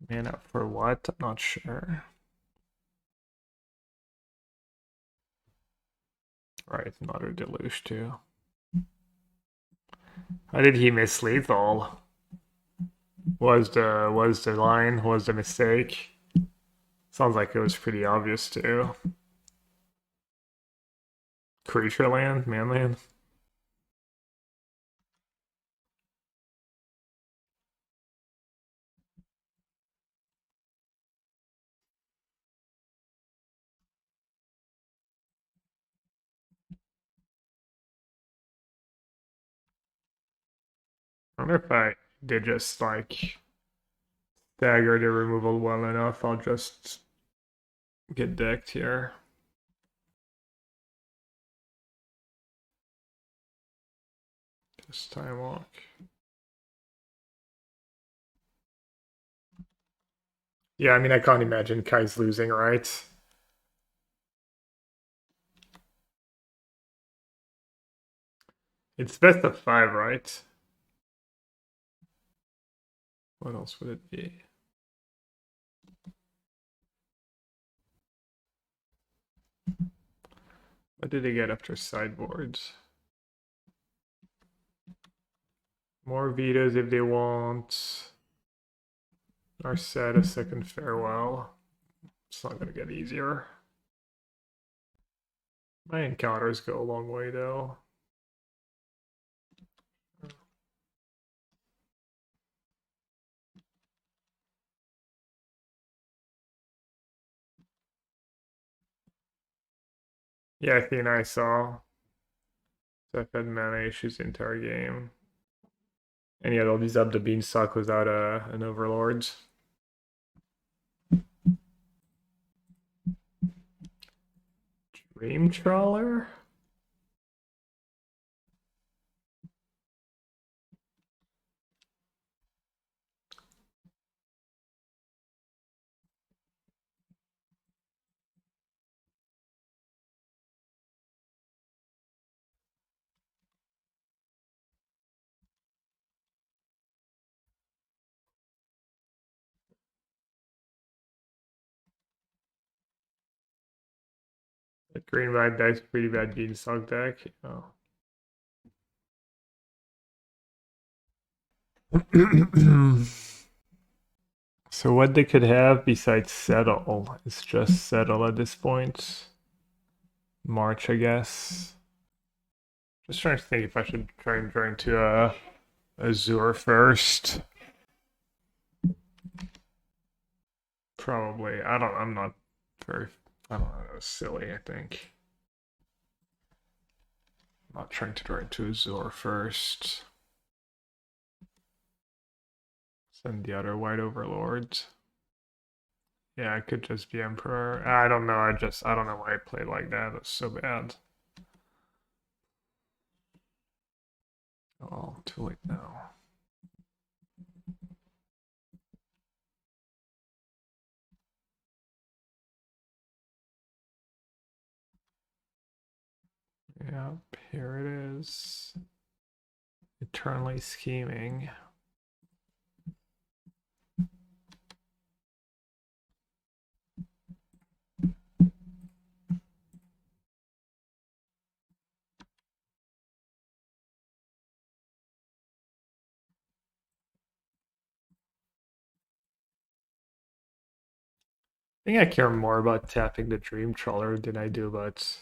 Speaker 1: Mana up for what? I'm not sure. Right, another Deluge too. How did he miss lethal? Was the line, was the mistake? Sounds like it was pretty obvious too. Creature land, man land. I wonder if I did just like stagger the removal well enough, I'll just get decked here. Just time walk. Yeah, I mean, I can't imagine Kai's losing, right? It's best of 5, right? What else would it be? What did they get after sideboards? More Vitas if they want. Narset, a second farewell. It's not gonna get easier. My encounters go a long way though. Yeah, I think I saw. So I've had mana issues the entire game. And yet all these Up the Beanstalk without an Overlord. Dream Trawler? That green red deck's a pretty bad Beanstalk deck. Oh. So what they could have besides Settle is just Settle at this point. March, I guess. Just trying to think if I should try and draw into a Zur first. Probably. I'm not very, I don't know, that was silly, I think. I'm not trying to draw into a Zur first. Send the other white overlords. Yeah, it could just be Emperor. I don't know, I don't know why I played like that. That's so bad. Oh, too late now. Yep, here it is. Eternally scheming. I think I care more about tapping the Dream Trawler than I do about...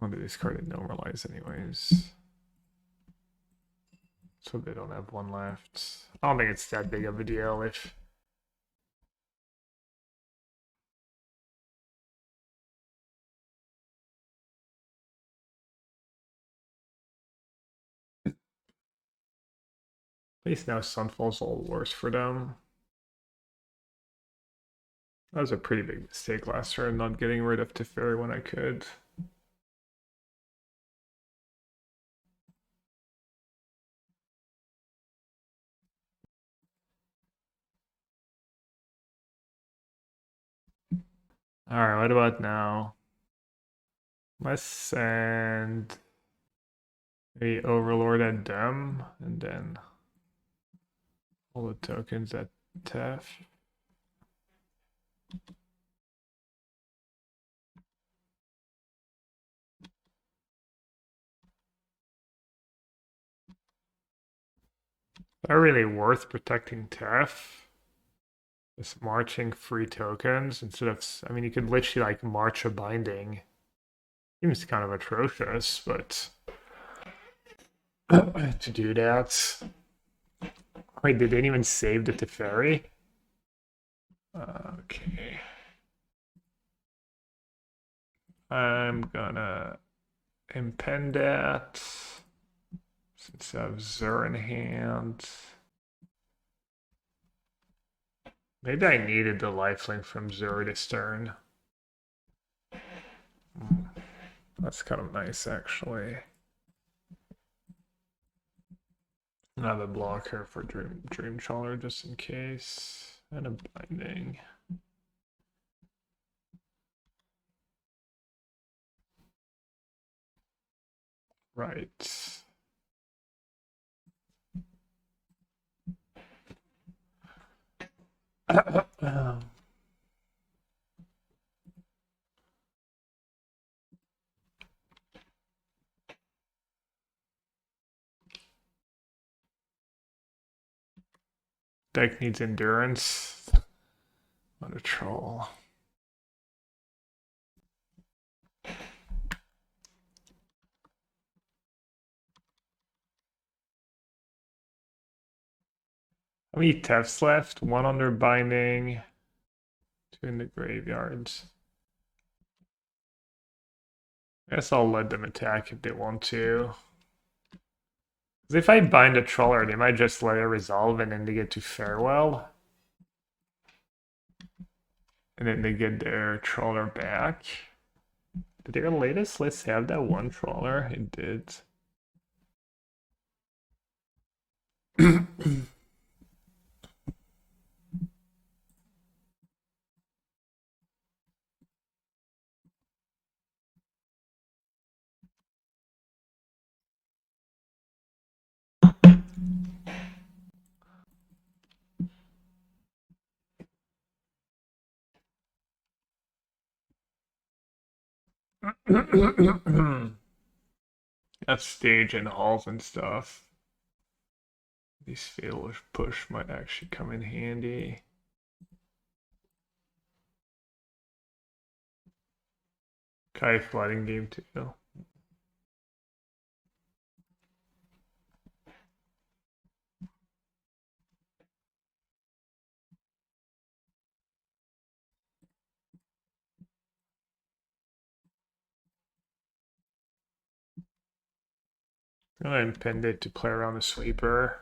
Speaker 1: I'm going to discard it normalize anyways. So they don't have one left. I don't think it's that big of a deal if... At least now Sunfall's all worse for them. That was a pretty big mistake last turn, not getting rid of Teferi when I could. Alright, what about now? Let's send a Overlord at them, and then all the tokens at Tef. Are really worth protecting Tef? Just marching free tokens instead of, I mean, you could literally like march a binding. Seems kind of atrocious, but to do that. Wait, did they even save the Teferi? Okay. I'm gonna impend that since I have Zur in hand. Maybe I needed the lifelink from Zur this turn. That's kind of nice, actually. Another blocker for Dream Trawler just in case. And a binding. Right. Deck needs endurance. What a troll. How many Tefs left? One under binding, two in the graveyards. I guess I'll let them attack if they want to. Because if I bind a Trawler, they might just let it resolve and then they get to Farewell. And then they get their Trawler back. Did their latest list have that one Trawler? It did. That stage and halls and stuff. These fatal push might actually come in handy. Kai flooding game too. I'm gonna impend it to play around the sweeper.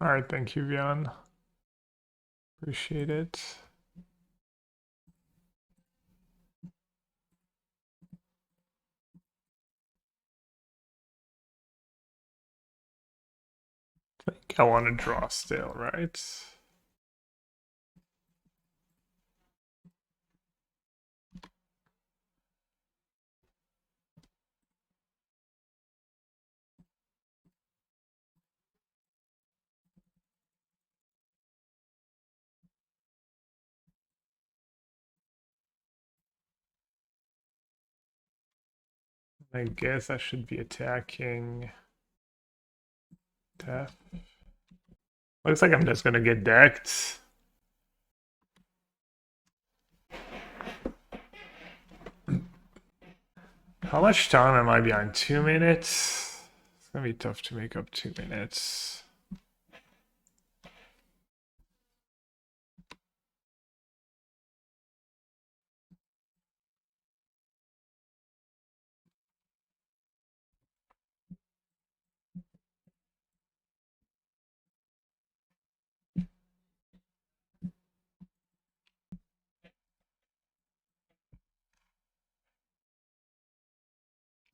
Speaker 1: All right, thank you, Vian. Appreciate it. I think I want to draw still, right? I guess I should be attacking Death. Looks like I'm just gonna get decked. How much time am I behind? 2 minutes? It's gonna be tough to make up 2 minutes.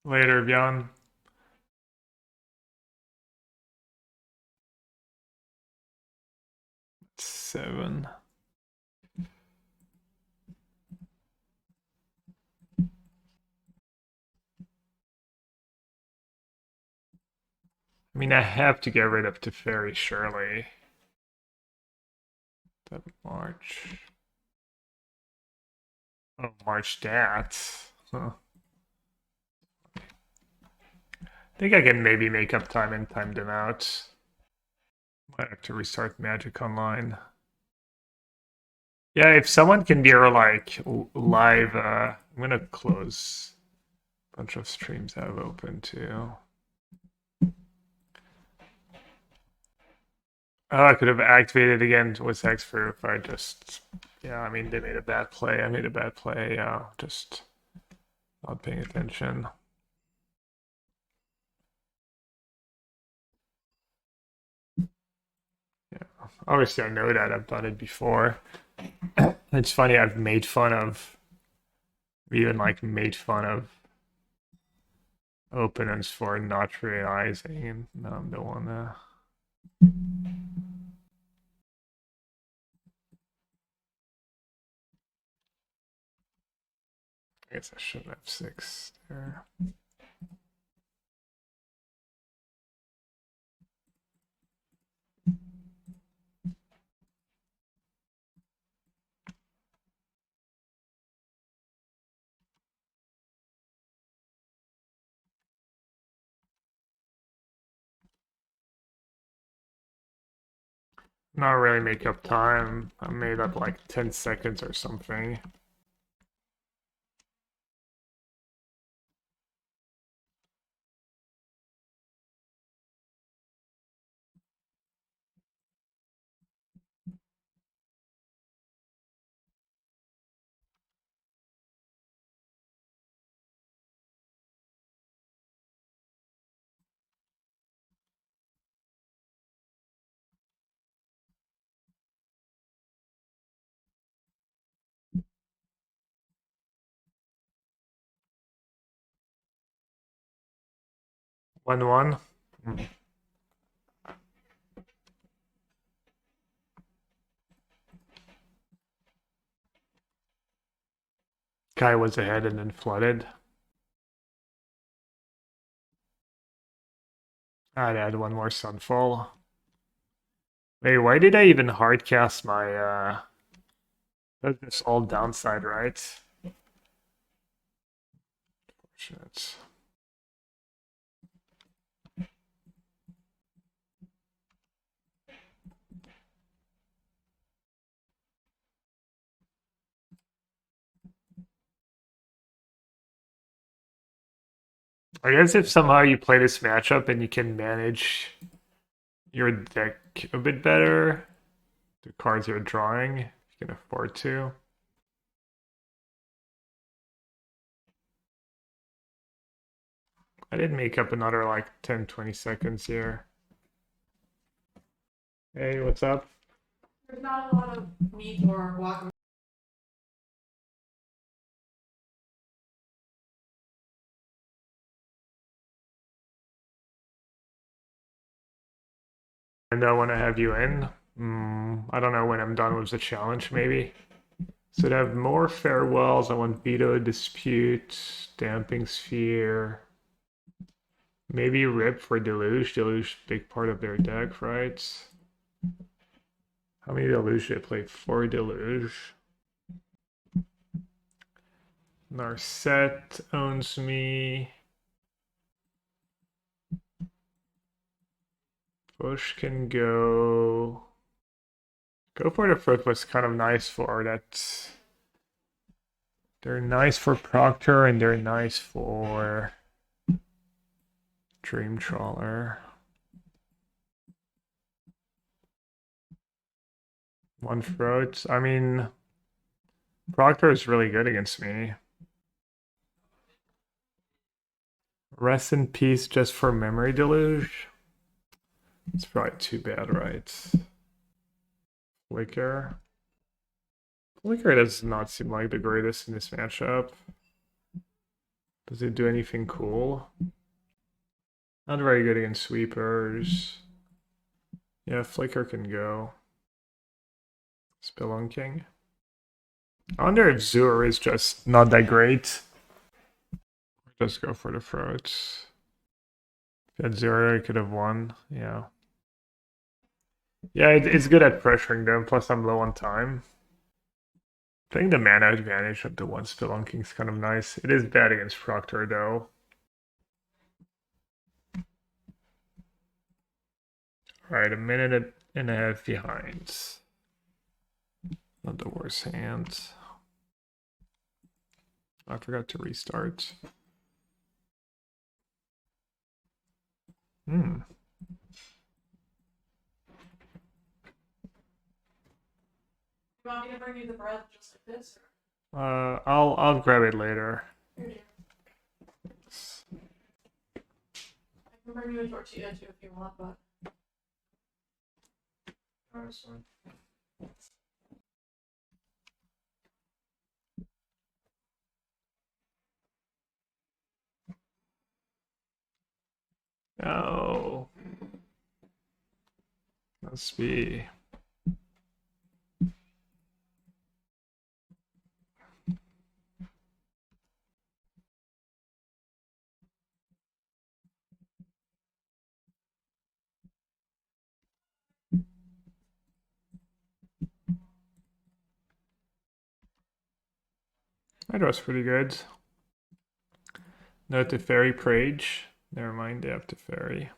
Speaker 1: Later, Bjorn. Seven. I mean, I have to get rid of Teferi, surely. That March. Oh, March that. Huh. I think I can maybe make up time and time them out. Might have to restart Magic Online. Yeah, if someone can be like live, I'm gonna close a bunch of streams I have open too. Oh, I could have activated again with Hexfer if I just, yeah, I mean, they made a bad play. I made a bad play. Yeah, just not paying attention. Yeah, obviously I know that. I've done it before. It's funny, I've made fun of, even like made fun of opponents for not realizing, and now I'm the one I guess I should have 6 there. Not really make up time. I made up like 10 seconds or something. 1-1. Kai was ahead and then flooded. I'd add one more Sunfall. Wait, why did I even hardcast my that's just all downside, right? Unfortunate. I guess if somehow you play this matchup and you can manage your deck a bit better, the cards you're drawing, if you can afford to. I did make up another like 10-20 seconds here. Hey, what's up?
Speaker 5: There's not a lot of meat or guacamole.
Speaker 1: And I want to have you in. I don't know when I'm done with the challenge, maybe. So to have more farewells, I want Veto, Dispute, Damping Sphere. Maybe Rip for Deluge. Deluge, big part of their deck, right? How many Deluge did I play? 4 Deluge. Narset owns me. Bush can go for the fruit was kind of nice for that. They're nice for Proctor and they're nice for Dream Trawler. One fruit. I mean, Proctor is really good against me. Rest in peace just for Memory Deluge. It's probably too bad, right? Flicker. Flicker does not seem like the greatest in this matchup. Does it do anything cool? Not very good against sweepers. Yeah, Flicker can go. Spelunking. I wonder if Zur is just not that great. Just go for the fruits. If you had Zur, I could have won. Yeah. Yeah, it's good at pressuring them, plus I'm low on time. Playing the mana advantage of the one Spelunking is kind of nice. It is bad against Proctor, though. Alright, a minute and a half behind. Not the worst hand. I forgot to restart.
Speaker 5: You want me to bring you the bread just like this?
Speaker 1: I'll grab it later.
Speaker 5: Here, dear. I can bring you a tortilla too if you want, but.
Speaker 1: Oh. Must be. That was pretty good. Note to Fairy Prage. Never mind, they have to Fairy.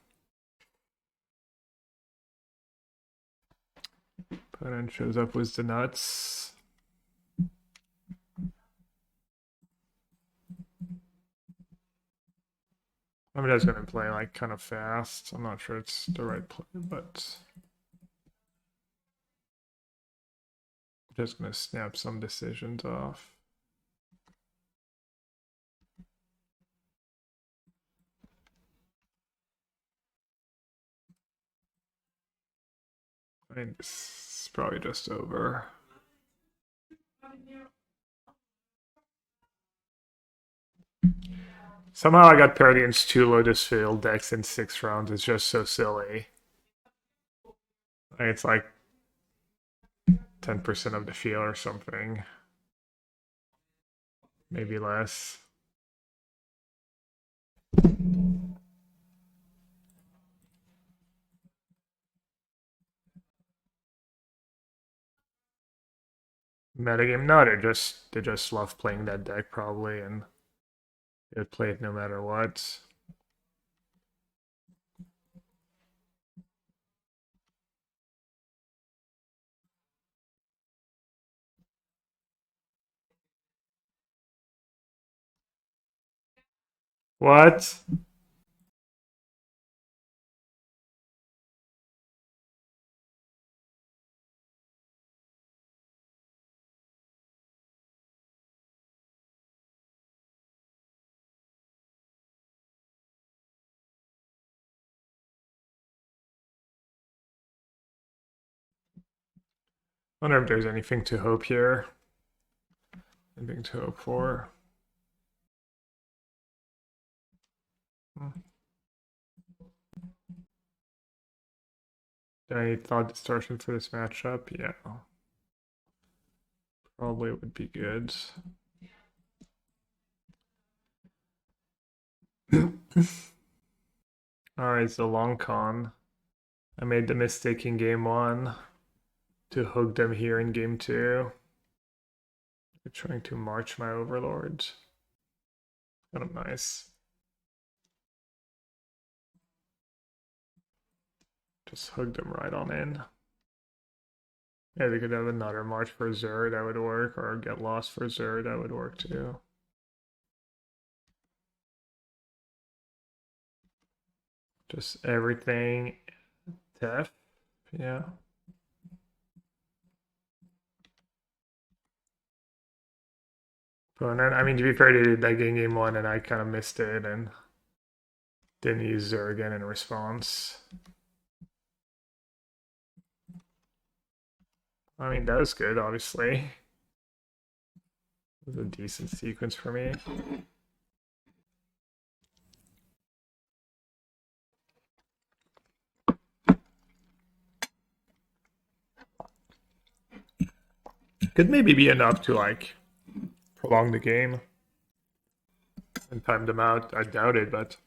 Speaker 1: Opponent shows up with the nuts. I mean, that's gonna play like kind of fast. I'm not sure it's the right play, but I'm just gonna snap some decisions off. I think this is probably just over. Somehow I got paired against 2 Lotus Field decks in 6 rounds. It's just so silly. It's like 10% of the field or something. Maybe less. Metagame? No, they just love playing that deck probably, and they would play it no matter what. What? Wonder if there's anything to hope here. Anything to hope for. Any thought distortion for this matchup? Yeah. Probably would be good. Alright, so long con. I made the mistake in game 1 to hook them here in game 2. They're trying to march my overlords. Kind of nice. Just hook them right on in. Yeah, they could have another march for Zur, that would work, or get lost for Zur, that would work too. Just everything Tef, yeah. But I mean, to be fair, they did that game 1 and I kind of missed it and didn't use Zur again in response. I mean, that was good, obviously. It was a decent sequence for me. Could maybe be enough to, like, prolong the game and time them out. I doubt it, but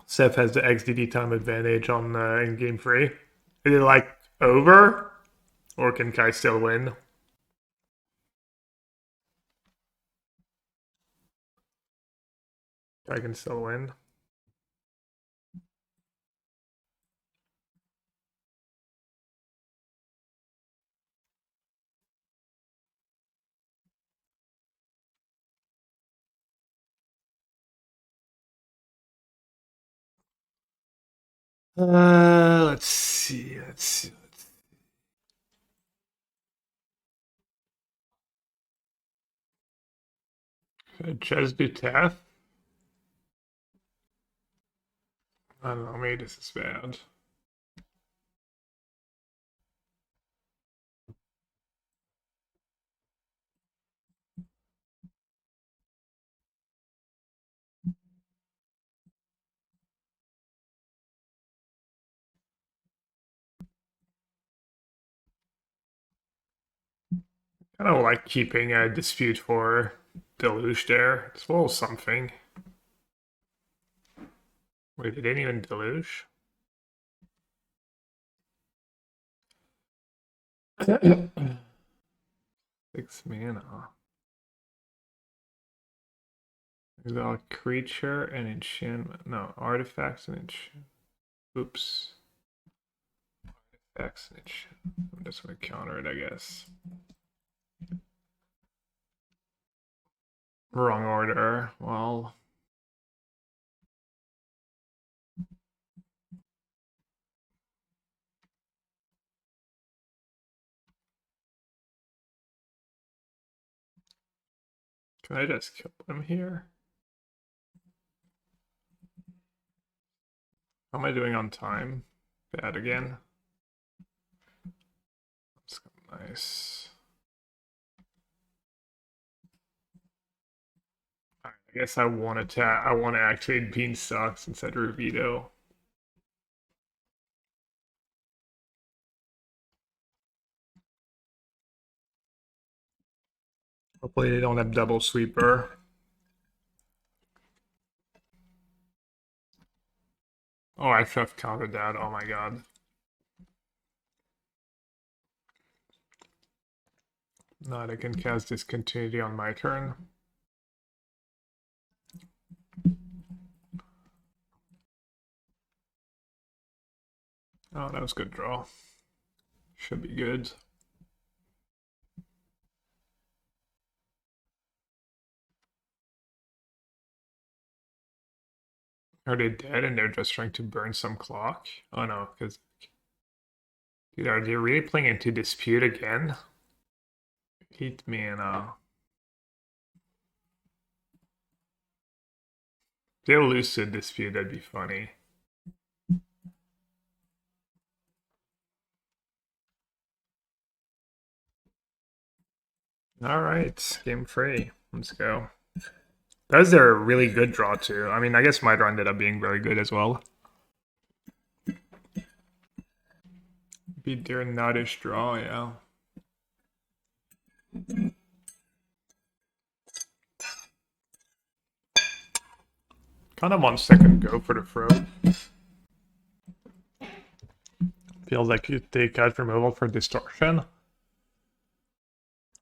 Speaker 1: Seth has the XDD time advantage on in game 3. Is it like over, or can Kai still win? Kai can still win. Let's see. Just do Tef? I don't know, maybe this is bad. I don't like keeping a dispute for Deluge there. It's a little something. Wait, they didn't even Deluge? 6 mana. Exile a creature and enchantment. No, artifacts and enchantment. Oops. Artifacts and enchantment. I'm just gonna counter it, I guess. Wrong order. Well. Can I just kill them here? How am I doing on time? Bad again. That's nice. I guess I want to activate Beanstalks instead of Revito. Hopefully they don't have double sweeper. Oh, I should have countered that. Oh my god. Not I can cast Discontinuity on my turn. Oh, that was a good draw. Should be good. Are they dead and they're just trying to burn some clock? Oh no, because... Dude, are they really playing into Dispute again? 8 mana. If they'll lose to Dispute, that'd be funny. Alright, game 3. Let's go. That was a really good draw too. I mean, I guess my draw ended up being very good as well. Beat their nuttish draw, yeah. Kind of 1 second go for the throw. Feels like you take out removal for distortion.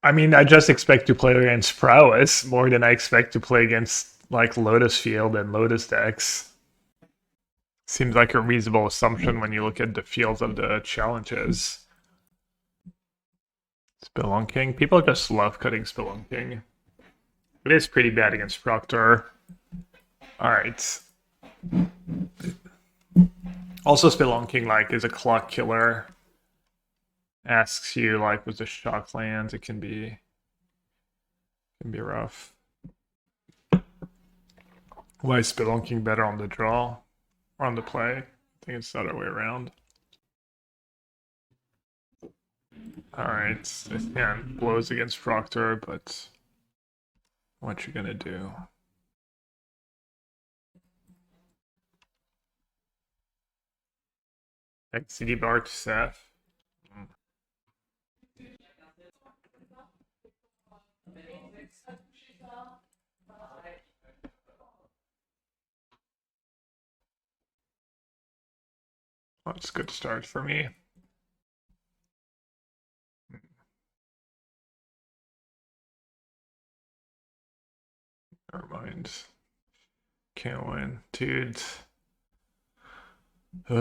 Speaker 1: I mean, I just expect to play against Prowess more than I expect to play against, like, Lotus Field and Lotus decks. Seems like a reasonable assumption when you look at the fields of the challenges. Spelunking. People just love cutting Spelunking. It is pretty bad against Proctor. Alright. Also, Spelunking, like, is a clock killer. Asks you, like, with the shock lands, it can be rough. Why is Spelunking better on the draw? Or on the play? I think it's the other way around. Alright, this hand blows against Proctor, but what you gonna do? XCD bar to Seth. That's a good start for me. Never mind. Can't win. Dude. It's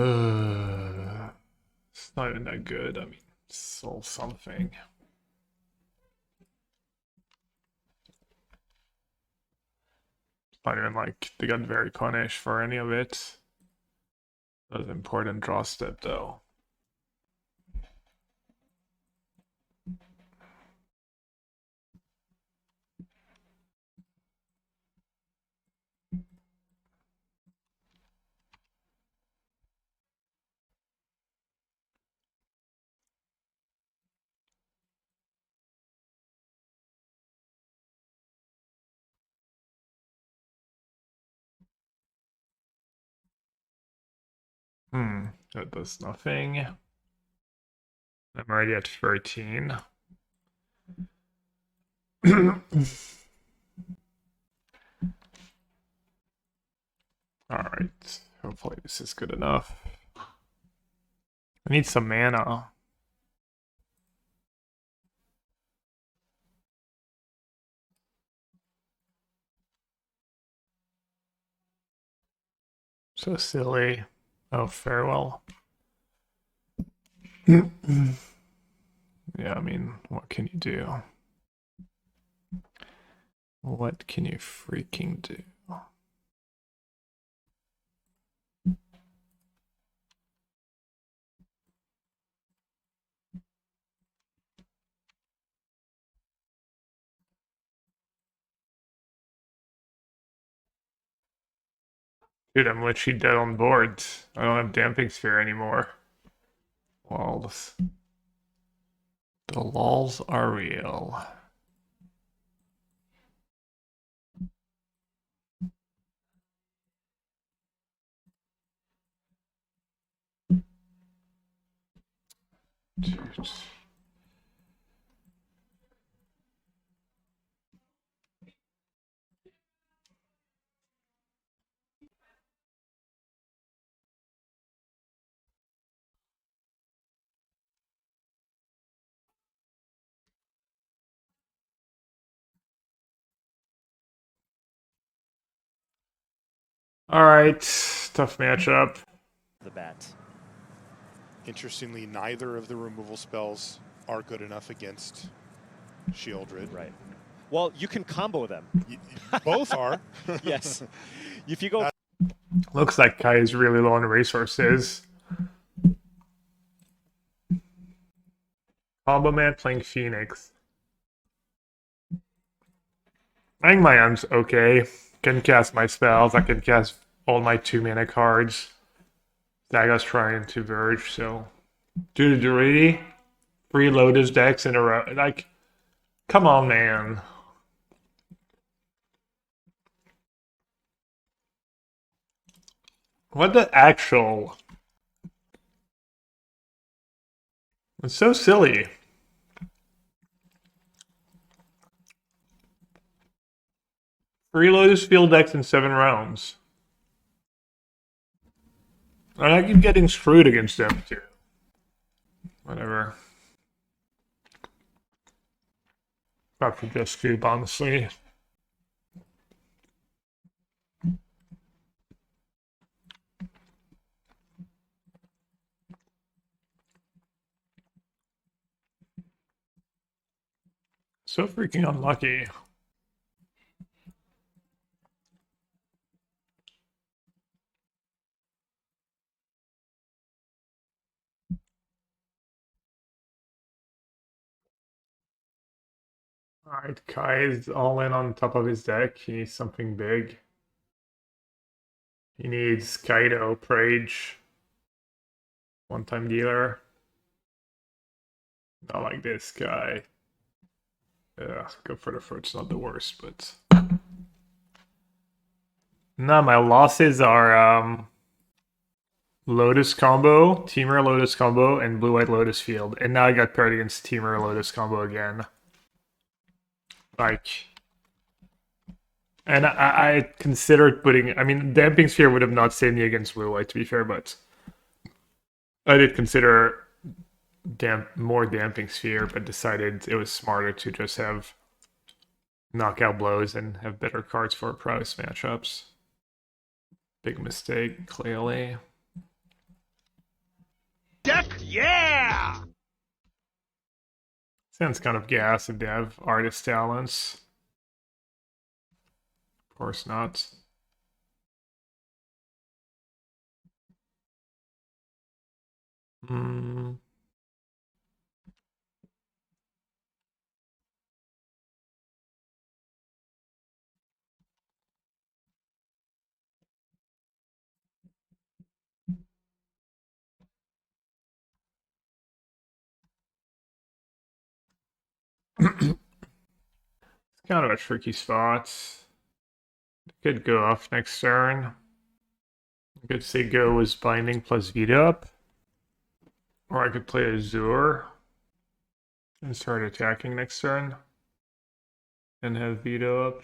Speaker 1: not even that good. I mean, it's still something. It's not even like they got very punished for any of it. That was an important draw step though. That does nothing. I'm already at 13. Alright, hopefully this is good enough. I need some mana. So silly. Oh, farewell. Yeah, I mean, what can you do? What can you freaking do? Dude, I'm literally dead on board. I don't have Damping Sphere anymore. Lols. The lols are real. All right, tough matchup.
Speaker 4: The bat.
Speaker 3: Interestingly, neither of the removal spells are good enough against Shieldred.
Speaker 4: Right. Well, you can combo them.
Speaker 3: Both are.
Speaker 4: Yes. If you go...
Speaker 1: Looks like Kai is really low on resources. Combo man playing Phoenix. I think my M's okay. Can cast my spells. I can cast all my 2-mana cards. Zagoth Triome to Verge, so... Dude, really? 3 Lotus decks in a row. Like, come on, man. What the actual... It's so silly. Three Lotus Field decks in 7 rounds. And I keep getting screwed against them too. Whatever. Probably just scoop, honestly. So freaking unlucky. Alright, Kai is all in on top of his deck. He needs something big. He needs Kaido, Prage, one-time dealer. Not like this guy. Yeah, go for the fruit's not the worst, but... No, my losses are Lotus combo, Teamer Lotus combo, and Blue-White Lotus Field. And now I got paired against Teamer Lotus combo again. Like... And I considered putting... I mean, Damping Sphere would have not saved me against Blue-White, to be fair, but... I did consider more Damping Sphere, but decided it was smarter to just have knockout blows and have better cards for prowess matchups. Big mistake, clearly.
Speaker 2: Deck, yeah!
Speaker 1: Sounds kind of gas if they have artist talents. Of course not. It's kind of a tricky spot. Could go off next turn. I could say go was binding plus veto up. Or I could play Azure and start attacking next turn. And have veto up.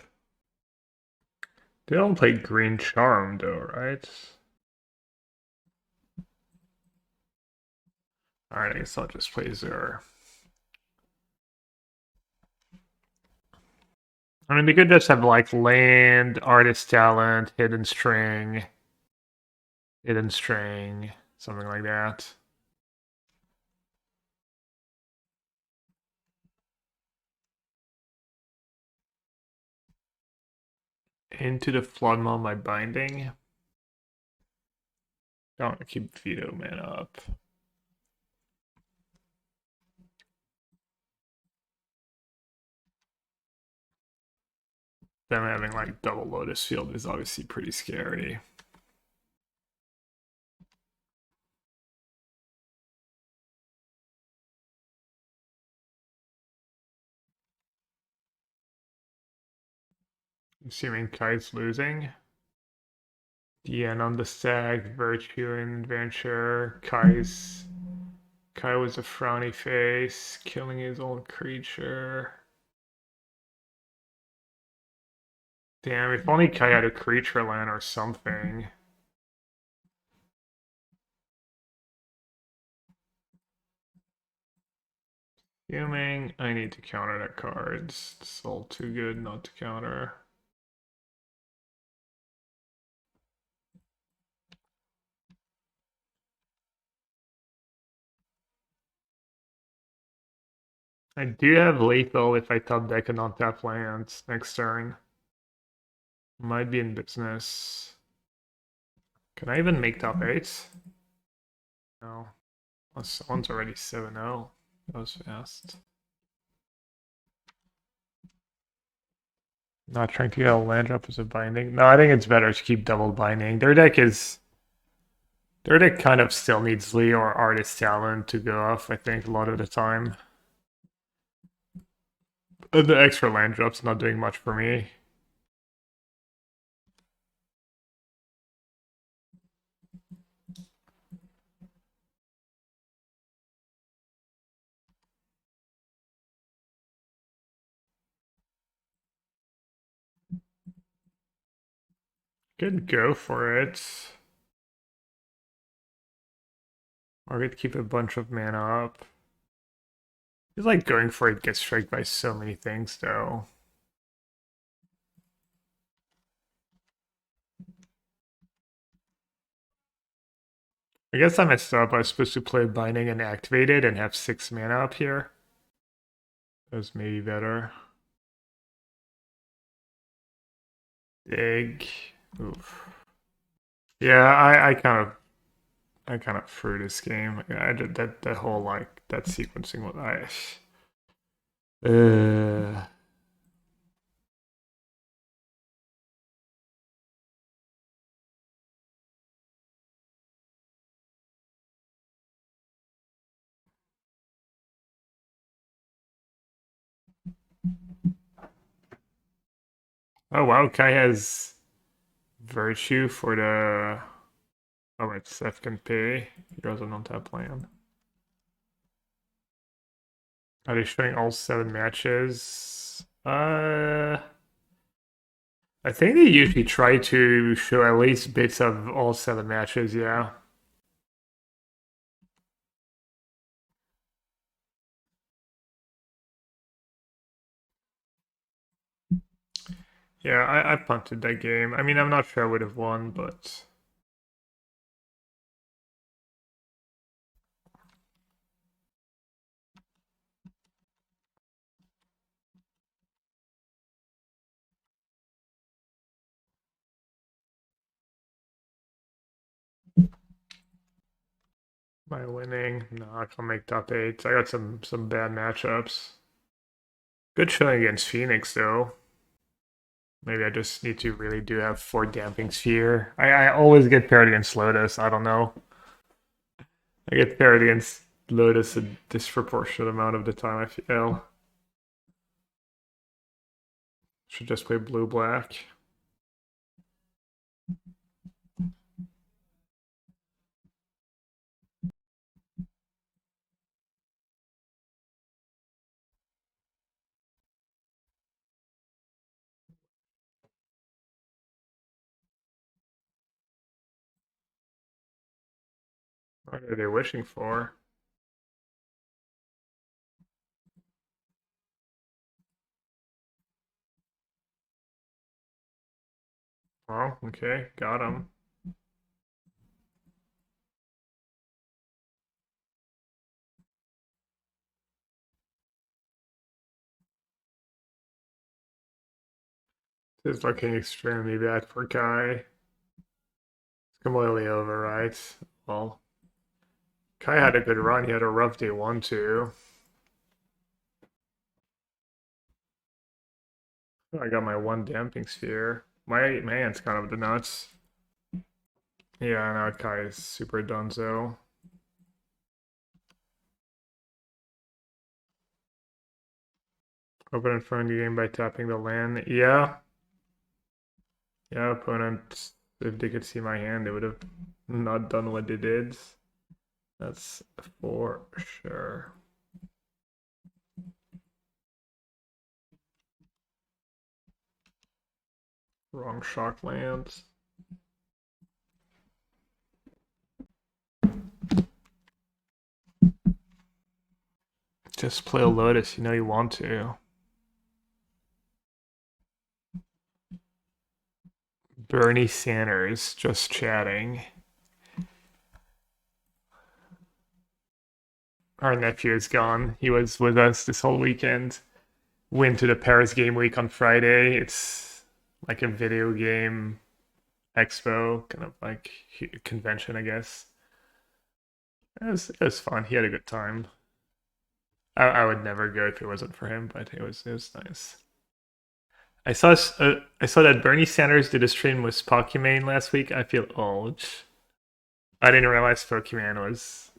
Speaker 1: They don't play green charm though, right? Alright, I guess I'll just play Azure. I mean, they could just have like land, artist talent, hidden string, something like that. Into the Floodfarm by binding. Don't want to keep veto mana up. Them having like double Lotus Field is obviously pretty scary. Assuming Kite's losing. DN on the stack, Virtue and Adventure, Kai's Kai was a frowny face, killing his own creature. Damn, if only Kai had a creature land or something. Assuming I need to counter that card. It's all too good not to counter. I do have lethal if I top deck and untap lands next turn. Might be in business. Can I even make top 8? No. Oh, someone's already 7-0. That was fast. Not trying to get a land drop as a binding. No, I think it's better to keep double binding. Their deck kind of still needs Lee or Artist Talent to go off, I think, a lot of the time. The extra land drop's not doing much for me. Could go for it. Or could keep a bunch of mana up. It's like going for it gets striked by so many things, though. I guess I messed up. I was supposed to play Binding and activate it and have 6 mana up here. That was maybe better. Dig. Oof. Yeah, I kind of threw this game. I did that whole like that sequencing was Oh wow, Kai has Virtue for the... Oh right, Seth can pay. He goes on tap land. Are they showing all 7 matches? I think they usually try to show at least bits of all 7 matches, yeah. Yeah, I punted that game. I mean, I'm not sure I would have won, but... Am I winning? No, I can't make top 8. I got some bad matchups. Good showing against Phoenix, though. Maybe I just need to really do have 4 Damping Sphere. I always get paired against Lotus. I don't know. I get paired against Lotus a disproportionate amount of the time, I feel. Should just play blue-black. What are they wishing for? Oh, okay, got him. This is looking extremely bad for Kai. It's completely over, right? Well, Kai had a good run. He had a rough day 1, 2. I got my 1 Damping Sphere. My hand's kind of the nuts. Yeah, now Kai is super dunzo. Opponent front the game by tapping the land. Yeah. Yeah, opponent, if they could see my hand, they would have not done what they did. That's for sure. Wrong shock lands. Just play a lotus, you know you want to. Bernie Sanders just chatting. Our nephew is gone. He was with us this whole weekend. Went to the Paris Game Week on Friday. It's like a video game expo, kind of like convention, I guess. It was fun. He had a good time. I would never go if it wasn't for him, but it was nice. I saw that Bernie Sanders did a stream with Pokimane last week. I feel old. I didn't realize Pokimane was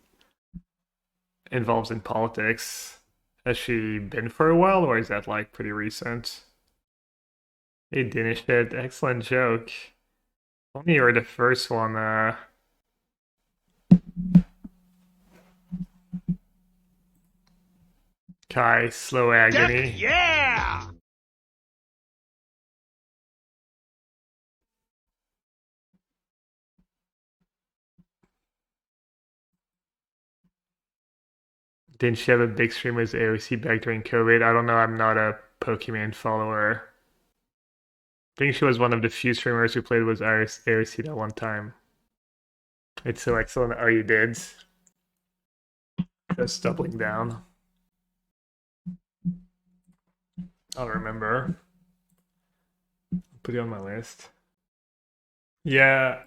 Speaker 1: involved in politics. Has she been for a while, or is that like pretty recent? Hey, Dinishit, excellent joke. Only you were the first one. Kai, slow agony.
Speaker 2: Yeah!
Speaker 1: Didn't she have a big stream with AOC back during COVID? I don't know. I'm not a Pokemon follower. I think she was one of the few streamers who played with AOC that one time. It's so excellent. Oh, you did? Just doubling down. I'll remember. Put it on my list. Yeah,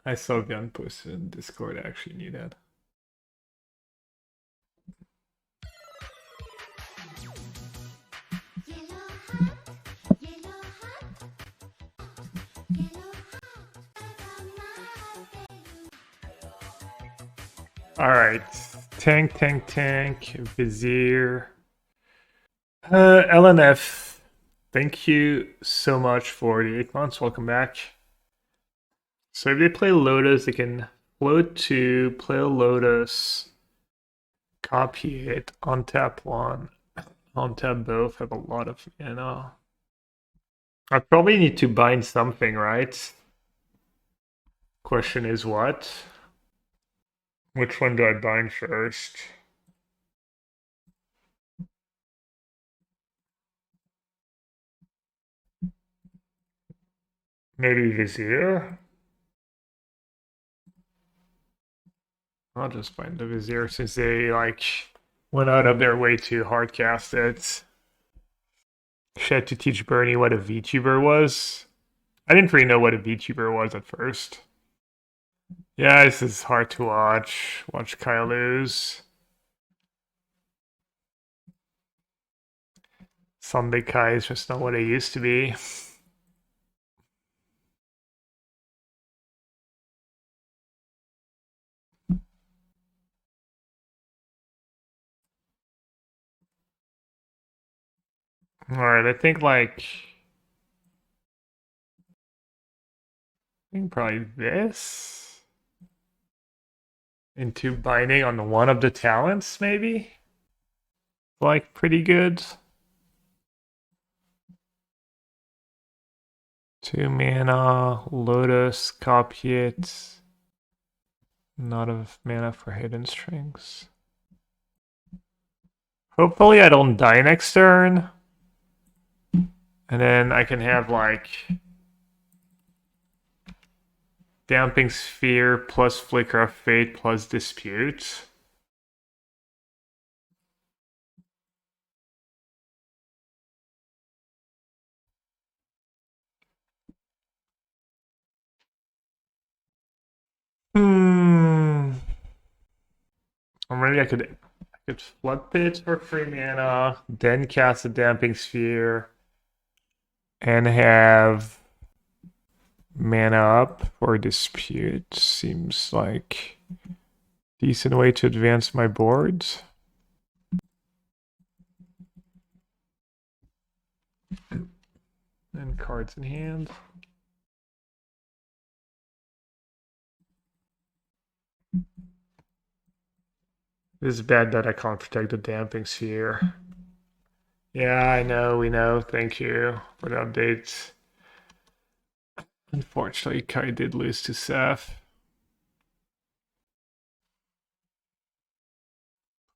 Speaker 1: I saw Bjorn post in Discord. I actually knew that. Alright, tank, Vizier. LNF, thank you so much for the 8 months. Welcome back. So if they play Lotus, they can float 2, play a Lotus, copy it, untap 1, untap both, have a lot of mana. I probably need to bind something, right? Question is what? Which one do I bind first? Maybe Vizier? I'll just bind the Vizier since they like went out of their way to hardcast it. She had to teach Bernie what a VTuber was. I didn't really know what a VTuber was at first. Yeah, this is hard to watch. Watch Kyle lose. Sunday Kai is just not what it used to be. Alright, I think probably this. Into binding on one of the talents, maybe? Like, pretty good. 2 mana, Lotus, copy it. Not enough mana for hidden strings. Hopefully I don't die next turn. And then I can have like Damping Sphere plus Flicker of Fate plus Dispute. Or maybe I could Floodpits for 3 mana, then cast a Damping Sphere, and have mana up for Dispute. Seems like decent way to advance my board. And cards in hand. It is bad that I can't protect the Damping Sphere. Yeah, I know, we know. Thank you for the updates. Unfortunately, Kai did lose to Seth.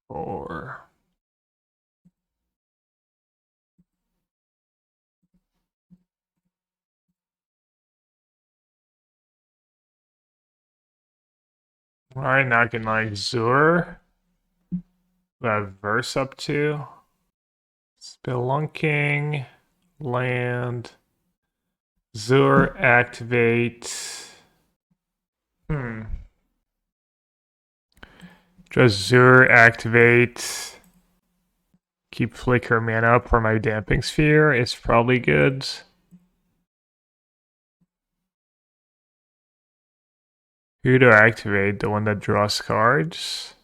Speaker 1: Or alright, now I can like Zur. Verse up to. Spelunking. Land. Zur activate. Just Zur activate. Keep Flicker mana up for my Damping Sphere is probably good. Who do I activate? The one that draws cards?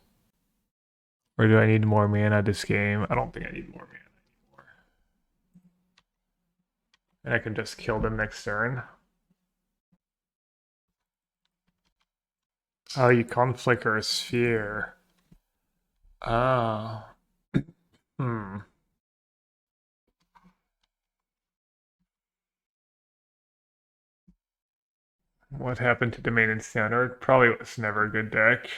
Speaker 1: Or do I need more mana this game? I don't think I need more mana anymore. And I can just kill them next turn. Oh, you can't flicker a sphere. Oh. What happened to Domain and Standard? Probably was never a good deck.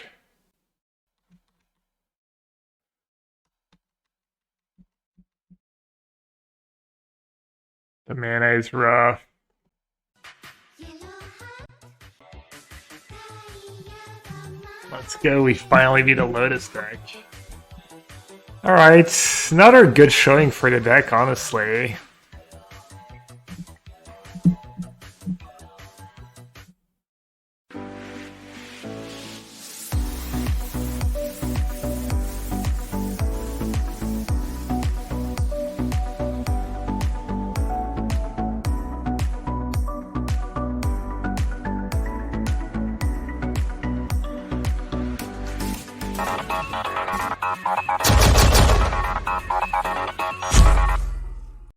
Speaker 1: The mana is rough. Let's go, we finally beat a Lotus deck. Alright, another good showing for the deck, honestly.